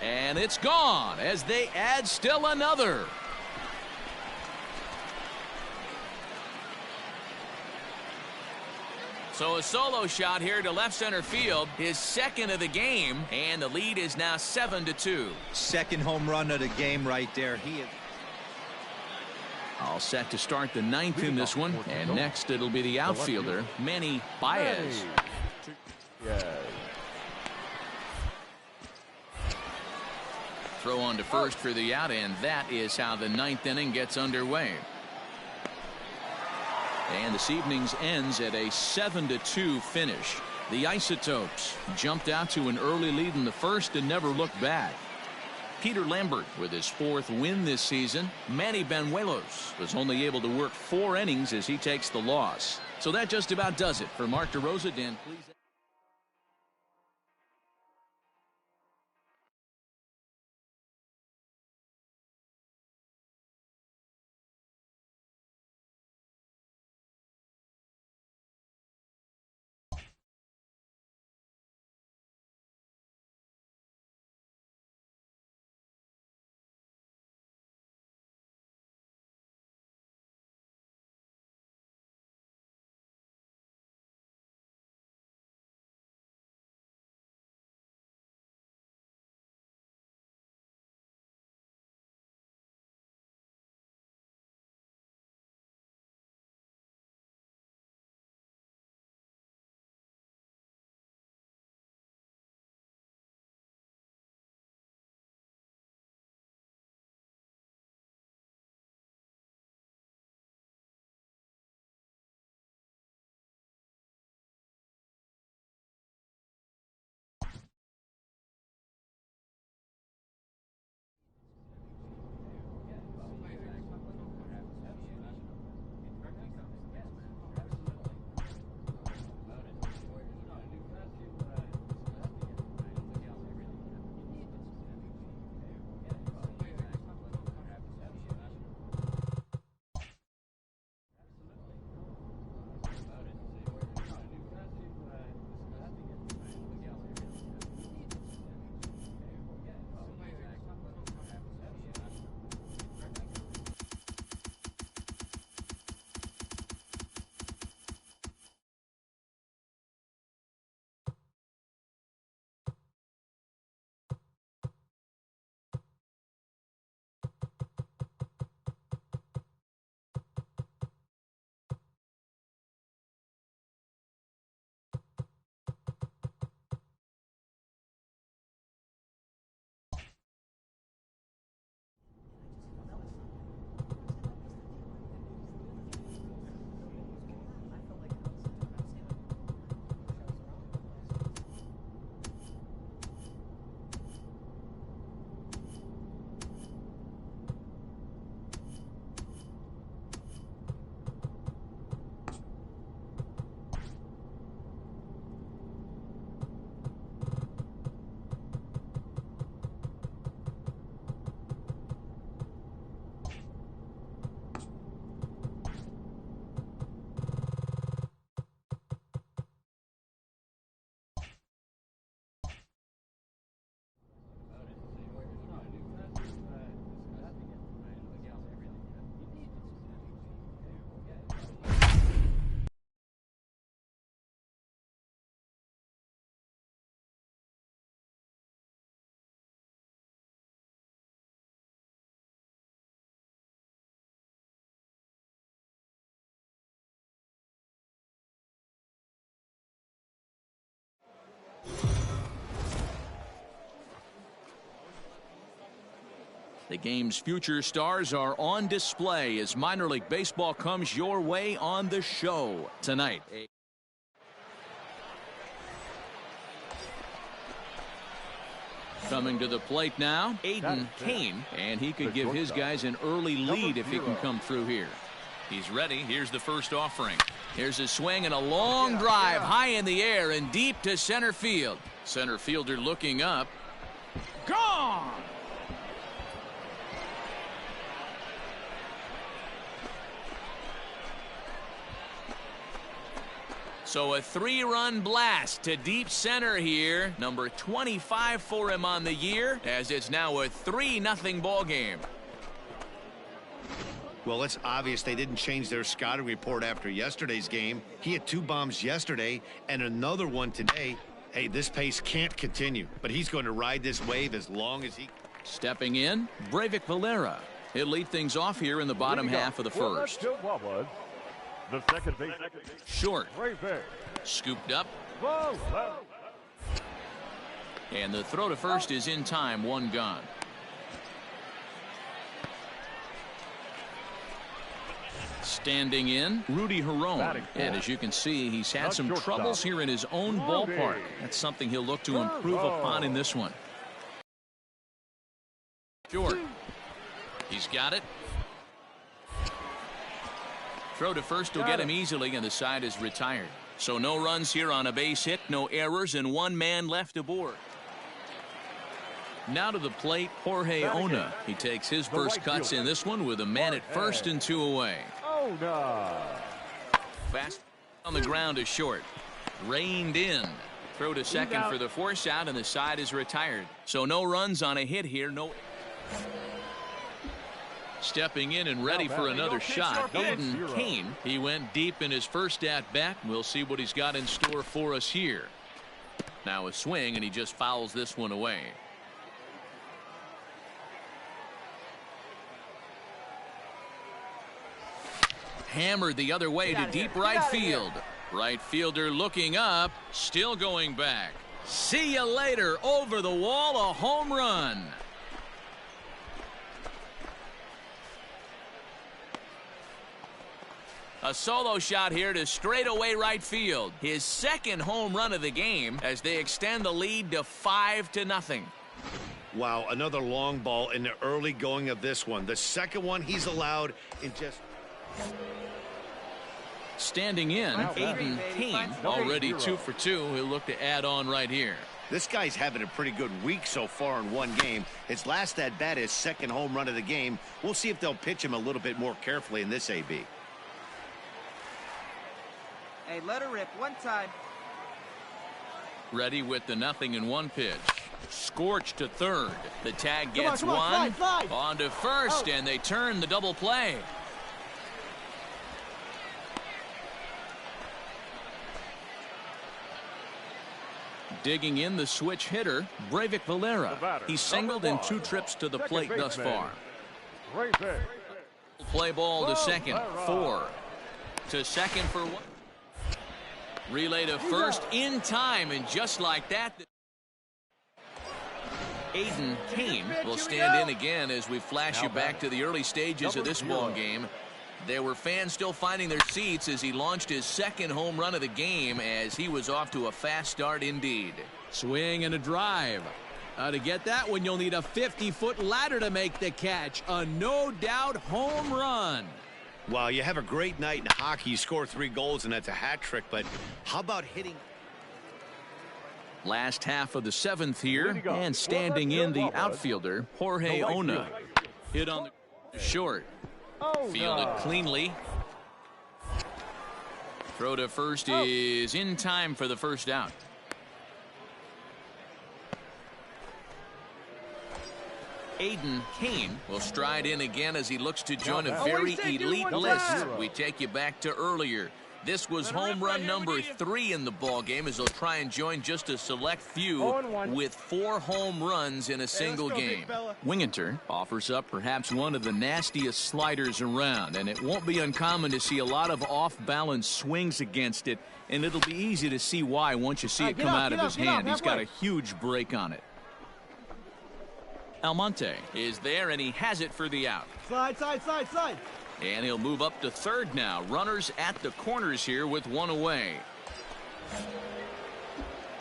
Speaker 1: And it's gone as they add still another. So a solo shot here to left center field, his second of the game, and the lead is now 7-2.
Speaker 5: Second home run of the game right there.
Speaker 1: All set to start the 9th in this one, and next it'll be the outfielder, Manny Baez. Throw on to first for the out, and that is how the 9th inning gets underway. And this evening's ends at a 7-2 finish. The Isotopes jumped out to an early lead in the first and never looked back. Peter Lambert with his 4th win this season. Manny Banuelos was only able to work 4 innings as he takes the loss. So that just about does it for Mark DeRosa. Dan, please. The game's future stars are on display as minor league baseball comes your way on the show tonight. Coming to the plate now, Aiden Kane, and he could give his guys an early lead if he can come through here. He's ready. Here's the first offering. Here's a swing and a long drive high in the air and deep to center field. Center fielder looking up. Gone! So a 3-run blast to deep center here. Number 25 for him on the year, as it's now a 3-0 ball game.
Speaker 2: Well, it's obvious they didn't change their scouting report after yesterday's game. He had 2 bombs yesterday and another one today. Hey, this pace can't continue, but he's going to ride this wave as long as he...
Speaker 1: Stepping in, Breivik Valera. He'll lead things off here in the bottom half of the first.
Speaker 3: The second base.
Speaker 1: Short. Scooped up. And the throw to first is in time. 1 gone. Standing in, Rudy Herron. And as you can see, he's had some troubles here in his own ballpark. That's something he'll look to improve upon in this one. Short. He's got it. Throw to first will get him easily, and the side is retired. So no runs here on a base hit, no errors, and 1 man left aboard. Now to the plate, Jorge Ona. He takes his first cuts in this one with a man at first and 2 away. Fast on the ground is short. Reined in. Throw to second for the force out, and the side is retired. So no runs on a hit here. No. Stepping in and ready for another shot, Aiden Kane. He went deep in his first at-bat. We'll see what he's got in store for us here. Now a swing, and he just fouls this one away. Hammered the other way to deep right field. Right fielder looking up, still going back. See you later. Over the wall, a home run. A solo shot here to straightaway right field. His second home run of the game as they extend the lead to 5-0.
Speaker 2: Wow, another long ball in the early going of this one. The second one he's allowed in just...
Speaker 1: Standing in, Aiden Kane, already 2 for 2. He'll look to add on right here.
Speaker 2: This guy's having a pretty good week so far in 1 game. His last at-bat, his second home run of the game. We'll see if they'll pitch him a little bit more carefully in this AB.
Speaker 9: Hey, let her rip 1 time.
Speaker 1: Ready with the 0-1 pitch. Scorched to third. The tag gets 1.
Speaker 9: Fly.
Speaker 1: On to first, and they turn the double play. Digging in the switch hitter, Breivik Valera. He's singled in 2 trips to the plate thus far. Play ball to second. 4. To second for 1. Relay to first in time, and just like that, Aiden Kane will stand in again as we flash you back to the early stages of this ball game. There were fans still finding their seats as he launched his second home run of the game as he was off to a fast start indeed. Swing and a drive. To get that one, you'll need a 50-foot ladder to make the catch. A no-doubt home run.
Speaker 2: Wow, you have a great night in hockey. You score 3 goals, and that's a hat trick. But how about hitting?
Speaker 1: Last half of the 7th here, and standing in the outfielder, Jorge Ona. Hit on the short. Fielded cleanly. Throw to first is in time for the first out. Aiden Kane will stride in again as he looks to join a very elite list. We take you back to earlier. This was home run number 3 in the ball game as they'll try and join just a select few with 4 home runs in a single game. Winginter offers up perhaps one of the nastiest sliders around, and it won't be uncommon to see a lot of off-balance swings against it, and it'll be easy to see why once you see it come out of his hand. He's got a huge break on it. Almonte is there, and he has it for the out.
Speaker 7: Side, side, side, side.
Speaker 1: And he'll move up to third now. Runners at the corners here with one away.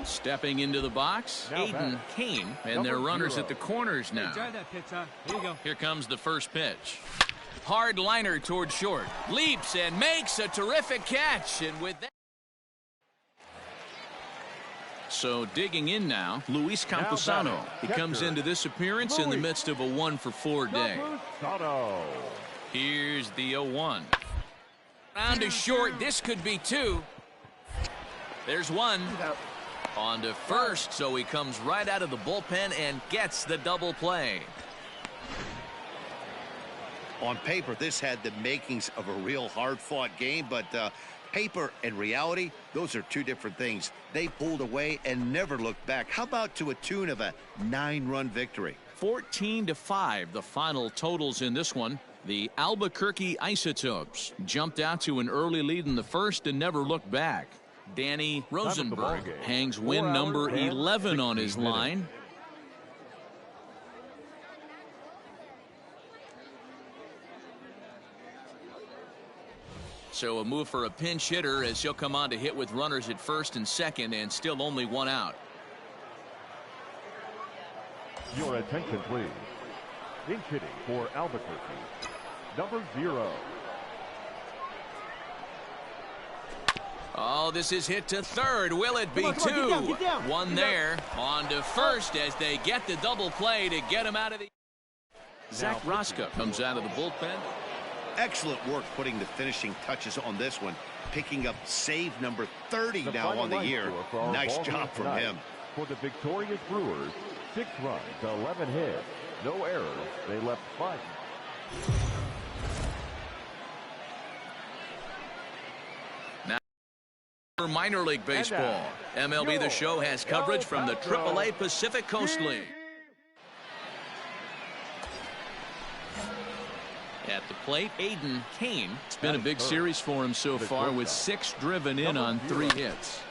Speaker 1: Stepping into the box, Aiden Kane, and their runners at the corners now.
Speaker 4: Hey, drive that pitch, huh? Here you go.
Speaker 1: Here comes the first pitch. Hard liner toward short. Leaps and makes a terrific catch. And with that. So digging in now, Luis Campusano. He comes into this appearance in the midst of a 1-for-4 day. Here's the 0-1. Round to short. This could be two. There's one. On to first, so he comes right out of the bullpen and gets the double play.
Speaker 2: On paper, this had the makings of a real hard-fought game, but paper and reality, those are two different things. They pulled away and never looked back. How about to a tune of a 9-run victory?
Speaker 1: 14-5, the final totals in this one. The Albuquerque Isotopes jumped out to an early lead in the first and never looked back. Danny Rosenberg hangs win number 11 on his line. So a move for a pinch hitter as he'll come on to hit with runners at first and second, and still only one out.
Speaker 3: Your attention, please. Pinch hitting for Albuquerque, number 0.
Speaker 1: Oh, this is hit to third. Will it be two?
Speaker 7: Get down.
Speaker 1: One there. On to first as they get the double play to get him out of the. Zach Rosca comes out of the bullpen.
Speaker 2: Excellent work putting the finishing touches on this one. Picking up save number 30 now on the year. Nice job from him.
Speaker 3: For the victorious Brewers, 6 runs, 11 hits, no errors. They left 5.
Speaker 1: For minor league baseball, MLB The Show has coverage from the AAA Pacific Coast League. At the plate, Aiden Kane. It's been a big series for him so far with 6 driven in on 3 hits.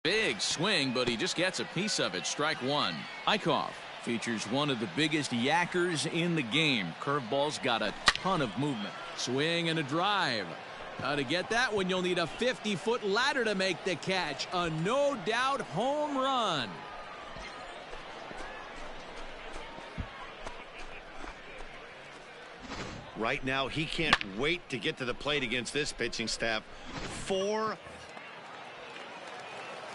Speaker 1: Big swing, but he just gets a piece of it. Strike one. Eichhoff features one of the biggest yackers in the game. Curveball's got a ton of movement. Swing and a drive. To get that one, you'll need a 50-foot ladder to make the catch. A no-doubt home run.
Speaker 2: Right now, he can't wait to get to the plate against this pitching staff. 4.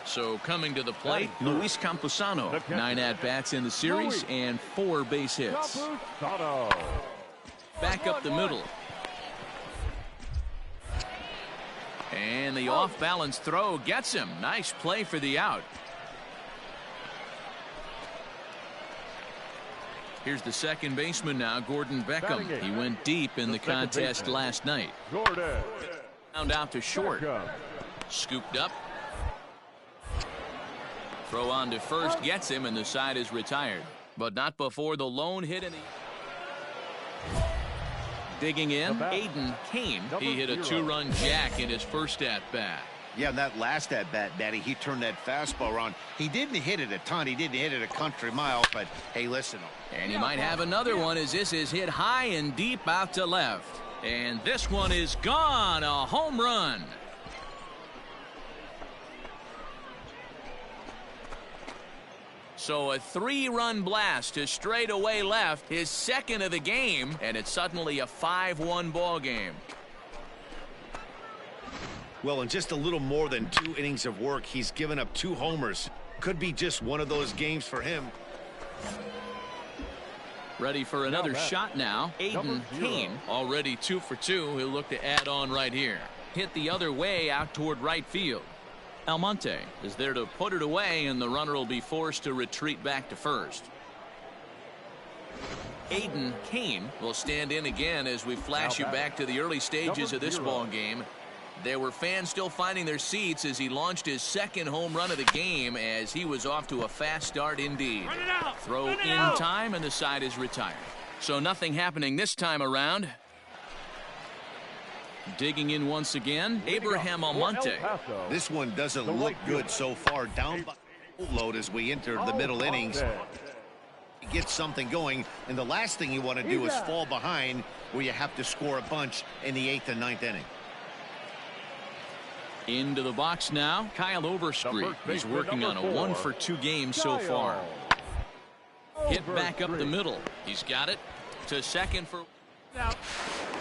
Speaker 1: So coming to the plate, Luis Campusano. 9 at-bats in the series and 4 base hits. Back up the middle. And the off-balance throw gets him. Nice play for the out. Here's the second baseman now, Gordon Beckham. He went deep in the contest last night. Found out to short. Scooped up. Throw on to first gets him, and the side is retired. But not before the lone hit. Digging in, Aiden Kane. He hit a 2-run jack in his first at-bat.
Speaker 2: Yeah, that last at-bat, Daddy, he turned that fastball around. He didn't hit it a ton. He didn't hit it a country mile, but, hey, listen.
Speaker 1: And he might have another one as this is hit high and deep out to left. And this one is gone. A home run. So a 3-run blast to straightaway left, his second of the game, and it's suddenly a 5-1 ball game.
Speaker 2: Well, in just a little more than 2 innings of work, he's given up 2 homers. Could be just one of those games for him.
Speaker 1: Ready for another shot now. Aiden Kane, already 2 for 2. He'll look to add on right here. Hit the other way out toward right field. Almonte is there to put it away, and the runner will be forced to retreat back to first. Aiden Kane will stand in again as we flash you back to the early stages of this ball game. There were fans still finding their seats as he launched his second home run of the game, as he was off to a fast start indeed. Throw in time, and the side is retired. So nothing happening this time around. Digging in once again, Abraham Almonte.
Speaker 2: This one doesn't look good so far. Down by load as we enter the middle innings. Get something going, and the last thing you want to do is fall behind where you have to score a bunch in the 8th and 9th inning.
Speaker 1: Into the box now, Kyle Overstreet. He's working on a 1 for 2 game so far. Hit back up the middle. He's got it to second for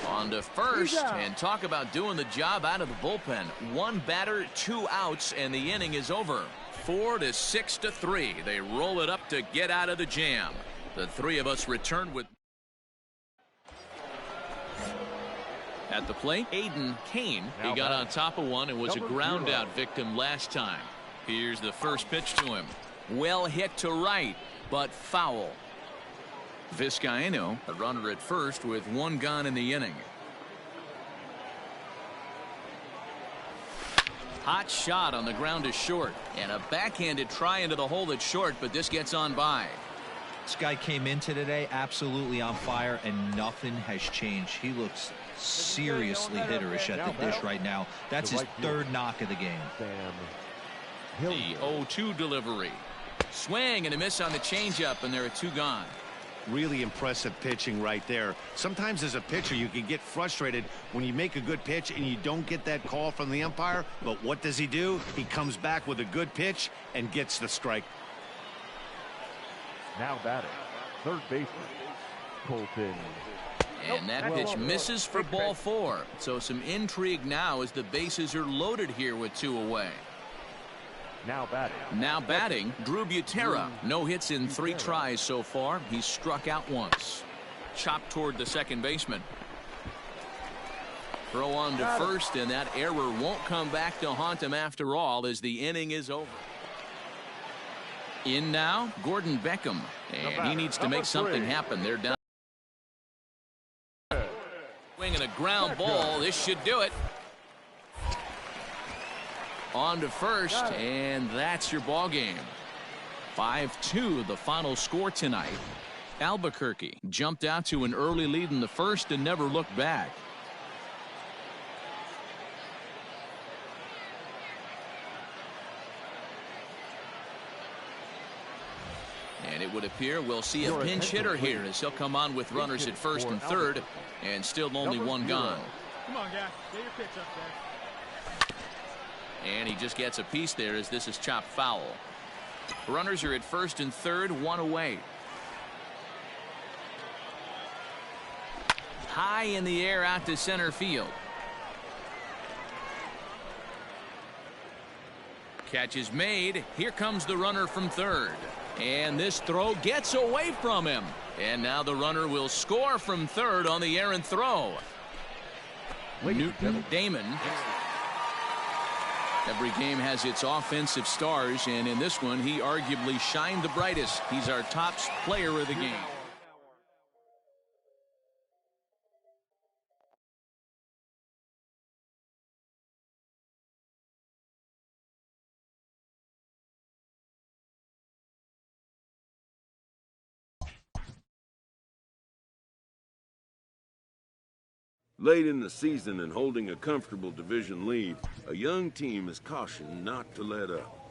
Speaker 1: on to first, and talk about doing the job out of the bullpen. 1 batter, 2 outs, and the inning is over. 4 to 6 to 3. They roll it up to get out of the jam. The 3 of us return with at the plate, Aiden Kane. He got on top of one and was a ground out victim last time. Here's the first pitch to him. Well hit to right, but foul. Vizcaino, a runner at first with 1 gone in the inning. Hot shot on the ground is short, and a backhanded try into the hole that's short, but this gets on by.
Speaker 5: This guy came into today absolutely on fire, and nothing has changed. He looks seriously hitterish at the dish right now. That's his 3rd knock of the game.
Speaker 1: The 0-2 delivery. Swing and a miss on the changeup, and there are 2 gone.
Speaker 2: Really impressive pitching right there. Sometimes as a pitcher you can get frustrated when you make a good pitch and you don't get that call from the umpire, but what does he do? He comes back with a good pitch and gets the strike.
Speaker 3: Now batting, 3rd baseman, Colton.
Speaker 1: And that pitch misses for ball 4. So some intrigue now as the bases are loaded here with 2 away.
Speaker 3: Now batting,
Speaker 1: Drew Butera. No hits in 3 tries so far. He's struck out once. Chopped toward the second baseman. Throw on to first, and that error won't come back to haunt him after all as the inning is over. In now, Gordon Beckham. And he needs to make something happen. They're down. Swinging a ground ball. This should do it. On to first, and that's your ball game. 5-2 the final score tonight. Albuquerque jumped out to an early lead in the first and never looked back. And it would appear we'll see a pinch hitter here as he'll come on with runners at first and third, and still only 1 gone.
Speaker 4: Come on, guy. Get your pitch up there.
Speaker 1: And he just gets a piece there as this is chopped foul. Runners are at first and third, 1 away. High in the air out to center field. Catch is made. Here comes the runner from third. And this throw gets away from him. And now the runner will score from third on the errant throw. Newton Damon. Every game has its offensive stars, and in this one, he arguably shined the brightest. He's our top player of the game.
Speaker 6: Late in the season and holding a comfortable division lead, a young team is cautioned not to let up.